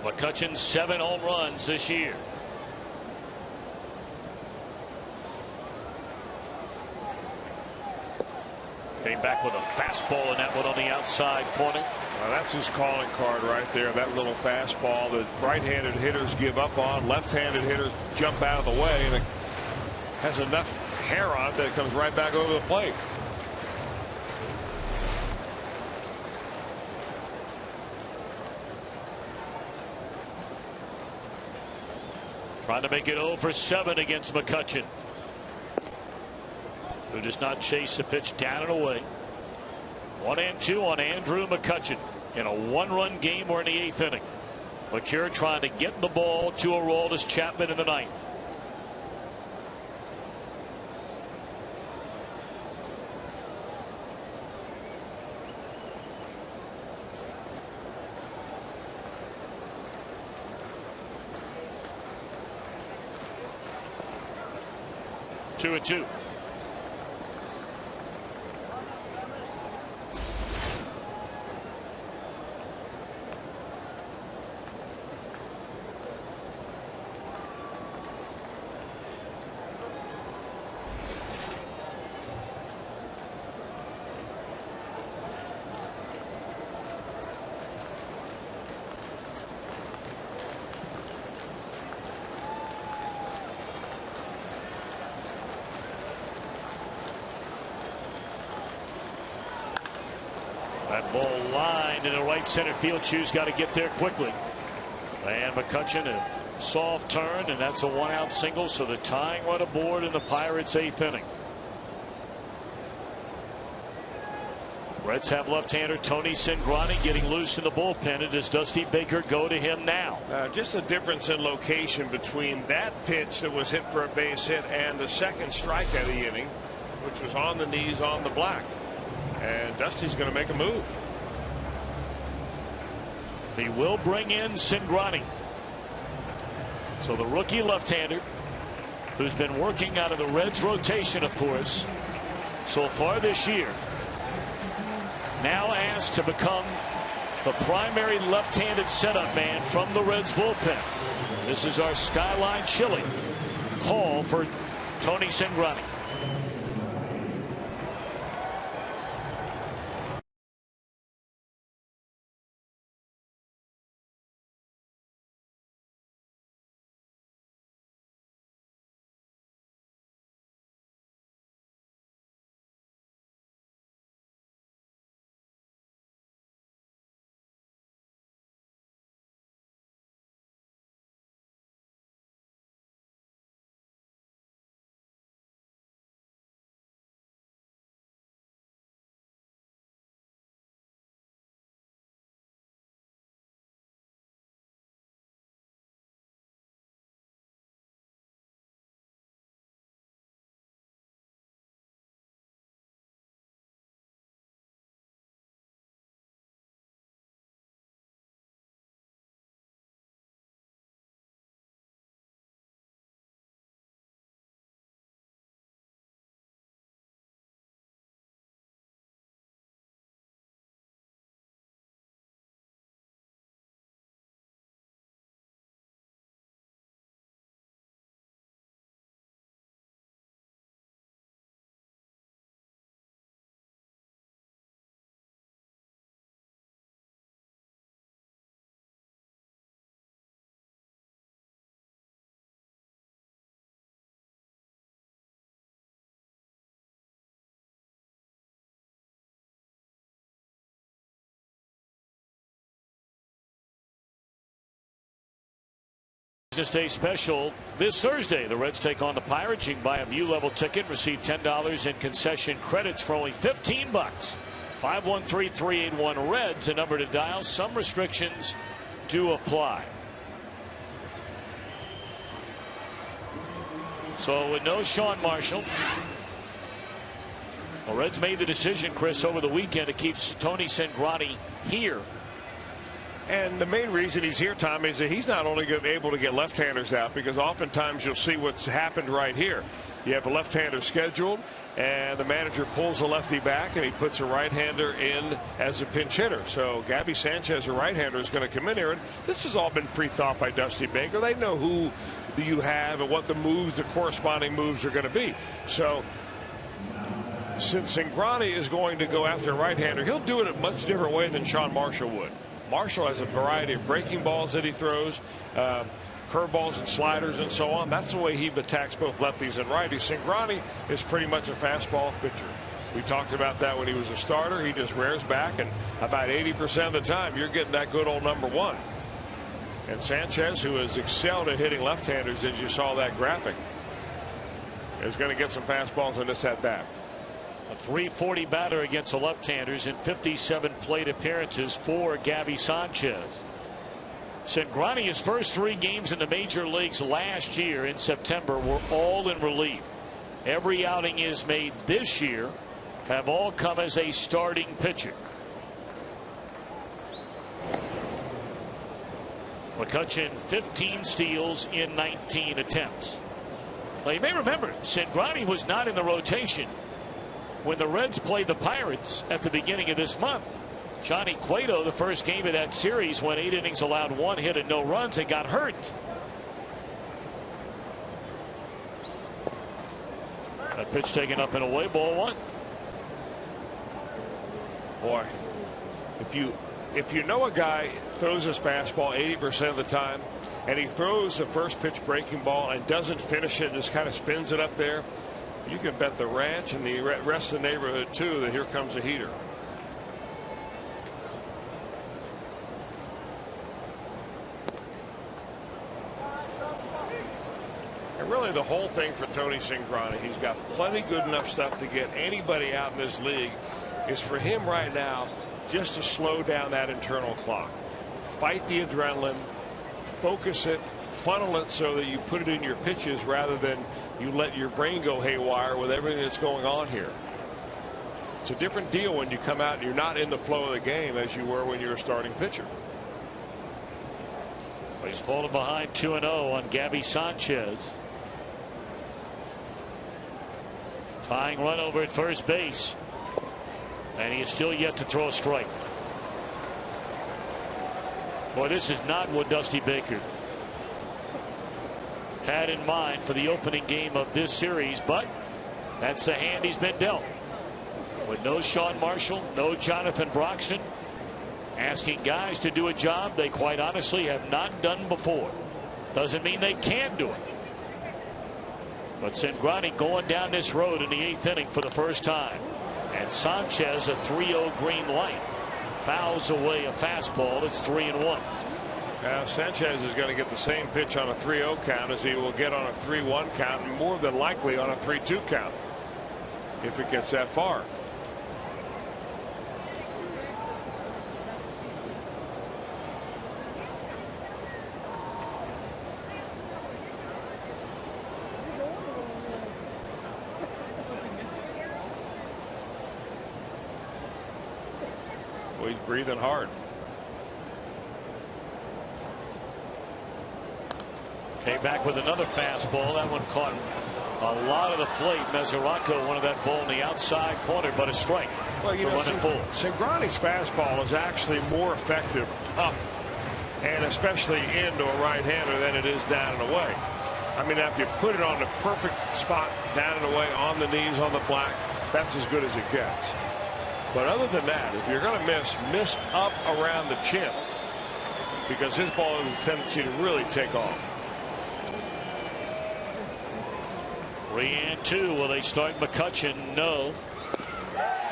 McCutchen 7 home runs this year. Came back with a fastball and that one on the outside corner. Well, that's his calling card right there. That little fastball that right-handed hitters give up on. Left-handed hitters jump out of the way, and it has enough hair on it that it comes right back over the plate. Trying to make it 0 for 7 against McCutchen, who does not chase the pitch down and away. 1-2 on Andrew McCutchen in a 1-run game. We're in the 8th inning. LeCure trying to get the ball to Aroldis Chapman in the 9th. 2-2. That ball lined into right center field. Chu's got to get there quickly. And McCutchen, a soft turn, and that's a 1-out single. So the tying run aboard in the Pirates' 8th inning. Reds have left-hander Tony Cingrani getting loose in the bullpen. Does Dusty Baker go to him now? Just a difference in location between that pitch that was hit for a base hit and the second strikeout of the inning, which was on the knees on the black. And Dusty's going to make a move. He will bring in Cingrani. So the rookie left-hander, who's been working out of the Reds rotation, of course, so far this year, now asked to become the primary left-handed setup man from the Reds bullpen. This is our Skyline Chili call for Tony Cingrani. Day special this Thursday. The Reds take on the Pirates. You can buy a view level ticket, receive $10 in concession credits for only $15. 513-381 Reds, a number to dial. Some restrictions do apply. So with no Sean Marshall, the Reds made the decision, Chris, over the weekend to keep Tony Cingrani here. And the main reason he's here, Tom, is that he's not only able to get left-handers out, because oftentimes you'll see what's happened right here. You have a left-hander scheduled, and the manager pulls a lefty back, and he puts a right-hander in as a pinch hitter. So Gabby Sanchez, a right-hander, is going to come in here. And this has all been pre-thought by Dusty Baker. They know who you have and what the moves, the corresponding moves are going to be. So since Cingrani is going to go after a right-hander, he'll do it a much different way than Sean Marshall would. Marshall has a variety of breaking balls that he throws, curveballs and sliders and so on. That's the way he attacks both lefties and righties. Cingrani is pretty much a fastball pitcher. We talked about that when he was a starter. He just rears back, and about 80% of the time you're getting that good old number one. And Sanchez, who has excelled at hitting left-handers, as you saw that graphic, is going to get some fastballs in this at-bat. A .340 batter against the left-handers in 57 plate appearances for Gabby Sanchez. Cingrani's first 3 games in the major leagues last year in September were all in relief. Every outing is made this year have all come as a starting pitcher. McCutchen 15 steals in 19 attempts. Well, you may remember, Cingrani was not in the rotation when the Reds played the Pirates at the beginning of this month. Johnny Cueto, the first game of that series, went 8 innings, allowed 1 hit and no runs, and got hurt. That pitch taken up and away, ball 1. Boy, if you know a guy throws his fastball 80% of the time, and he throws the first pitch breaking ball and doesn't finish it, just kind of spins it up there, you can bet the ranch and the rest of the neighborhood too that here comes a heater. And really the whole thing for Tony Cingrani, he's got plenty good enough stuff to get anybody out in this league, is for him right now just to slow down that internal clock. Fight the adrenaline, focus it, funnel it so that you put it in your pitches rather than you let your brain go haywire with everything that's going on here. It's a different deal when you come out and you're not in the flow of the game as you were when you were a starting pitcher. Well, he's fallen behind 2-0 on Gabby Sanchez. Tying run over at first base. And he is still yet to throw a strike. Boy, this is not what Dusty Baker had in mind for the opening game of this series, but that's the hand he's been dealt. With no Sean Marshall, no Jonathan Broxton, asking guys to do a job they quite honestly have not done before. Doesn't mean they can't do it. But Cingrani going down this road in the 8th inning for the first time. And Sanchez a 3-0 green light. Fouls away a fastball. It's 3-1. Now Sanchez is going to get the same pitch on a 3-0 count as he will get on a 3-1 count, and more than likely on a 3-2 count if it gets that far. Well, he's breathing hard. Came back with another fastball. That one caught a lot of the plate. Mesoraco wanted that ball in the outside corner, but a strike. Well, you know, Cingrani's fastball is actually more effective up and especially into a right-hander than it is down and away. I mean, if you put it on the perfect spot, down and away, on the knees, on the black, that's as good as it gets. But other than that, if you're going to miss up around the chin, because his ball has a tendency to really take off. 3-2. Will they start McCutchen? No.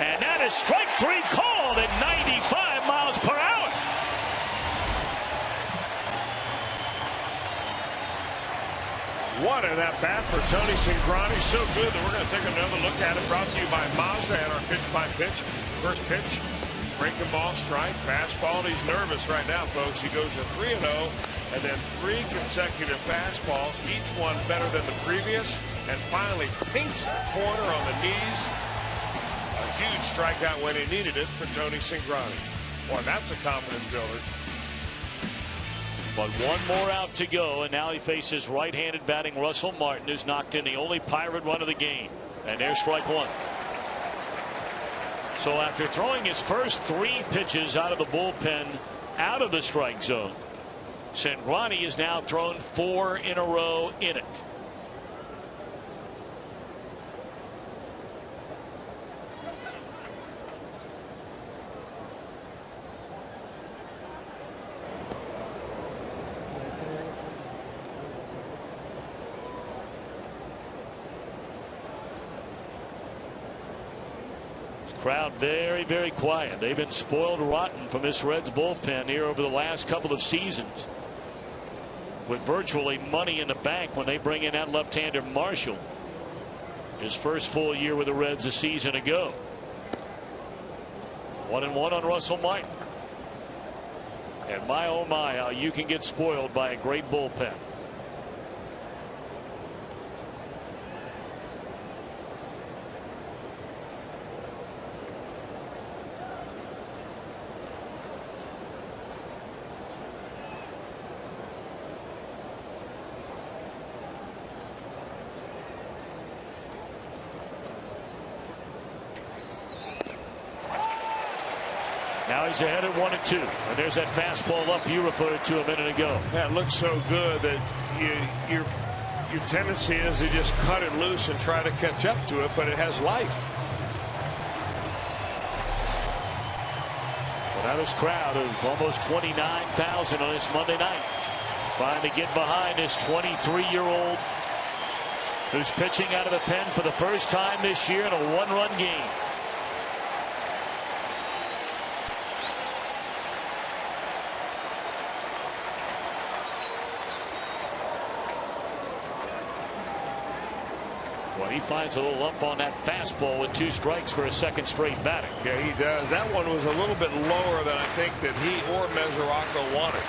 And that is strike 3 called at 95 miles per hour. What an at bat for Tony Cingrani. So good that we're going to take another look at it. Brought to you by Mazda and our pitch by pitch. First pitch, breaking ball, strike, fastball. He's nervous right now, folks. He goes to 3-0 and then 3 consecutive fastballs, each one better than the previous, and finally paints the corner on the knees. A huge strikeout when he needed it for Tony Cingrani. Boy, that's a confidence builder. But one more out to go, and now he faces right-handed batting Russell Martin, who's knocked in the only Pirate run of the game. And there's strike 1. So after throwing his first 3 pitches out of the bullpen, out of the strike zone, Cingrani has now thrown 4 in a row in it. Crowd very, very quiet. They've been spoiled rotten from this Reds bullpen here over the last couple of seasons, with virtually money in the bank when they bring in that left-hander Marshall. His first full year with the Reds a season ago. 1-1 on Russell Martin. And my oh my, how you can get spoiled by a great bullpen. Now he's ahead at 1-2. And there's that fastball up you referred to a minute ago. That looks so good that your tendency is to just cut it loose and try to catch up to it, but it has life. Well, now this crowd of almost 29,000 on this Monday night trying to get behind this 23-year-old who's pitching out of the pen for the first time this year in a one-run game. Well, he finds a little up on that fastball with 2 strikes for a second straight batting. Yeah, he does. That one was a little bit lower than I think that he or Mesoraco wanted.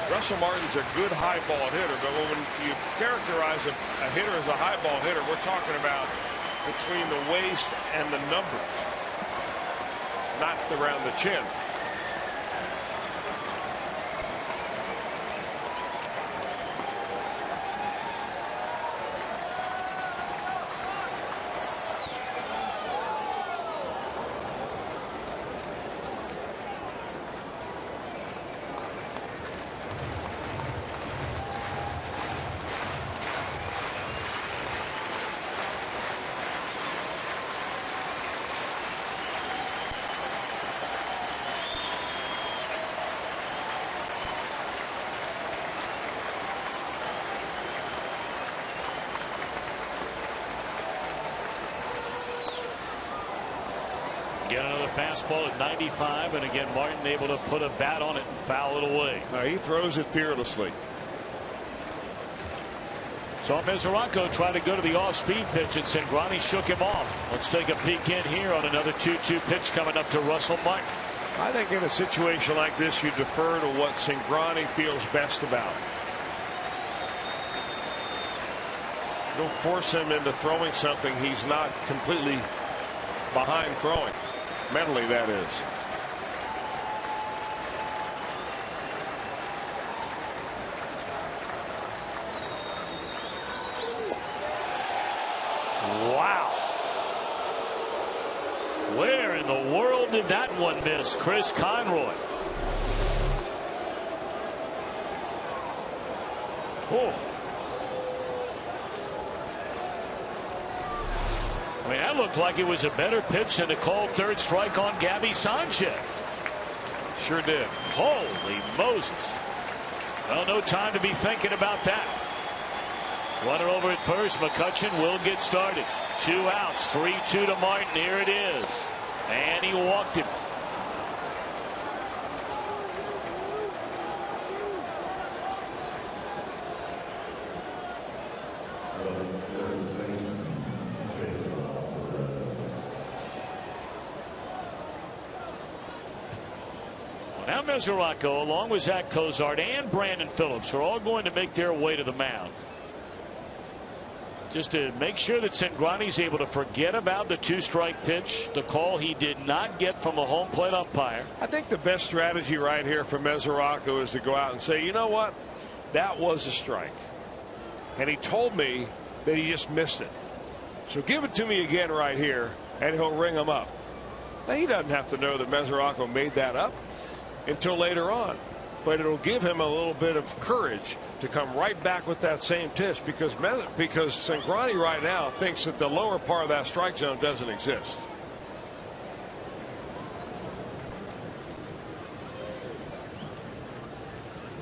Russell Martin's a good high ball hitter, but when you characterize a hitter as a high ball hitter, we're talking about between the waist and the numbers, not around the chin. Get another fastball at 95, and again Martin able to put a bat on it and foul it away. He throws it fearlessly. So Mesoraco tried to go to the off-speed pitch, and Cingrani shook him off. Let's take a peek in here on another 2-2 pitch coming up to Russell Martin. I think in a situation like this, you defer to what Cingrani feels best about. Don't force him into throwing something he's not completely behind throwing. Mentally, that is. Wow. Where in the world did that one miss? Chris Conroy. Oh. I mean, that looked like it was a better pitch than the called third strike on Gabby Sanchez. Sure did. Holy Moses. Well, no time to be thinking about that. Runner over at first. McCutchen will get started. 2 outs. 3-2 to Martin. Here it is. And he walked him. Now Mesoraco, along with Zach Cozart and Brandon Phillips, are all going to make their way to the mound, just to make sure that Cingrani's able to forget about the 2-strike pitch, the call he did not get from a home plate umpire. I think the best strategy right here for Mesoraco is to go out and say, you know what, that was a strike, and he told me that he just missed it, so give it to me again right here, and he'll ring him up. Now, he doesn't have to know that Mesoraco made that up until later on, but it'll give him a little bit of courage to come right back with that same pitch, because Cingrani right now thinks that the lower part of that strike zone doesn't exist.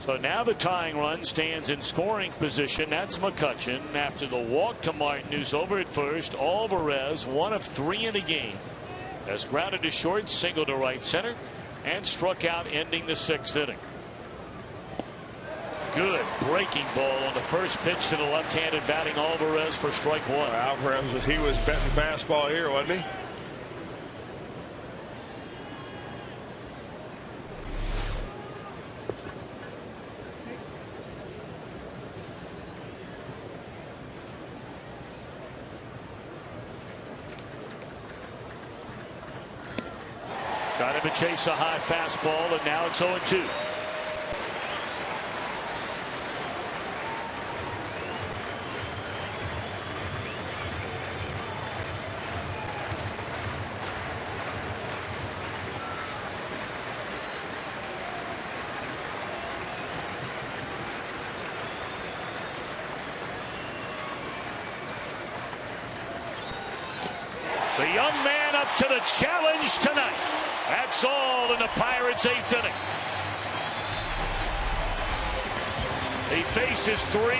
So now the tying run stands in scoring position. That's McCutchen after the walk to Martin, who's over at first. Alvarez, 1 of 3 in the game, has grounded to short, single to right center, and struck out, ending the 6th inning. Good breaking ball on the first pitch to the left-handed batting Alvarez for strike 1. Alvarez, he was betting fastball here, wasn't he? Got him to chase a high fastball, and now it's 0-2. The young man up to the challenge tonight. That's all in the Pirates' 8th inning. He faces 3.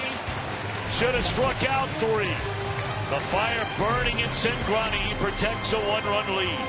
Should have struck out 3. The fire burning in Cingrani. He protects a 1-run lead.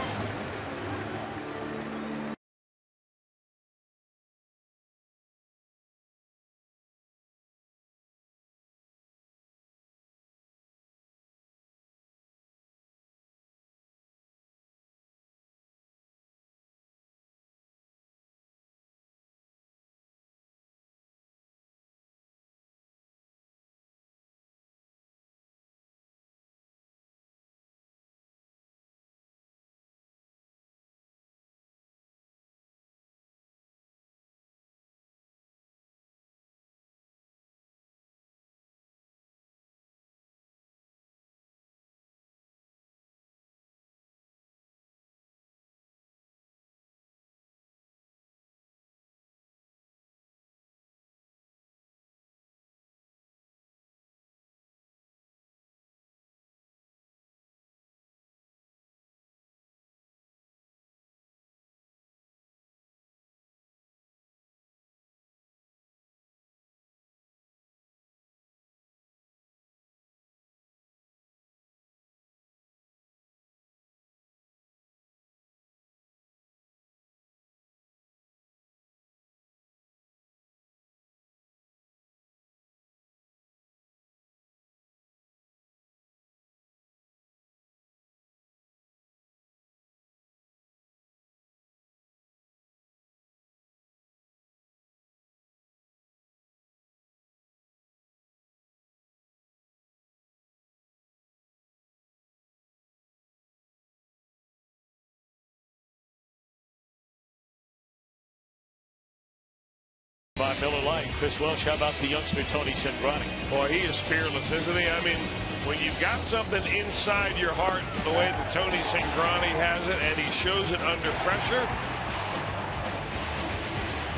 By Miller Lite. Chris Welsh, how about the youngster Tony Cingrani? Boy, he is fearless, isn't he? I mean, when you've got something inside your heart, the way that Tony Cingrani has it, and he shows it under pressure,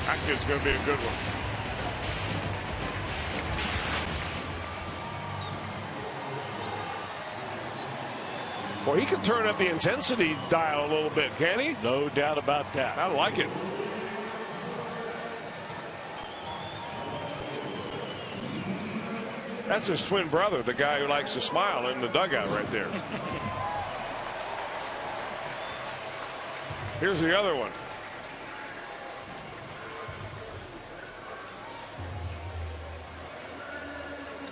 that kid's going to be a good one. Boy, he can turn up the intensity dial a little bit, can he? No doubt about that. I like it. That's his twin brother, the guy who likes to smile in the dugout right there. Here's the other one.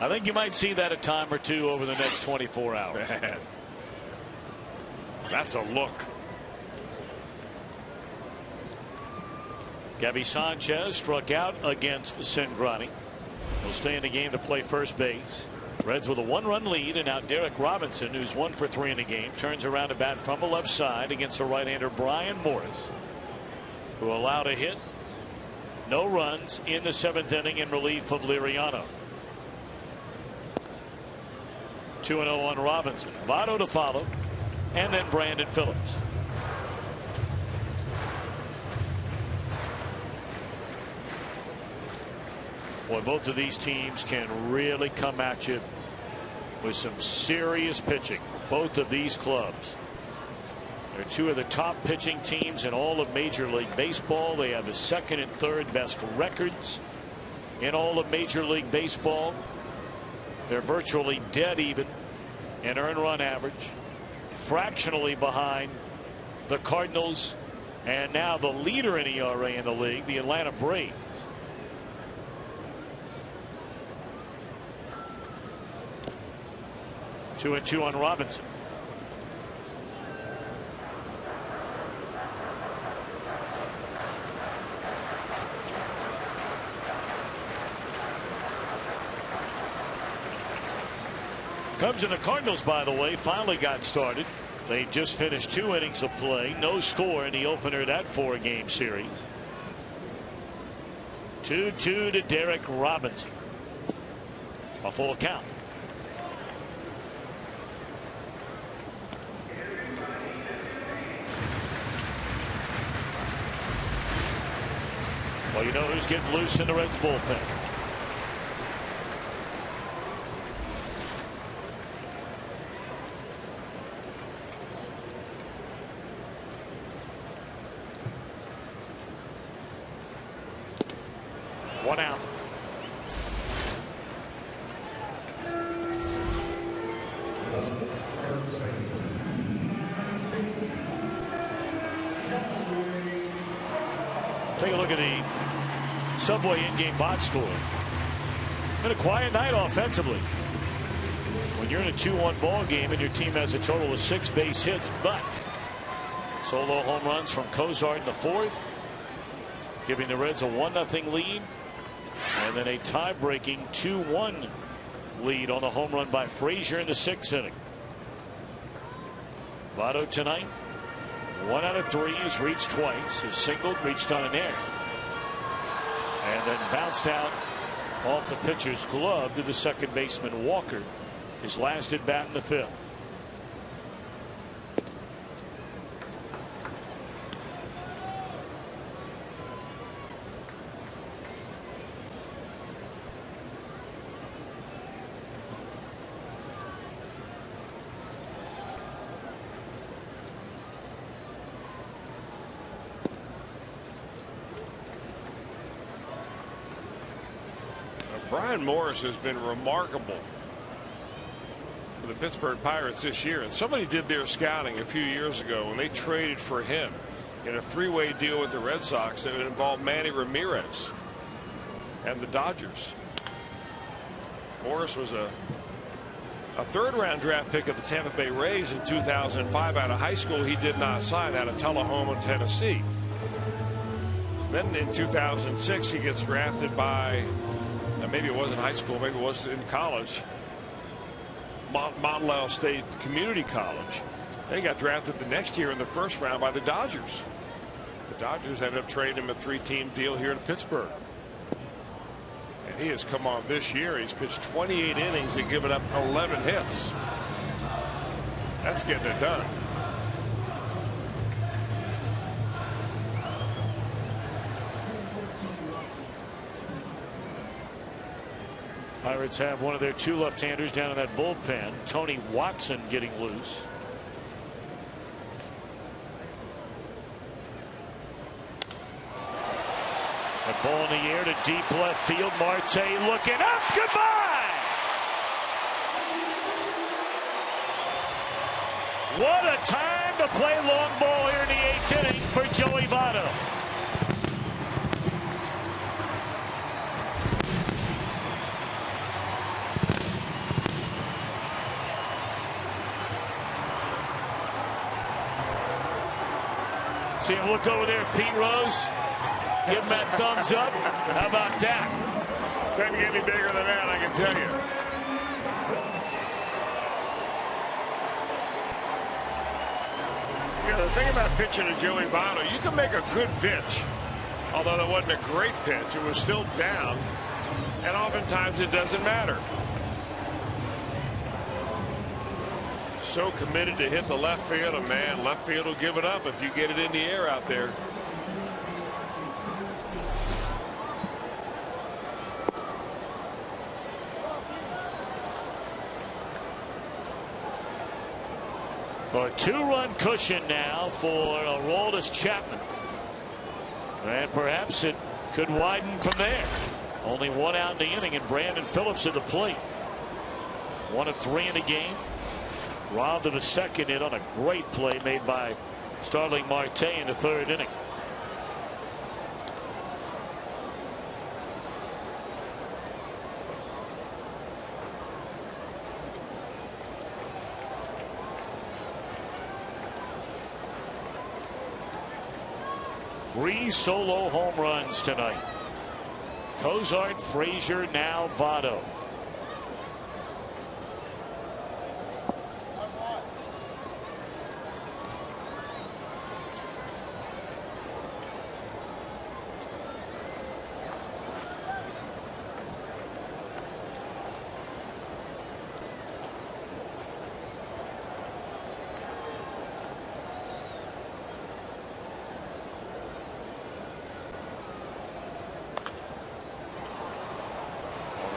I think you might see that a time or two over the next 24 hours. Man, that's a look. Gabby Sanchez struck out against Cingrani. Will stay in the game to play first base. Reds with a 1-run lead, and now Derek Robinson, who's 1 for 3 in the game, turns around to bat from the left side against the right-hander Brian Morris, who allowed a hit, no runs in the 7th inning in relief of Liriano. 2-0 on Robinson. Votto to follow, and then Brandon Phillips. Boy, both of these teams can really come at you with some serious pitching. Both of these clubs. They're 2 of the top pitching teams in all of Major League Baseball. They have the 2nd and 3rd best records in all of Major League Baseball. They're virtually dead even in earned run average, fractionally behind the Cardinals, and now the leader in ERA in the league, the Atlanta Braves. 2-2 on Robinson. Cubs and the Cardinals, by the way, finally got started. They just finished 2 innings of play. No score in the opener of that 4-game series. 2-2 to Derek Robinson. A full count. Well, you know who's getting loose in the Reds bullpen. One out. Take a look at the Subway in-game box score. Been a quiet night offensively. When you're in a 2-1 ball game and your team has a total of 6 base hits, but solo home runs from Cozart in the 4th, giving the Reds a 1-0 lead, and then a tie-breaking 2-1 lead on the home run by Frazier in the 6th inning. Votto tonight, 1 out of 3. He's reached twice. His single reached on an error, and then bounced out off the pitcher's glove to the second baseman Walker, his last at bat in the 5th. Brian Morris has been remarkable for the Pittsburgh Pirates this year, and somebody did their scouting a few years ago when they traded for him in a 3-way deal with the Red Sox that involved Manny Ramirez and the Dodgers. Morris was a 3rd-round draft pick of the Tampa Bay Rays in 2005 out of high school. He did not sign out of Tullahoma, Tennessee. Then in 2006 he gets drafted by, maybe it wasn't high school, maybe it was in college, Montvale State Community College. They got drafted the next year in the 1st round by the Dodgers. The Dodgers ended up trading him a 3-team deal here in Pittsburgh. And he has come on this year. He's pitched 28 innings and given up 11 hits. That's getting it done. Pirates have one of their 2 left-handers down in that bullpen. Tony Watson getting loose. A ball in the air to deep left field. Marte looking up. Goodbye. What a time to play long ball here in the 8th inning for Joey Votto. See him look over there, Pete Rose. Give him that thumbs up. How about that? Doesn't get any bigger than that, I can tell you. You know, the thing about pitching to Joey Votto, you can make a good pitch. Although that wasn't a great pitch, it was still down. And oftentimes it doesn't matter. So committed to hit the left field, and man, left field will give it up if you get it in the air out there. A 2-run cushion now for Aroldis Chapman, and perhaps it could widen from there. Only 1 out in the inning, and Brandon Phillips at the plate. 1 of 3 in the game. Robbed of a second hit on a great play made by Starling Marte in the 3rd inning. Three solo home runs tonight. Cozart, Frazier, now Votto.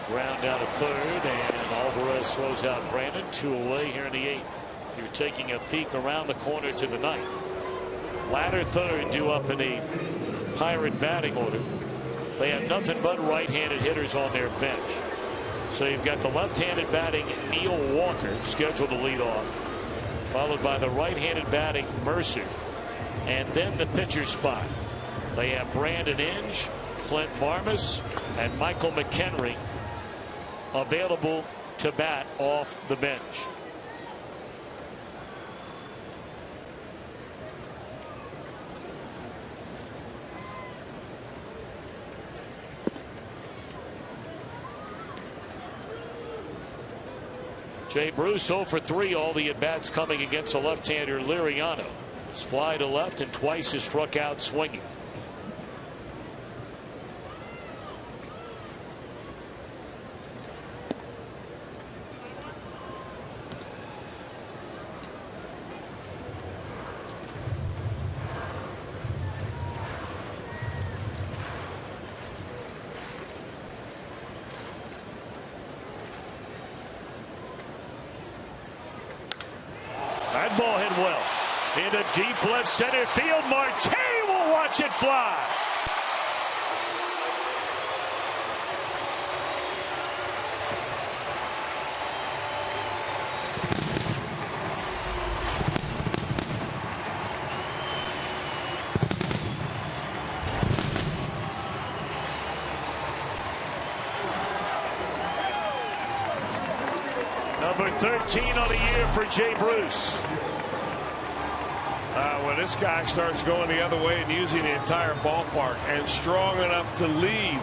Ground out of 3rd, and Alvarez slows out Brandon. 2 away here in the 8th. You're taking a peek around the corner to the 9th. Latter 3rd due up in a Pirate batting order. They have nothing but right-handed hitters on their bench. So you've got the left-handed batting Neil Walker scheduled to lead off, followed by the right-handed batting Mercer, and then the pitcher spot. They have Brandon Inge, Clint Marmas, and Michael McHenry available to bat off the bench. Jay Bruce 0 for 3, all the at-bats coming against a left-hander Liriano. His fly to left and twice has struck out swinging. That ball hit well into deep left center field. Marte will watch it fly. Number 13 on the year for Jay Bruce. When this guy starts going the other way and using the entire ballpark and strong enough to leave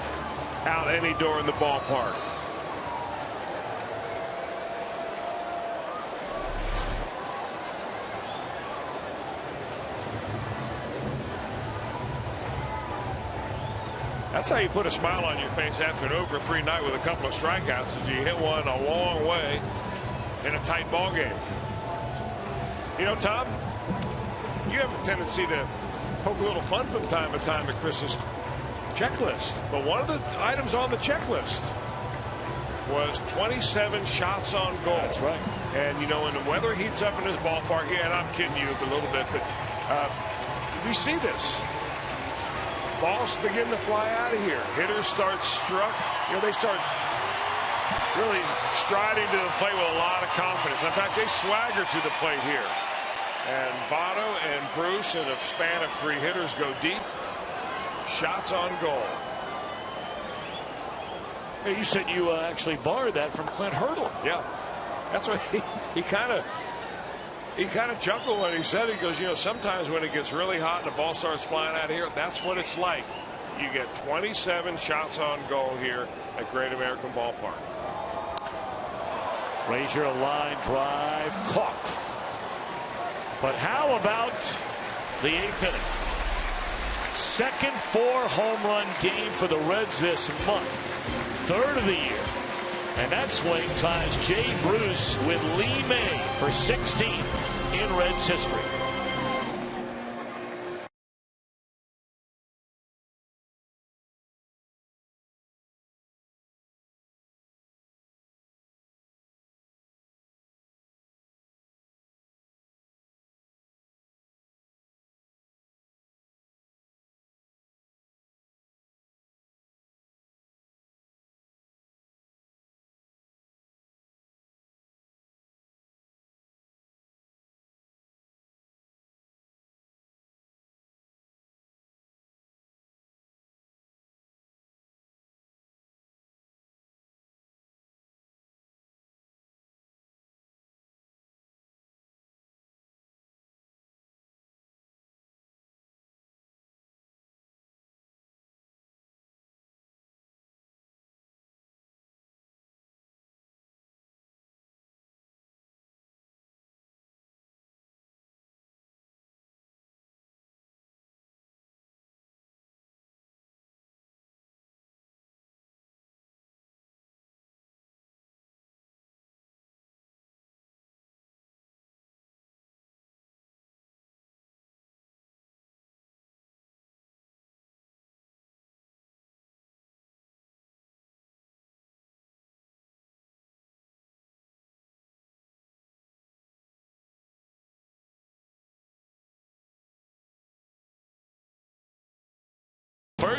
out any door in the ballpark. That's how you put a smile on your face after an 0 for 3 night with a couple of strikeouts, is you hit one a long way in a tight ball game. You know, Tom, you have a tendency to poke a little fun from time to time at Chris's checklist. But one of the items on the checklist was 27 shots on goal. That's right. And, you know, when the weather heats up in this ballpark, yeah, and I'm kidding you a little bit, but we see this. Balls begin to fly out of here. Hitters start they start really striding to the plate with a lot of confidence. In fact, they swagger to the plate here. And Votto and Bruce, in a span of 3 hitters, go deep. Shots on goal. Hey, you said you actually borrowed that from Clint Hurdle. Yeah, that's what he kind of chuckled when he said it. He goes, you know, sometimes when it gets really hot and the ball starts flying out of here, that's what it's like. You get 27 shots on goal here at Great American Ballpark. Ranger line drive caught. But how about the 8th inning? Second 4-home run game for the Reds this month. 3rd of the year. And that swing ties Jay Bruce with Lee May for 16 in Reds history.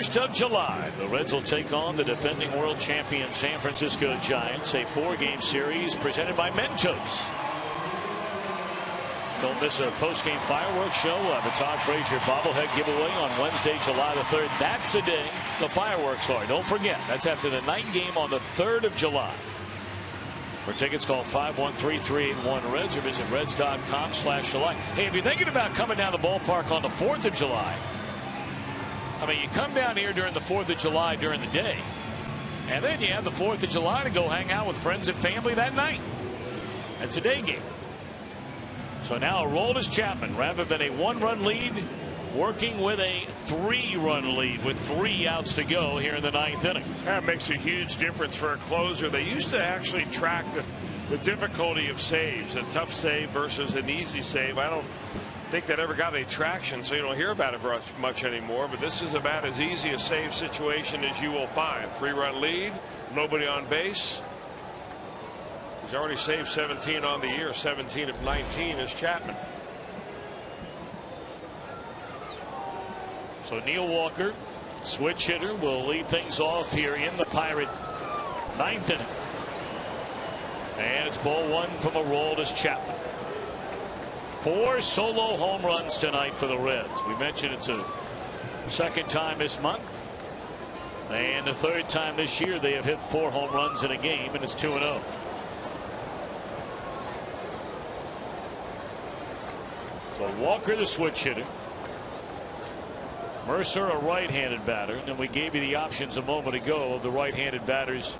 1st of July, the Reds will take on the defending world champion San Francisco Giants. A 4-game series presented by Mentos. Don't miss a post-game fireworks show. We'll have a Todd Frazier bobblehead giveaway on Wednesday, July the 3rd. That's the day the fireworks are. Don't forget, that's after the night game on the 3rd of July. For tickets, call 513-381-REDS or visit reds.com/select. Hey, if you're thinking about coming down the ballpark on the 4th of July, I mean, you come down here during the 4th of July during the day, and then you have the 4th of July to go hang out with friends and family that night. It's a day game. So now Aroldis Chapman, rather than a 1-run lead, working with a 3-run lead with 3 outs to go here in the 9th inning. That makes a huge difference for a closer. They used to actually track the difficulty of saves, a tough save versus an easy save. I don't think that ever got any traction, so you don't hear about it much anymore. But this is about as easy a save situation as you will find. 3-run lead, nobody on base. He's already saved 17 on the year. 17 of 19 is Chapman. So Neil Walker, switch hitter, will lead things off here in the Pirate 9th inning. And it's ball 1 from Aroldis Chapman. 4 solo home runs tonight for the Reds. We mentioned it's a 2nd time this month. And the 3rd time this year they have hit 4 home runs in a game, and it's 2-0. So Walker, the switch hitter. Mercer, a right-handed batter. And then we gave you the options a moment ago of the right-handed batters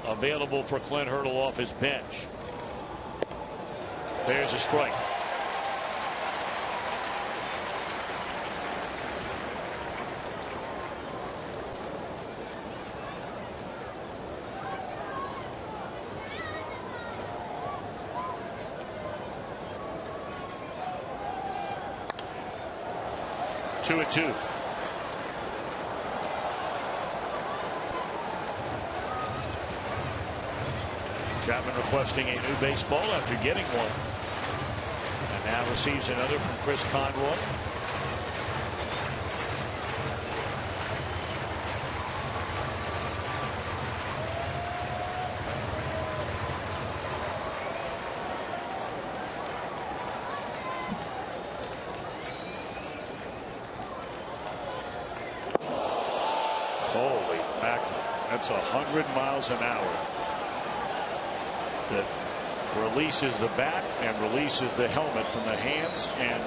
available for Clint Hurdle off his bench. There's a strike. Two and 2. Chapman requesting a new baseball after getting one. And now receives another from Chris Conroy. Holy mackerel. That's 100 miles an hour. That releases the bat and releases the helmet from the hands and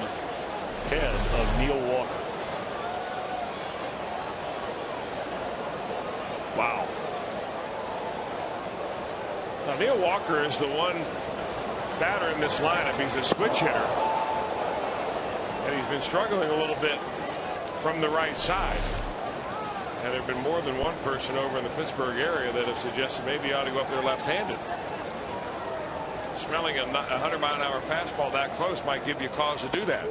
head of Neil Walker. Wow. Now Neil Walker is the one batter in this lineup. He's a switch hitter. And he's been struggling a little bit from the right side. And there have been more than one person over in the Pittsburgh area that have suggested maybe he ought to go up there left-handed. Smelling a 100-mile-an-hour fastball that close might give you cause to do that.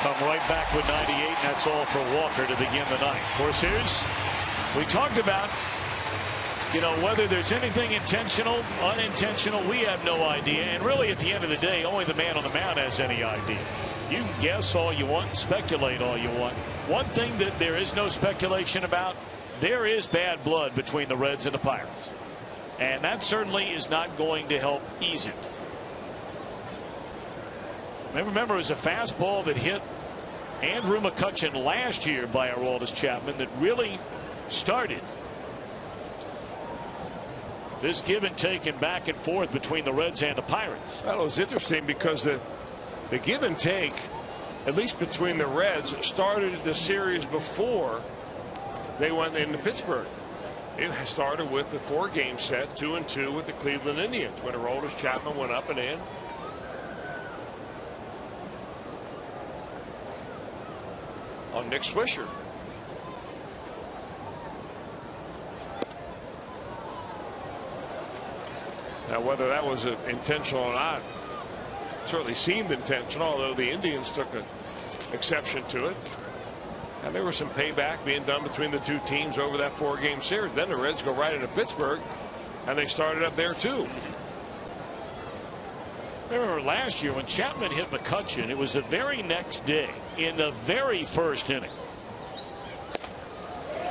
Come right back with 98, and that's all for Walker to begin the night. Of course, we talked about, whether there's anything intentional, unintentional, we have no idea. And really, at the end of the day, only the man on the mound has any idea. You can guess all you want, speculate all you want. One thing that there is no speculation about, there is bad blood between the Reds and the Pirates. And that certainly is not going to help ease it. Remember, it was a fastball that hit Andrew McCutchen last year by Aroldis Chapman that really started this give and take and back and forth between the Reds and the Pirates. Well, it was interesting because the give and take, at least between the Reds, started the series before they went into Pittsburgh. It started with the 4-game set, 2-2 with the Cleveland Indians, when Aroldis Chapman went up and in. On Nick Swisher. Now, whether that was intentional or not, certainly seemed intentional, although the Indians took an exception to it. And there was some payback being done between the two teams over that 4-game series. Then the Reds go right into Pittsburgh, and they started up there too. Remember last year when Chapman hit McCutchen, it was the very next day in the very first inning.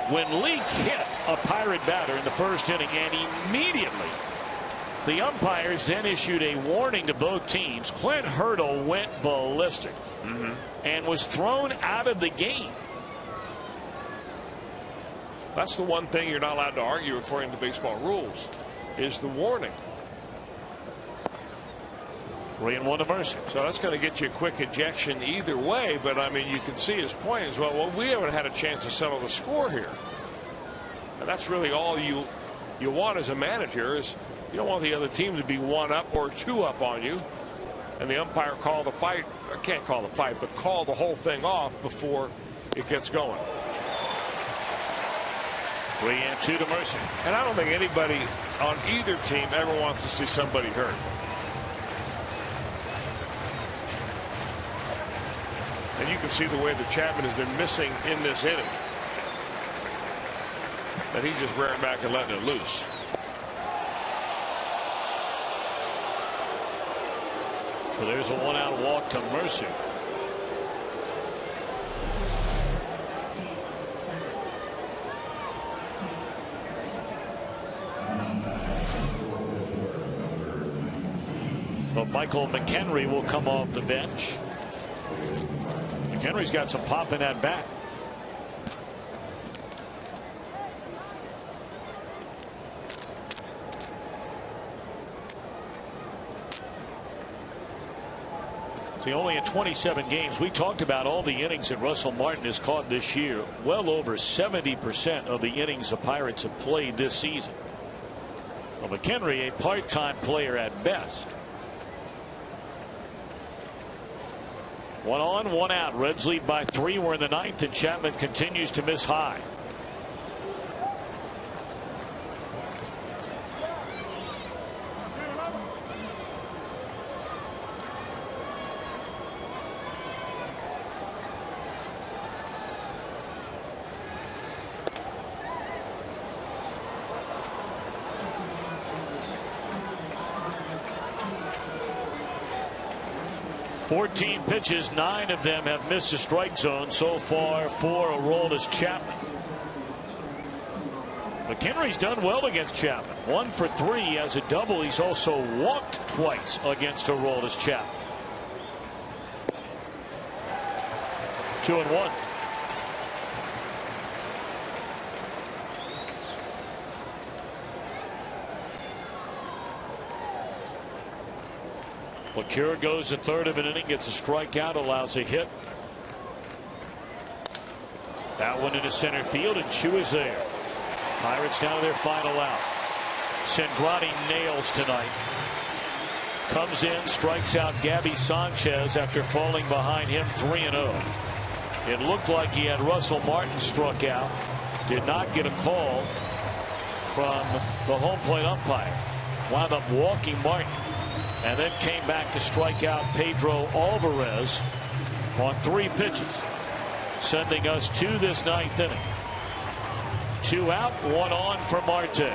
when Leake hit a Pirate batter in the first inning, and immediately the umpires then issued a warning to both teams. Clint Hurdle went ballistic and was thrown out of the game. That's the one thing you're not allowed to argue according to baseball rules, is the warning. 3-1 to Mercer. So that's going to get you a quick ejection either way, but I mean, you can see his point as well. Well, we haven't had a chance to settle the score here. And that's really all you want as a manager, is you don't want the other team to be 1 up or 2 up on you. And the umpire call the fight, or can't call the fight, but call the whole thing off before it gets going. 3-2 to Mercer. And I don't think anybody on either team ever wants to see somebody hurt. And you can see the way that Chapman has been missing in this inning, that he's just rearing back and letting it loose. So there's a 1-out walk to Mercer. So Michael McHenry will come off the bench. McHenry's got some pop in that bat. See, only in 27 games. We talked about all the innings that Russell Martin has caught this year. Well over 70% of the innings the Pirates have played this season. Well, McHenry, a part-time player at best. 1 on, 1 out. Reds lead by 3. We're in the 9th, and Chapman continues to miss high. Fourteen pitches, 9 of them have missed the strike zone so far for Aroldis Chapman. McHenry's done well against Chapman. 1 for 3 as a double. He's also walked twice against Aroldis Chapman. 2-1. LeCure goes a third of an inning, gets a strikeout, allows a hit. That one into center field, and Chu is there. Pirates down to their final out. Sangrani nails tonight. Comes in, strikes out Gabby Sanchez after falling behind him 3-0. It looked like he had Russell Martin struck out. Did not get a call from the home plate umpire. Wound up walking Martin, and then came back to strike out Pedro Alvarez on 3 pitches, sending us to this 9th inning. 2 out, 1 on for Marte.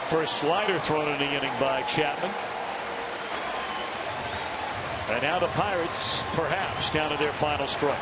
First slider thrown in the inning by Chapman. And now the Pirates perhaps down to their final strike.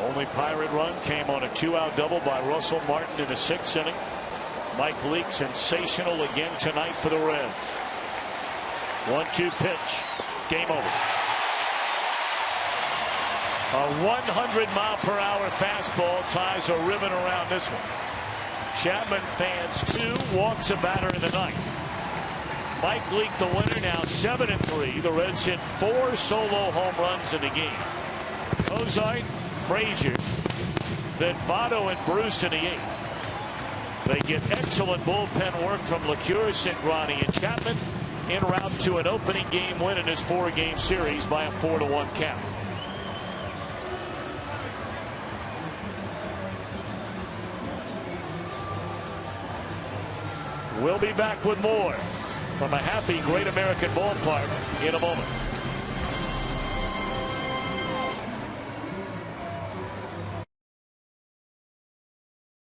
Only Pirate run came on a 2-out double by Russell Martin in the 6th inning. Mike Leake sensational again tonight for the Reds. 1-2 pitch. Game over. A 100-mile-per-hour fastball ties a ribbon around this one. Chapman fans 2, walks a batter in the ninth. Mike Leake the winner, now 7-3. The Reds hit 4 solo home runs in the game. Ozark, Frazier, then Votto and Bruce in the 8th. They get excellent bullpen work from LeCure, Cingrani, and Chapman en route to an opening game win in this 4-game series by a 4-1 count. We'll be back with more from a happy Great American Ballpark in a moment.